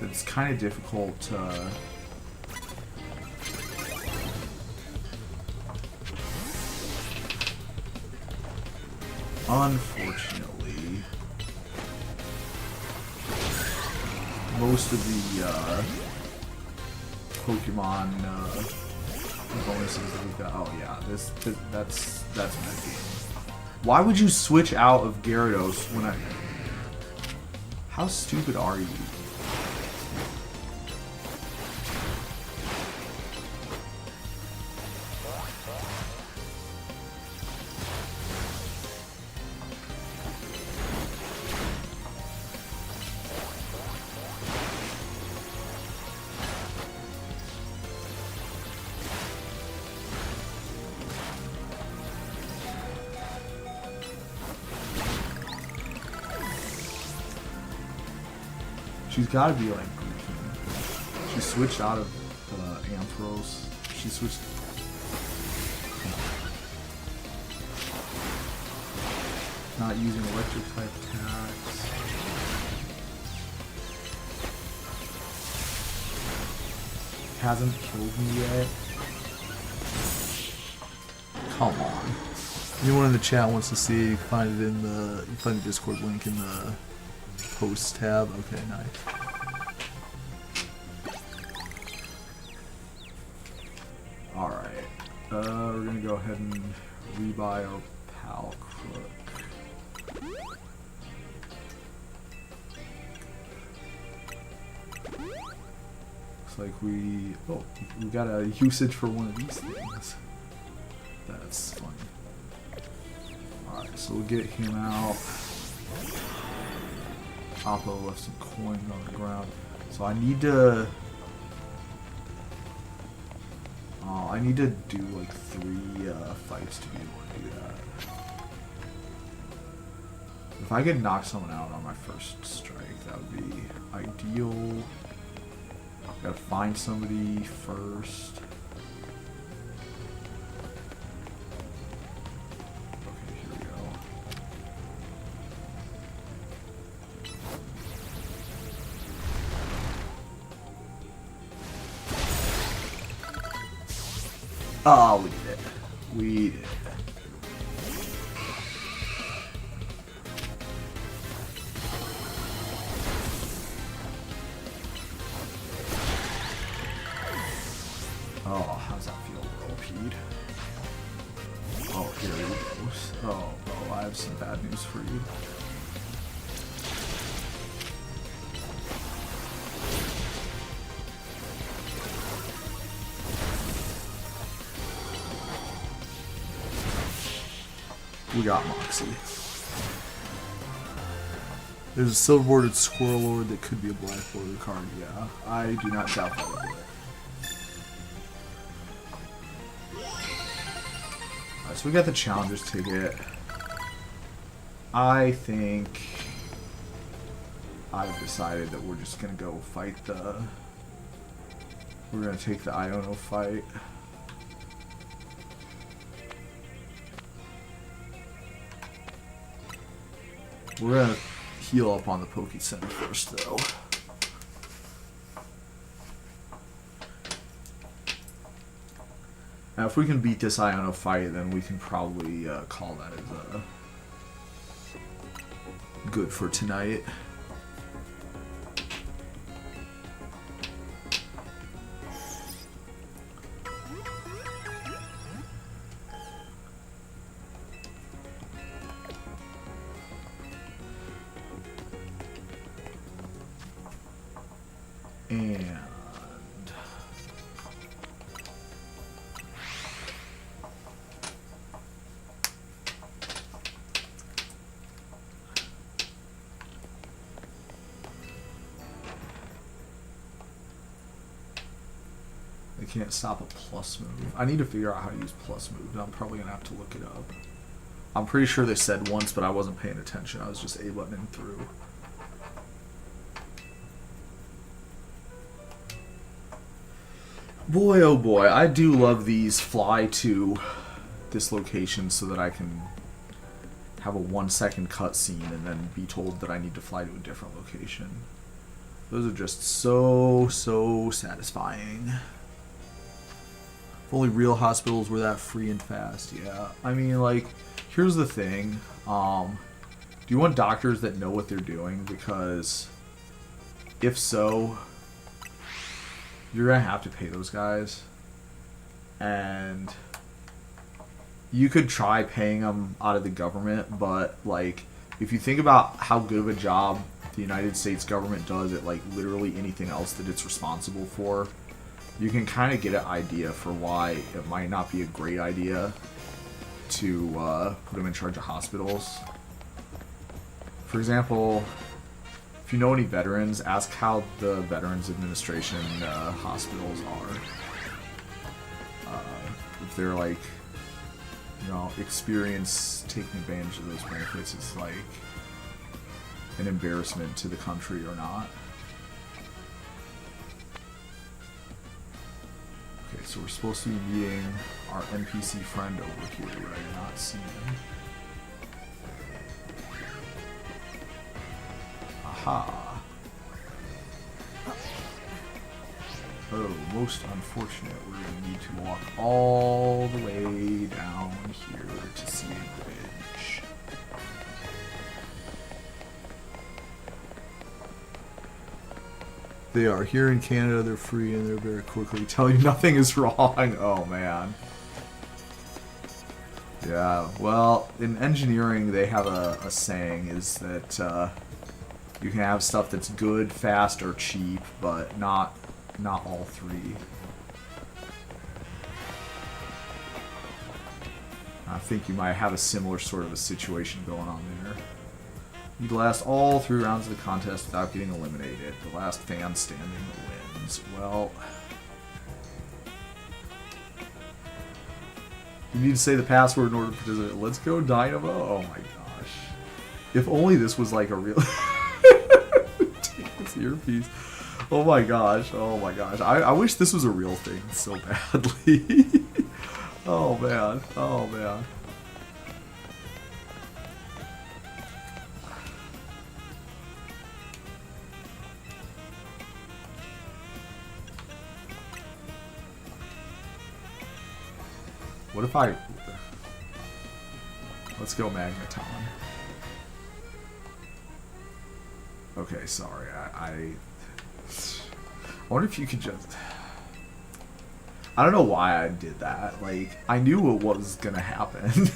Speaker 1: that it's kind of difficult to. Unfortunately, most of the Pokemon bonuses that we've got. Oh yeah, that's metagame. Why would you switch out of Gyarados when I? How stupid are you? She's gotta be like Grookey. She switched out of Ampharos. She switched. Not using electric type attacks. Hasn't killed me yet. Come on.
Speaker 2: Anyone in the chat wants to see, you can find it in the Discord link in the post tab. Okay, nice.
Speaker 1: Alright. We're gonna go ahead and rebuy our pal Crook. Looks like we got a usage for one of these things. That's funny. Alright, so we'll get him out. Oppo left some coins on the ground. So I need to do like 3 fights to be able to do that. If I could knock someone out on my first strike, that would be ideal. Gotta find somebody first. Okay, here we go. Oh, we did it. We did it. Oh, how's that feel, Whirlpeed? Oh, here he goes. Oh, oh, I have some bad news for you. We got Moxie.
Speaker 2: There's a silver bordered Squirrel Lord that could be a black bordered card.
Speaker 1: Yeah, I do not doubt that a bit. Alright, so we got the Challengers ticket. I think I've decided that we're just gonna go fight the. We're gonna take the Iono fight. We're gonna heal up on the Poke Center first, though. Now, if we can beat this Iono fight, then we can probably call that as good for tonight. And they can't stop a plus move. I need to figure out how to use plus move. I'm probably gonna have to look it up. I'm pretty sure they said once, but I wasn't paying attention. I was just A-buttoning through. Boy, oh boy, I do love these fly to this location so that I can have a 1-second cutscene and then be told that I need to fly to a different location. Those are just so satisfying. If only real hospitals were that free and fast, yeah. I mean, like, here's the thing. Do you want doctors that know what they're doing? Because if so, you're gonna have to pay those guys, and you could try paying them out of the government, but like, if you think about how good of a job the United States government does at like literally anything else that it's responsible for, you can kind of get an idea for why it might not be a great idea to put them in charge of hospitals. For example, if you know any veterans, ask how the Veterans Administration hospitals are. If they're like, you know, experience taking advantage of those benefits, it's like an embarrassment to the country or not. Okay, so we're supposed to be meeting our NPC friend over here, but I do not see him. Aha. Oh, most unfortunate. We're going to need to walk all the way down here to see a bridge.
Speaker 2: They are. Here in Canada, they're free and they're very quickly tell you nothing is wrong. Oh, man. Yeah, well, in engineering, they have a saying is that you can have stuff that's good, fast, or cheap, but not all three. I think you might have a similar sort of a situation going on there. You last all 3 rounds of the contest without getting eliminated. The last fan standing wins. Well, you need to say the password in order to participate. Let's go Dynamo. Oh my gosh. If only this was like a real... Take this earpiece. Oh my gosh. Oh my gosh. I wish this was a real thing so badly. Oh man. Oh man. What if I... Let's go Magneton. Okay, sorry. I wonder if you could just... I don't know why I did that. Like, I knew what was gonna happen.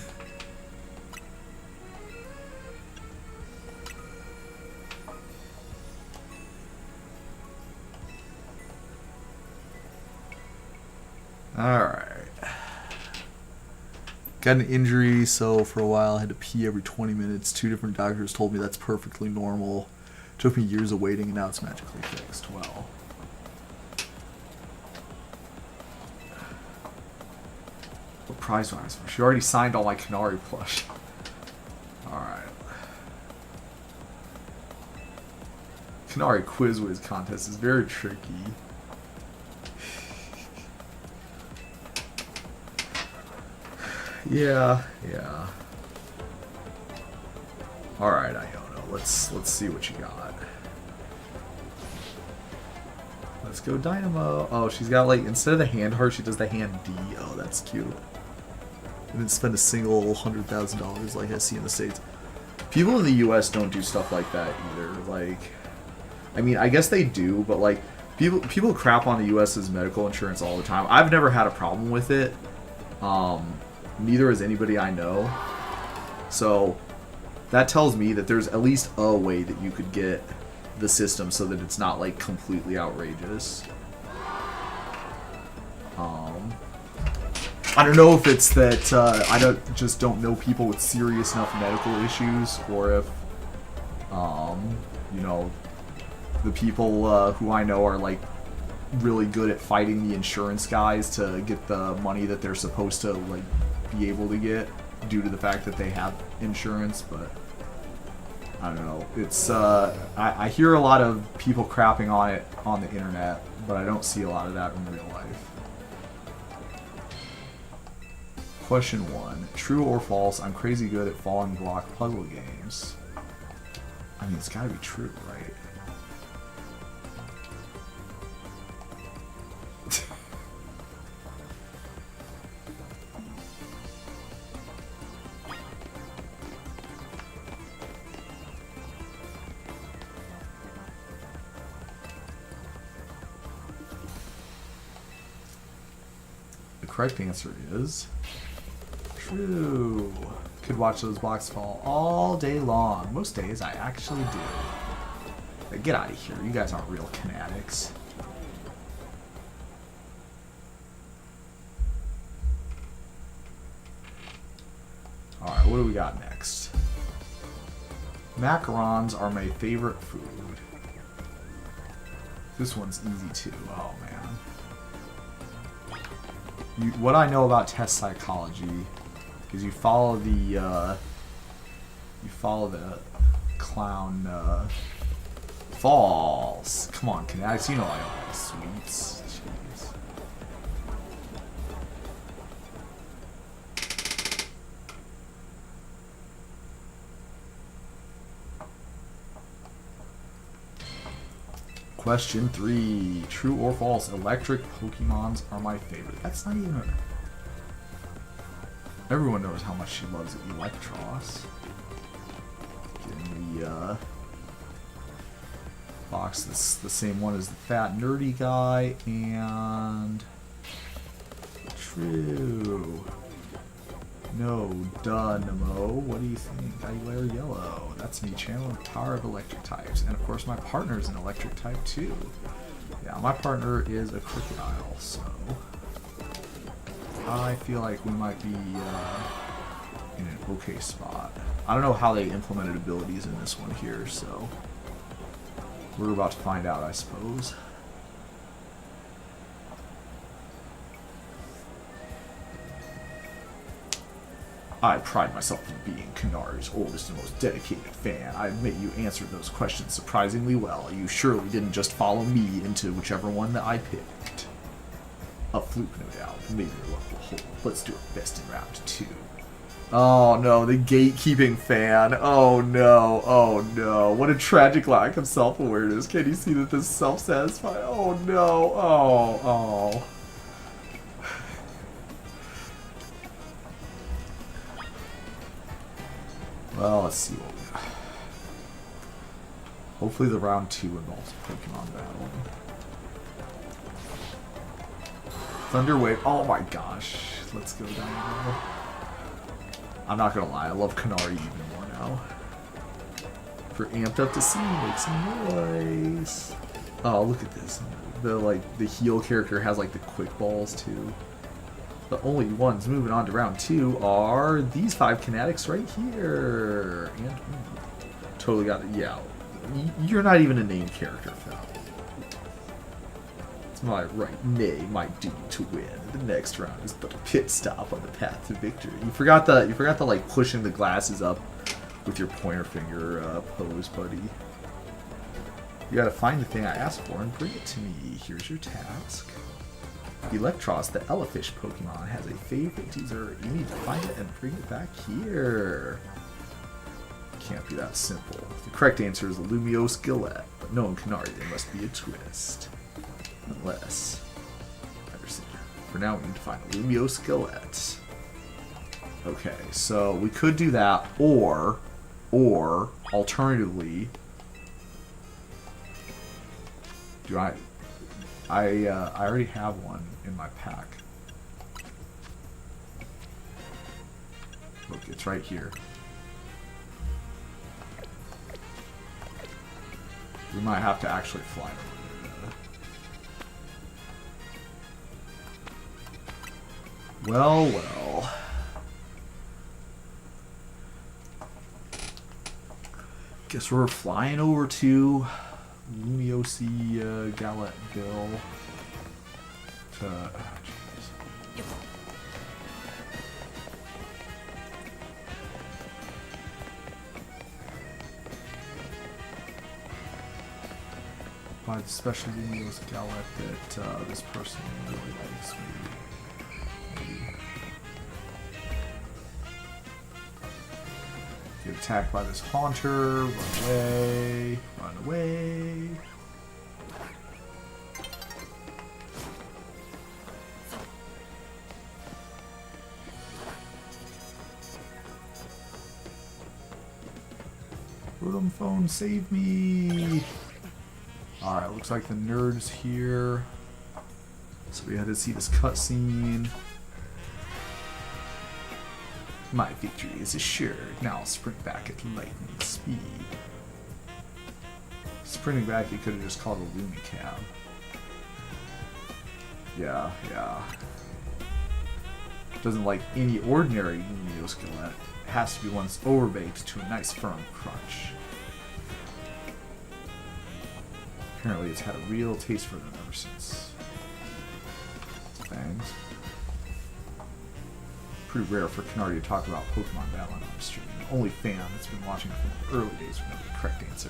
Speaker 2: Alright. Got an injury, so for a while I had to pee every 20 minutes. 2 different doctors told me that's perfectly normal. Took me years of waiting, and now it's magically fixed. Well. What prize do I ask for? She already signed all my Canary plush. Alright. Canary Quiz Whiz contest is very tricky. Yeah. Alright, Iono. Let's see what you got. Let's go Dynamo. Oh, she's got like, instead of the hand heart, she does the hand D. Oh, that's cute. I didn't spend a single $100,000 like I see in the States. People in the US don't do stuff like that either. Like, I mean, I guess they do, but like, people crap on the US's medical insurance all the time. I've never had a problem with it. Neither has anybody I know. So that tells me that there's at least a way that you could get the system so that it's not like completely outrageous. I don't know if it's that I don't know people with serious enough medical issues, or if you know, the people who I know are like really good at fighting the insurance guys to get the money that they're supposed to like be able to get due to the fact that they have insurance. But I don't know. It's I hear a lot of people crapping on it on the internet, but I don't see a lot of that in real life. Question 1. True or false, I'm crazy good at falling block puzzle games. I mean, it's gotta be true, right? The correct answer is true. Could watch those blocks fall all day long. Most days I actually do. But get out of here. You guys aren't real fanatics. Alright, what do we got next? Macarons are my favorite food. This one's easy too. Oh man. What I know about test psychology is you follow the clown falls. Come on, Kinetics, you know I don't like sweets. Jeez. Question 3. True or false, electric Pokemons are my favorite. That's not even... Everyone knows how much she loves Electros. Getting the box that's the same one as the fat nerdy guy, and... True. No, Dynamo. What do you think? Aguilera Yellow. That's me channeling the power of electric types. And of course my partner's an electric type too. Yeah, my partner is a Crocodile, so I feel like we might be in an okay spot. I don't know how they implemented abilities in this one here, so we're about to find out, I suppose. I pride myself in being Canari's oldest and most dedicated fan. I admit you answered those questions surprisingly well. You surely didn't just follow me into whichever one that I picked. A fluke, no doubt. Maybe your luck will hold. Let's do it best in round 2. Oh no, the gatekeeping fan. Oh no, oh no. What a tragic lack of self-awareness. Can you see that this is self-satisfied? Oh no, oh, oh.
Speaker 1: Well, let's see what we got. Hopefully the round 2 involves Pokemon battle. Thunder Wave. Oh my gosh. Let's go down. I'm not gonna lie, I love Kanari even more now. For Amped Up to See, make some noise. Oh, look at this. The heal character has like the quick balls too. The only ones moving on to round 2 are these 5 Kinetics right here. And totally got it. Yeah. You're not even a named character, Phil. It's my right, nay, my duty to win. The next round is but a pit stop on the path to victory. You forgot the like pushing the glasses up with your pointer finger pose, buddy. You gotta find the thing I asked for and bring it to me. Here's your task. Electros, the Elefish Pokemon, has a favorite teaser. You need to find it and bring it back here. Can't be that simple. The correct answer is Lumio Skillet, but knowing Kanari, there must be a twist. Unless... For now, we need to find a Lumio Skillet. Okay, so we could do that, or alternatively, I already have one in my pack. Look, it's right here. We might have to actually fly over there. Well, well. Guess we're flying over to Lumiosi Galettville to... Oh, jeez. By the special Lumios Galette that this person really likes. Maybe. Get attacked by this Haunter. Run away. Run away. Rotom Phone, save me! Alright, looks like the nerd's here. So we had to see this cutscene. My victory is assured. Now I'll sprint back at lightning speed. Sprinting back, you could have just called a Lumicab. Yeah. Doesn't like any ordinary Lumio Skillet. It has to be one that's overbaked to a nice firm crunch. Apparently it's had a real taste for them ever since. Thanks. Pretty rare for Kanari to talk about Pokemon battling on the stream. The only fan that's been watching from the early days would know the correct answer.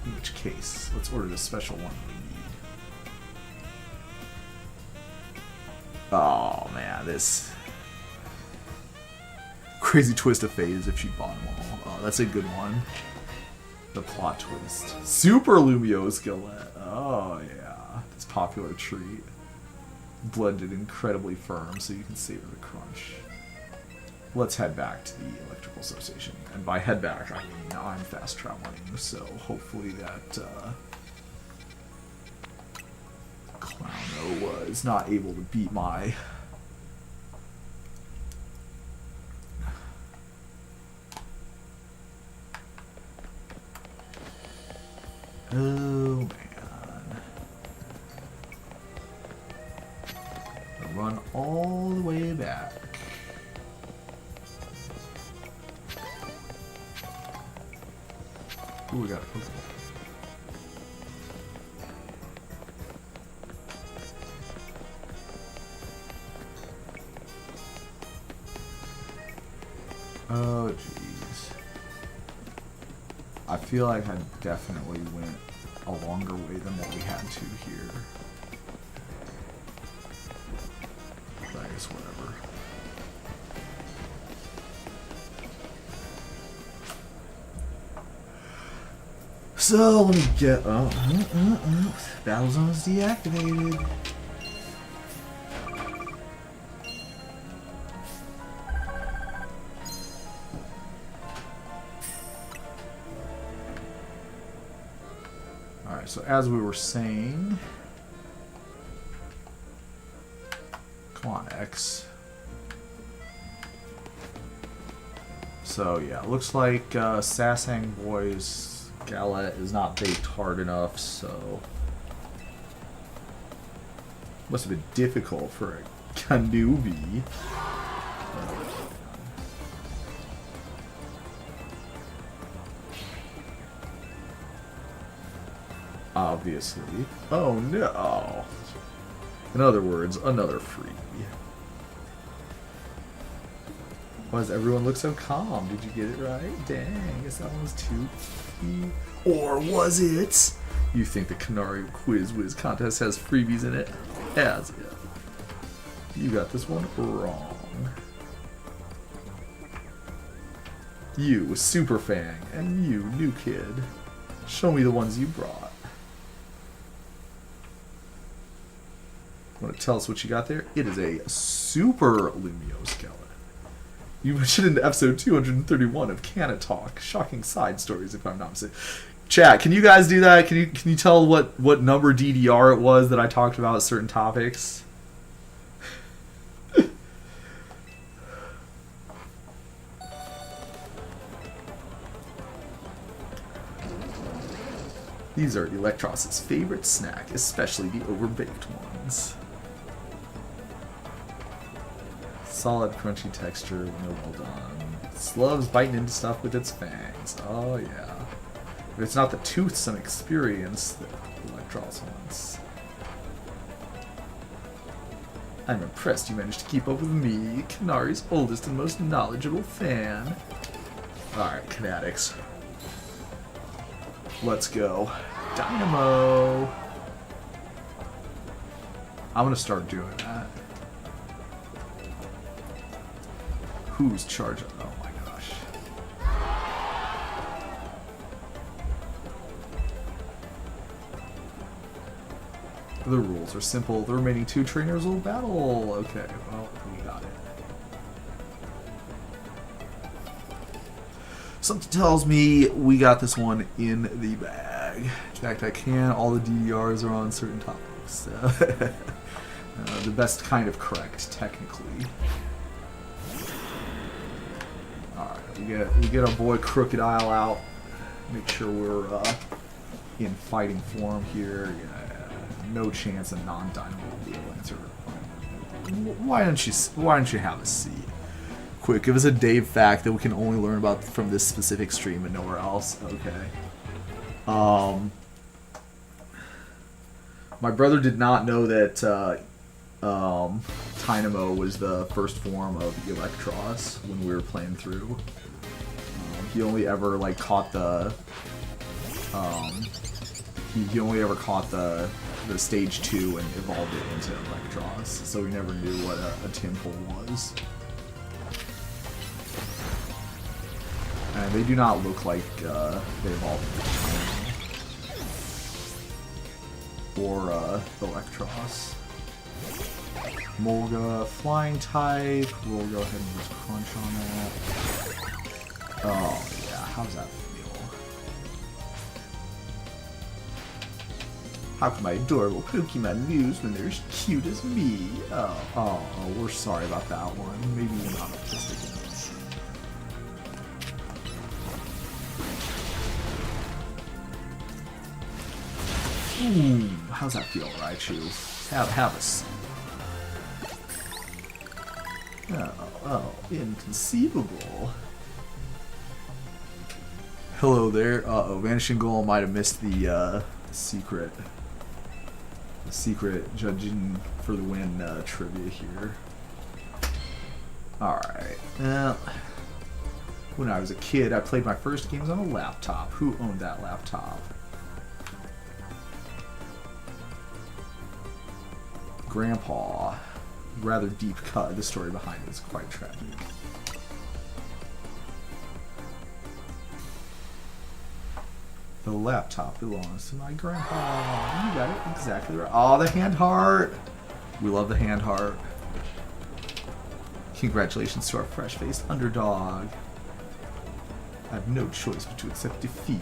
Speaker 1: In which case, let's order the special one we need. Oh man, this crazy twist of fate as if she bought them all. Oh, that's a good one. The plot twist. Super Lumio Skillet. Oh yeah, this popular treat. Blended incredibly firm so you can savor the crunch. Let's head back to the Electrical Association. And by head back, I mean I'm fast traveling, so hopefully that Clowno was not able to beat my... Oh man. Run all the way back. Ooh, we got a Pokeball. Oh, jeez. I feel like I definitely went a longer way than what we had to here. But I guess whatever. So let me get... Battle zone is deactivated. Alright, so as we were saying... Come on, X. So yeah, looks like Sasang Boy's Galette is not baked hard enough, so... Must have been difficult for a Kanubi. Obviously. Oh no! In other words, another free. Why does everyone look so calm? Did you get it right? Dang, I guess that one was too easy. Or was it? You think the Canary Quiz Whiz contest has freebies in it? Has it? You got this one wrong. You, Super Fang, and you, New Kid. Show me the ones you brought. Want to tell us what you got there? It is a Super Lumio skeleton. You mentioned in episode 231 of Canna Talk. Shocking side stories, if I'm not mistaken. Chat, can you guys do that? Can you tell what number DDR it was that I talked about certain topics? These are Electros' favorite snack, especially the overbaked ones. Solid, crunchy texture, well done. It loves biting into stuff with its fangs. Oh yeah. If it's not the toothsome experience that Electros wants. I'm impressed you managed to keep up with me, Canari's oldest and most knowledgeable fan. Alright, Kinetics. Let's go. Dynamo! I'm gonna start doing that. Who's charging? Oh my gosh. The rules are simple. The remaining 2 trainers will battle. Okay, well, we got it. Something tells me we got this one in the bag. In fact, I can. All the DDRs are on certain topics. The best kind of correct, technically. Alright, we get our boy Crocodile out. Make sure we're in fighting form here. Yeah, no chance a non-dynamo will be able to answer. Why don't you have a seat? Quick, give us a Dave fact that we can only learn about from this specific stream and nowhere else. Okay. My brother did not know that Dynamo was the first form of Electros when we were playing through. He only ever like caught the he only ever caught the stage 2 and evolved it into Electros, so he never knew what a Timple was. And they do not look like they evolved into or Electros. Molga, flying type. We'll go ahead and just crunch on that. Oh, yeah. How's that feel? How can my adorable Pokemon lose when they're as cute as me? Oh, we're sorry about that one. Maybe you're not autistic enough. How's that feel, Raichu? Have a seat. Oh, inconceivable. Hello there. Uh-oh, Vanishing Golem might have missed the secret judging for the win trivia here. Alright. When I was a kid, I played my first games on a laptop. Who owned that laptop? Grandpa. Rather deep cut. The story behind it is quite tragic. The laptop belongs to my grandpa. You got it exactly right. Oh, the hand heart. We love the hand heart. Congratulations to our fresh-faced underdog. I have no choice but to accept defeat.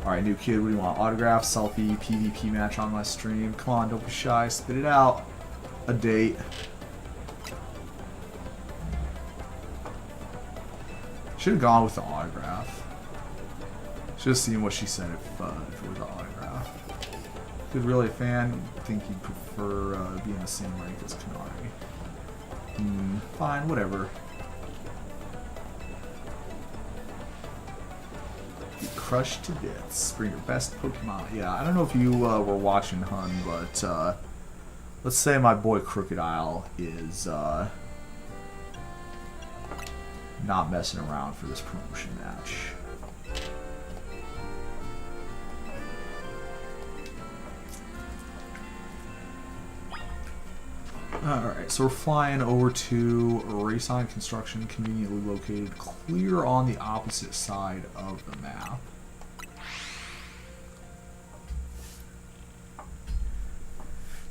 Speaker 1: Alright, new kid, what do you want? Autograph, selfie, PvP match on my stream. Come on, don't be shy. Spit it out. A date. Should have gone with the autograph. Should have seen what she said if it was an autograph. If you're really a fan, think you'd prefer being the same rank as Kanari. Fine, whatever. Be crushed to bits. Bring your best Pokemon. Yeah, I don't know if you were watching Hun, but let's say my boy Crocodile is not messing around for this promotion match. Alright, so we're flying over to Rayside Construction, conveniently located clear on the opposite side of the map.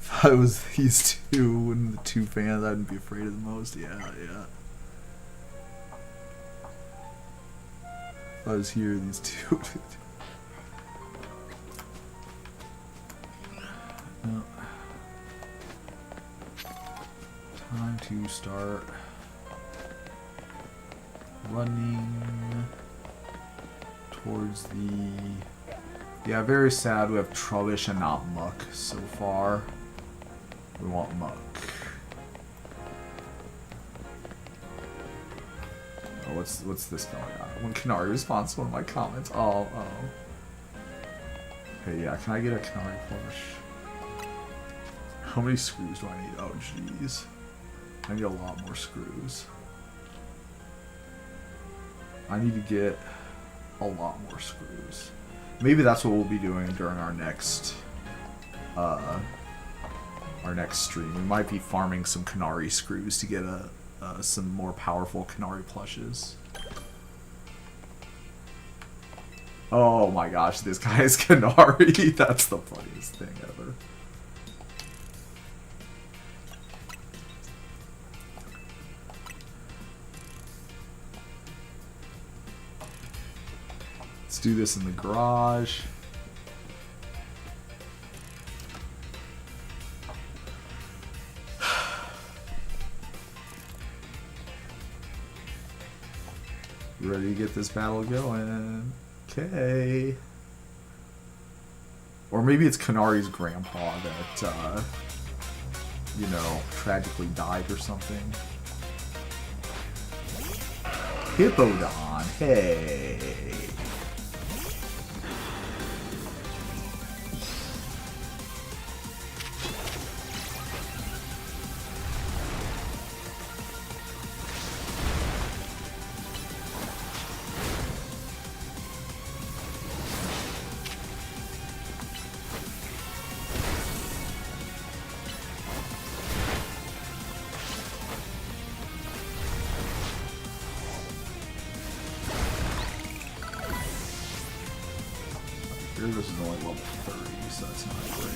Speaker 1: If I was these two and the two fans I'd be afraid of the most, yeah. If I was here, these two. No. Time to start running towards the... Yeah, very sad we have Trubbish and not Muck so far. We want Muck. Oh, what's this going on? When Kanari responds to one of my comments. Oh. Okay, yeah, can I get a Kanari plush? How many screws do I need? Oh, jeez. I need a lot more screws. I need to get a lot more screws. Maybe that's what we'll be doing during our next stream. We might be farming some Kanari screws to get some more powerful Kanari plushes. Oh my gosh, this guy is Kanari. That's the funniest thing ever. Let's do this in the garage. Ready to get this battle going. Okay. Or maybe it's Kanari's grandpa that, you know, tragically died or something. Hippodon, hey. This is only level 30, so that's not great.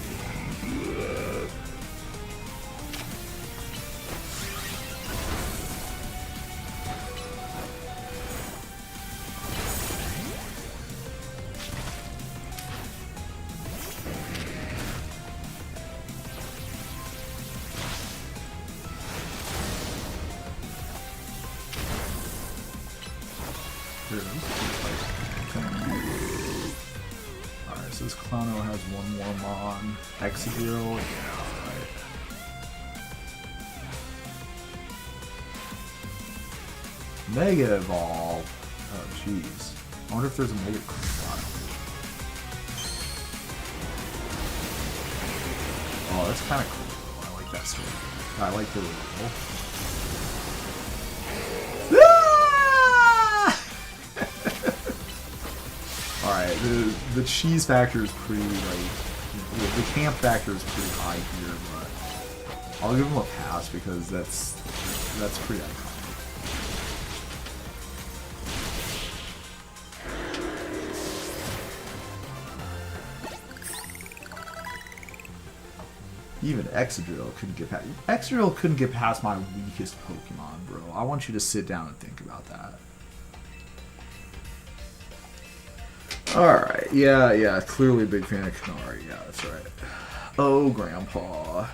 Speaker 1: This Clowno has one more Mon. Excadrill, yeah, alright. Mega Evolve. Oh, jeez. I wonder if there's a Mega Crocodile. Oh, that's kind of cool. I like that story. I like the reveal. Alright, the cheese factor is pretty, like, the camp factor is pretty high here, but I'll give him a pass because that's pretty iconic. Even Excadrill couldn't get past. Excadrill couldn't get past my weakest Pokemon, bro. I want you to sit down and think about that. Alright, yeah, clearly a big fan of Kanari. Yeah, that's right. Oh, Grandpa.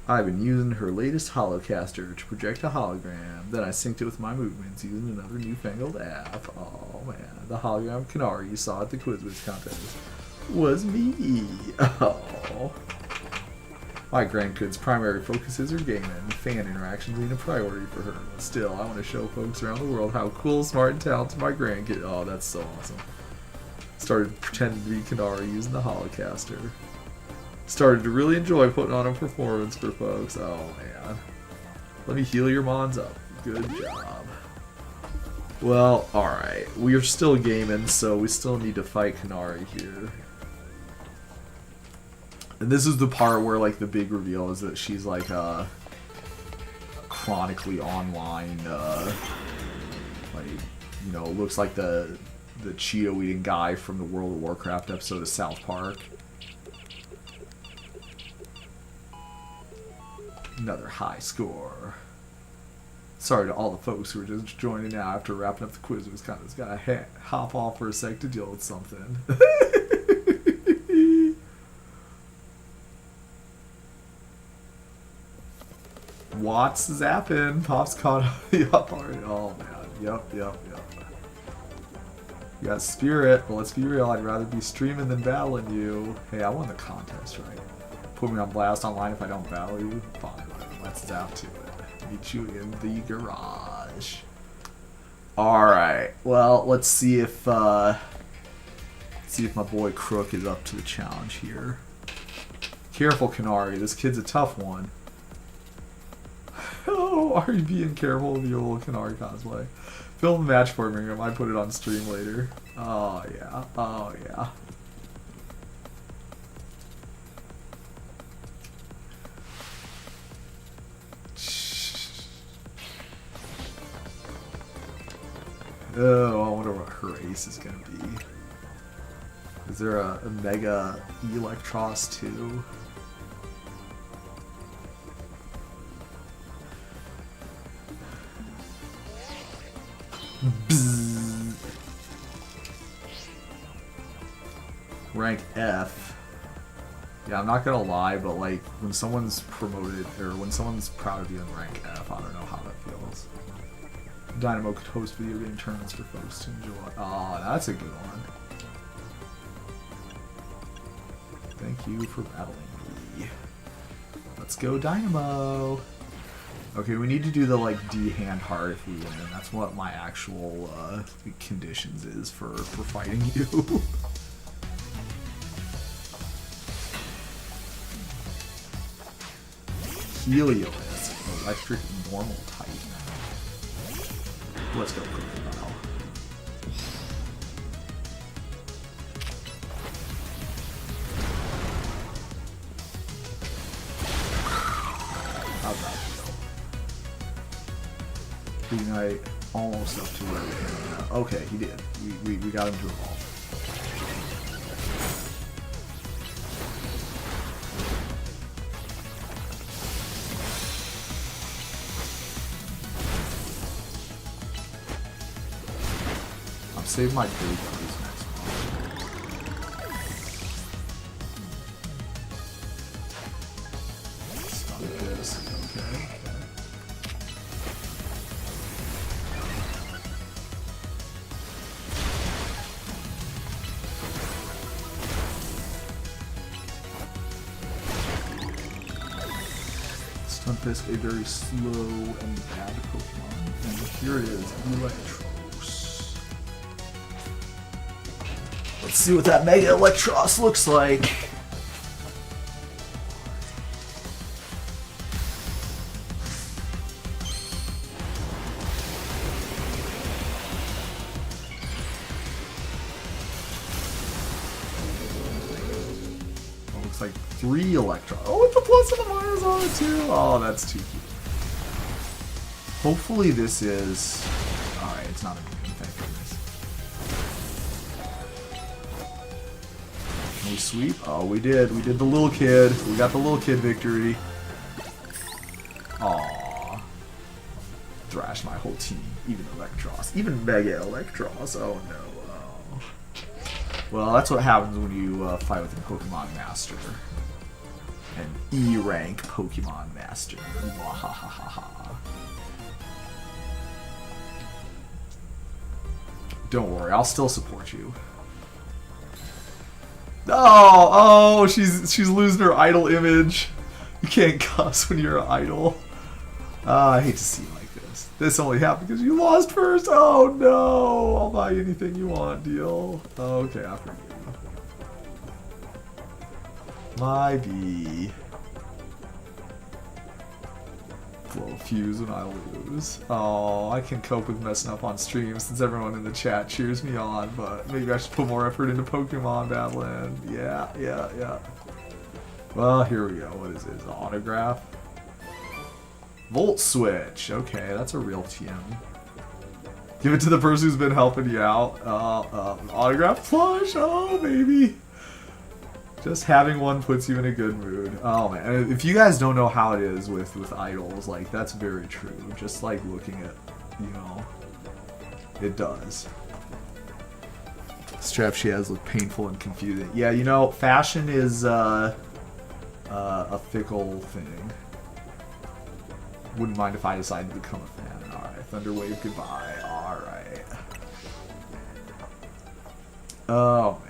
Speaker 1: I've been using her latest holocaster to project a hologram. Then I synced it with my movements using another newfangled app. Oh man, the hologram Kanari you saw at the Quiz Wiz contest was me. Oh. My grandkid's primary focus is her gaming. Fan interactions ain't a priority for her. But still, I want to show folks around the world how cool, smart, and talented my grandkid. Oh, that's so awesome. Started pretending to be Kanari using the holocaster. Started to really enjoy putting on a performance for folks. Oh man. Let me heal your mons up. Good job. Well, alright. We are still gaming, so we still need to fight Kanari here. And this is the part where like the big reveal is that she's like chronically online, like, you know, looks like the Cheeto eating guy from the World of Warcraft episode of South Park. Another high score. Sorry to all the folks who are just joining now after wrapping up the quiz. It was kind of just gotta hop off for a sec to deal with something. Watts zapping. Pop's caught up already. Oh man. Yep. You got spirit, but let's be real. I'd rather be streaming than battling you. Hey, I won the contest, right? Put me on blast online if I don't battle you. Fine. Let's zap to it. Meet you in the garage. Alright. Well, let's see if my boy Crook is up to the challenge here. Careful, Kanari. This kid's a tough one. Oh, are you being careful with the old Kanari cosplay? Film the match for me. I might put it on stream later. Oh, yeah. Oh, yeah. Oh, I wonder what her ace is going to be. Is there a Mega Electros too? Bzzz. Rank F. Yeah, I'm not gonna lie, but like when someone's promoted or when someone's proud of you in rank F, I don't know how that feels. Dynamo could host video game tournaments for folks to enjoy. Oh, that's a good one. Thank you for battling me. Let's go, Dynamo! Okay, we need to do the like D hand hard if we win. That's what my actual conditions is for fighting you. Helios, electric normal type. Let's go Crocodile. How's that feel? Ignite almost up to where we can now. Okay, he did. We got him to evolve. Save my big for this next one. Stun this. Okay. Stunfisk, a very slow and bad Pokemon. And here it is, Electro. Let's see what that Mega Electros looks like. Oh, looks like 3 Electros. Oh, with the plus and the minus on it too. Oh, that's too cute. Hopefully this is... Alright, it's not a medium, thank goodness. We sweep? Oh, we did. We did the little kid. We got the little kid victory. Aww. thrash my whole team, even Electros, even Mega Electros. Oh no. Oh. Well, that's what happens when you fight with a Pokemon Master. An E rank Pokemon Master. Wahahaha. Don't worry, I'll still support you. Oh, she's losing her idol image. You can't cuss when you're an idol. I hate to see you like this. This only happened because you lost first. Oh no! I'll buy you anything you want, deal. Okay, I forgive you. My B. Blow a fuse when I lose. Oh, I can cope with messing up on stream since everyone in the chat cheers me on, but maybe I should put more effort into Pokemon battling. Yeah. Well, here we go. What is this? Autograph? Volt Switch. Okay, that's a real TM. Give it to the person who's been helping you out. Autograph plush. Oh, baby. Just having one puts you in a good mood. Oh man, if you guys don't know how it is with idols, like that's very true. Just like looking at, it does. Strap she has look painful and confusing. Yeah, fashion is a fickle thing. Wouldn't mind if I decided to become a fan. Alright, Thunderwave, goodbye. Alright. Oh man.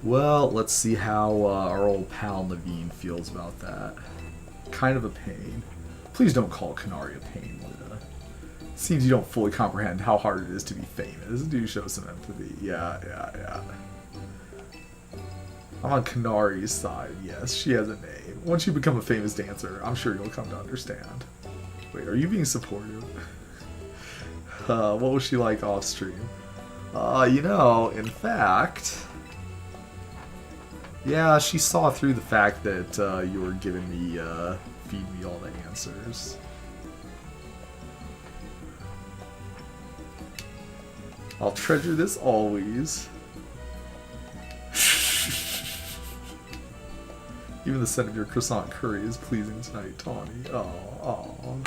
Speaker 1: Well, let's see how our old pal Naveen feels about that. Kind of a pain. Please don't call Kanari a pain, Lita. Seems you don't fully comprehend how hard it is to be famous. Do show some empathy. Yeah. I'm on Kanari's side, yes. She has a name. Once you become a famous dancer, I'm sure you'll come to understand. Wait, are you being supportive? What was she like off stream? In fact... Yeah, she saw through the fact that you were giving me, feed me all the answers. I'll treasure this always. Even the scent of your croissant curry is pleasing tonight, Tawny. Oh.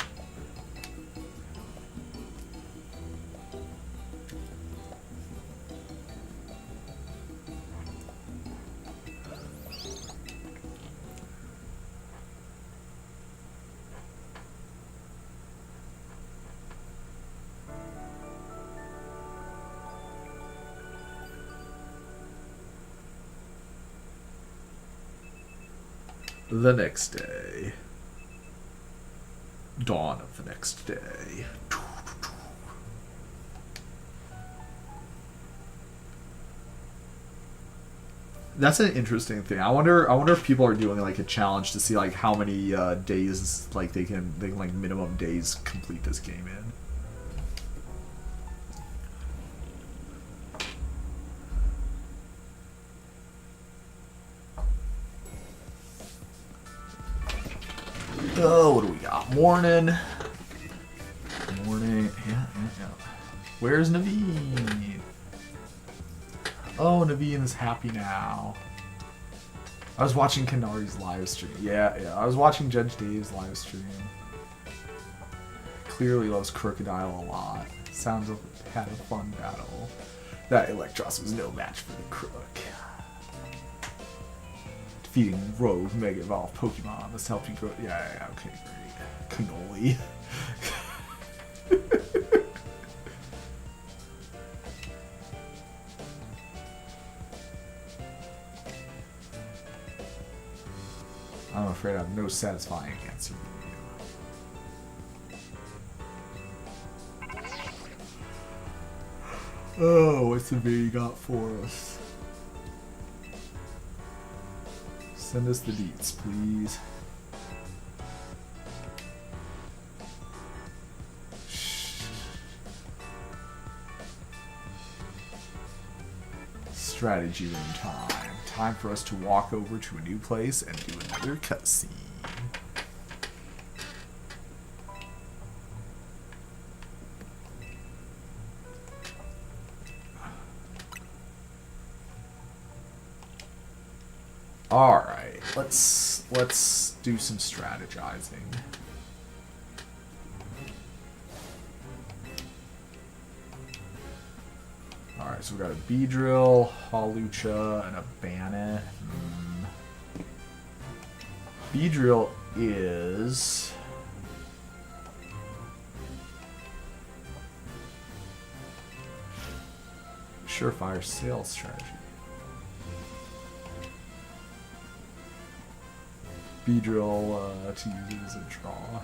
Speaker 1: The next day. Dawn of the next day. That's an interesting thing. I wonder if people are doing like a challenge to see like how many days like they can like minimum days complete this game in. Oh, what do we got? Morning. Yeah. Where's Naveen? Oh, Naveen is happy now. I was watching Kanari's live stream. Yeah. I was watching Judge Dave's live stream. Clearly loves Crocodile a lot. Sounds like had a fun battle. That Electros was no match for the Crook. Defeating rogue Mega Evolved Pokemon. This helped you grow. Yeah, okay, great. Cannoli. I'm afraid I have no satisfying answer for you. Oh, what's the video got for us? Send us the deets, please. Strategy room time. Time for us to walk over to a new place and do another cutscene. All right, let's do some strategizing. All right, so we got a Beedrill, Hawlucha, and a Bannet. Beedrill is surefire sales strategy. Beedrill to use it as a draw.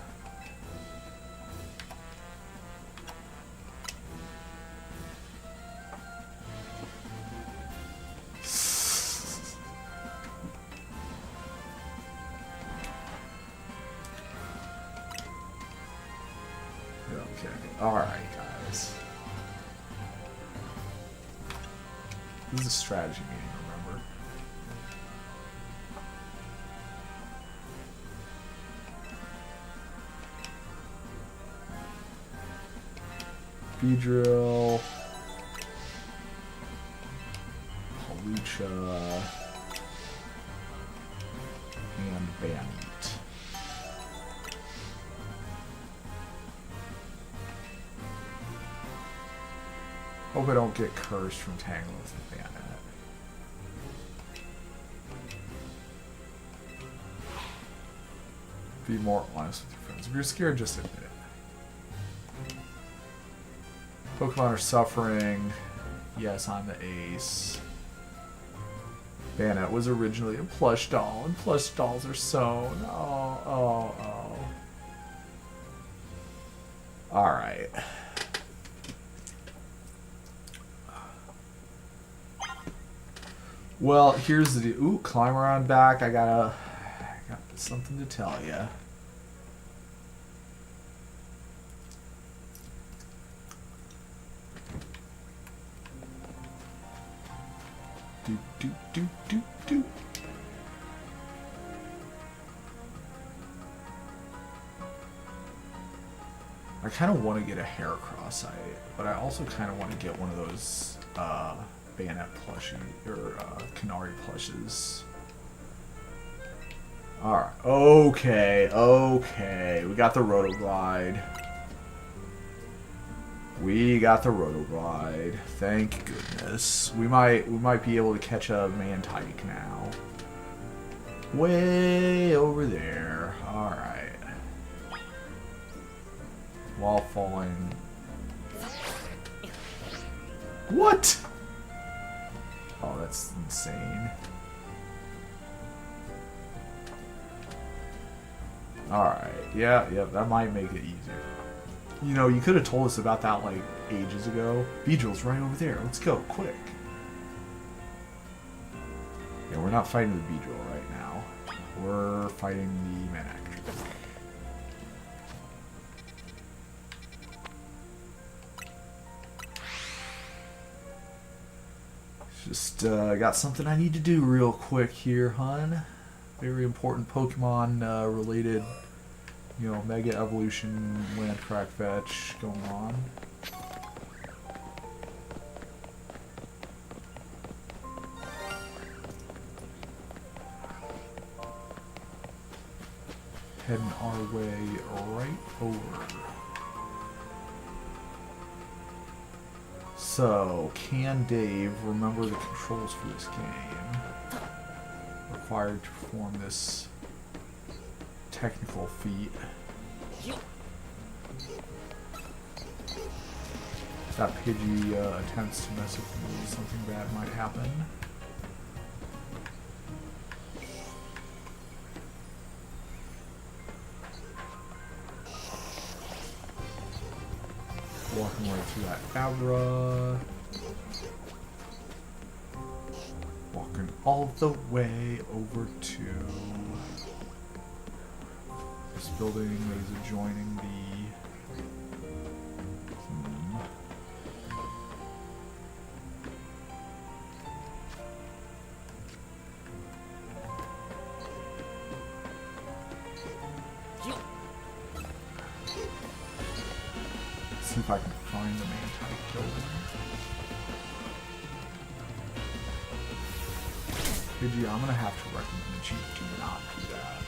Speaker 1: Okay, alright guys. This is a strategy meeting, remember? Beedrill, Hawlucha, and Bannet. Hope I don't get cursed from Tangrowth and Bannet. Be more honest with your friends. If you're scared, just admit it. Pokemon are suffering. Yes, I'm the ace. Bannet was originally a plush doll, and plush dolls are sewn. Oh. Alright. Well, here's the deal. Ooh, Climberon back. I got something to tell you. Do. I kind of want to get a Heracross, but I also kind of want to get one of those Bannet plushie or Canary plushes. All right. Okay. We got the Rotoglide. Thank goodness. We might be able to catch a Mantike now. Way over there. All right. While falling. What? Oh, that's insane. Alright, yeah, that might make it easier. You know, you could have told us about that, like, ages ago. Beedrill's right over there. Let's go, quick. Yeah, we're not fighting the Beedrill right now. We're fighting the Manectric. Just got something I need to do real quick here, hun. Very important Pokemon related, you know, Mega Evolution, Land Crack Fetch going on. Heading our way right over. So, can Dave remember the controls for this game? Required to perform this technical feat. If that Pidgey attempts to mess with me, something bad might happen. Walking right through that Abra. Walking all the way over to this building that is adjoining the... See if I can find the Mantike building. Pidgey, I'm gonna have to recommend that you do not do that.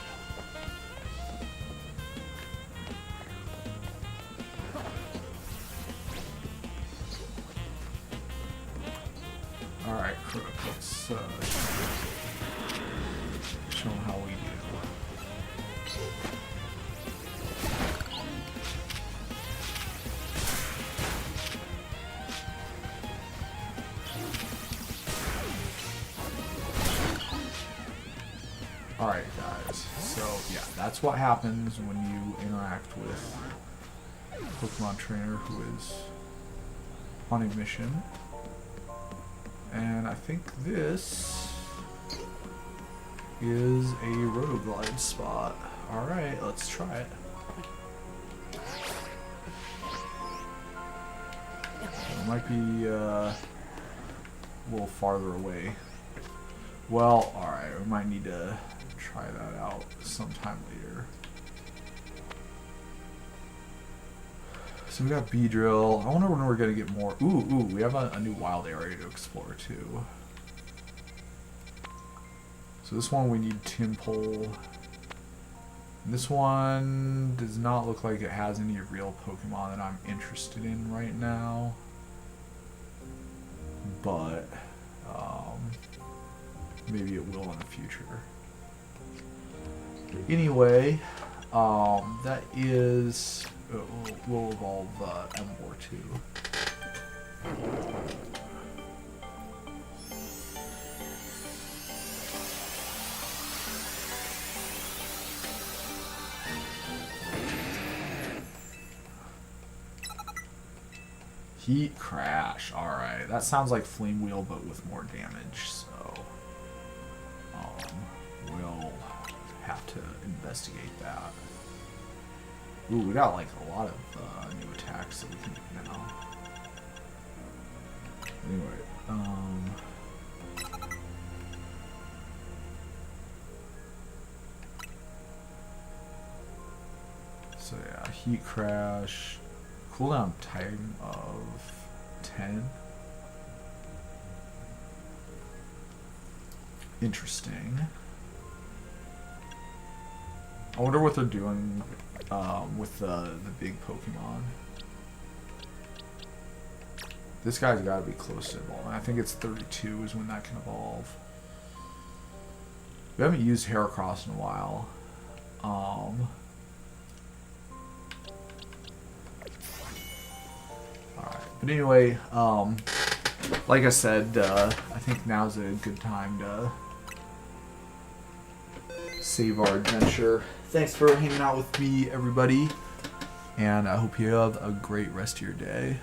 Speaker 1: Alright, Crook, let's show them how we do. Alright guys, so yeah, that's what happens when you interact with a Pokemon trainer who is on a mission. And I think this is a Rotoglide spot. Alright, let's try it. It might be a little farther away. Well, alright, we might need to try that out sometime later. So we got Beedrill. I wonder when we're gonna get more. Ooh, we have a new wild area to explore too. So this one we need Tympole. This one does not look like it has any real Pokemon that I'm interested in right now. But maybe it will in the future. Anyway, that is. We'll evolve M42. Heat Crash. Alright, that sounds like Flame Wheel but with more damage, so we'll have to investigate that. Ooh, we got like a lot of new attacks that we can do now. Anyway, so yeah, Heat Crash, cooldown time of 10. Interesting. I wonder what they're doing with the big Pokemon. This guy's got to be close to evolving. I think it's 32 is when that can evolve. We haven't used Heracross in a while. Alright, but anyway, like I said, I think now's a good time to save our adventure. Thanks for hanging out with me, everybody, and I hope you have a great rest of your day.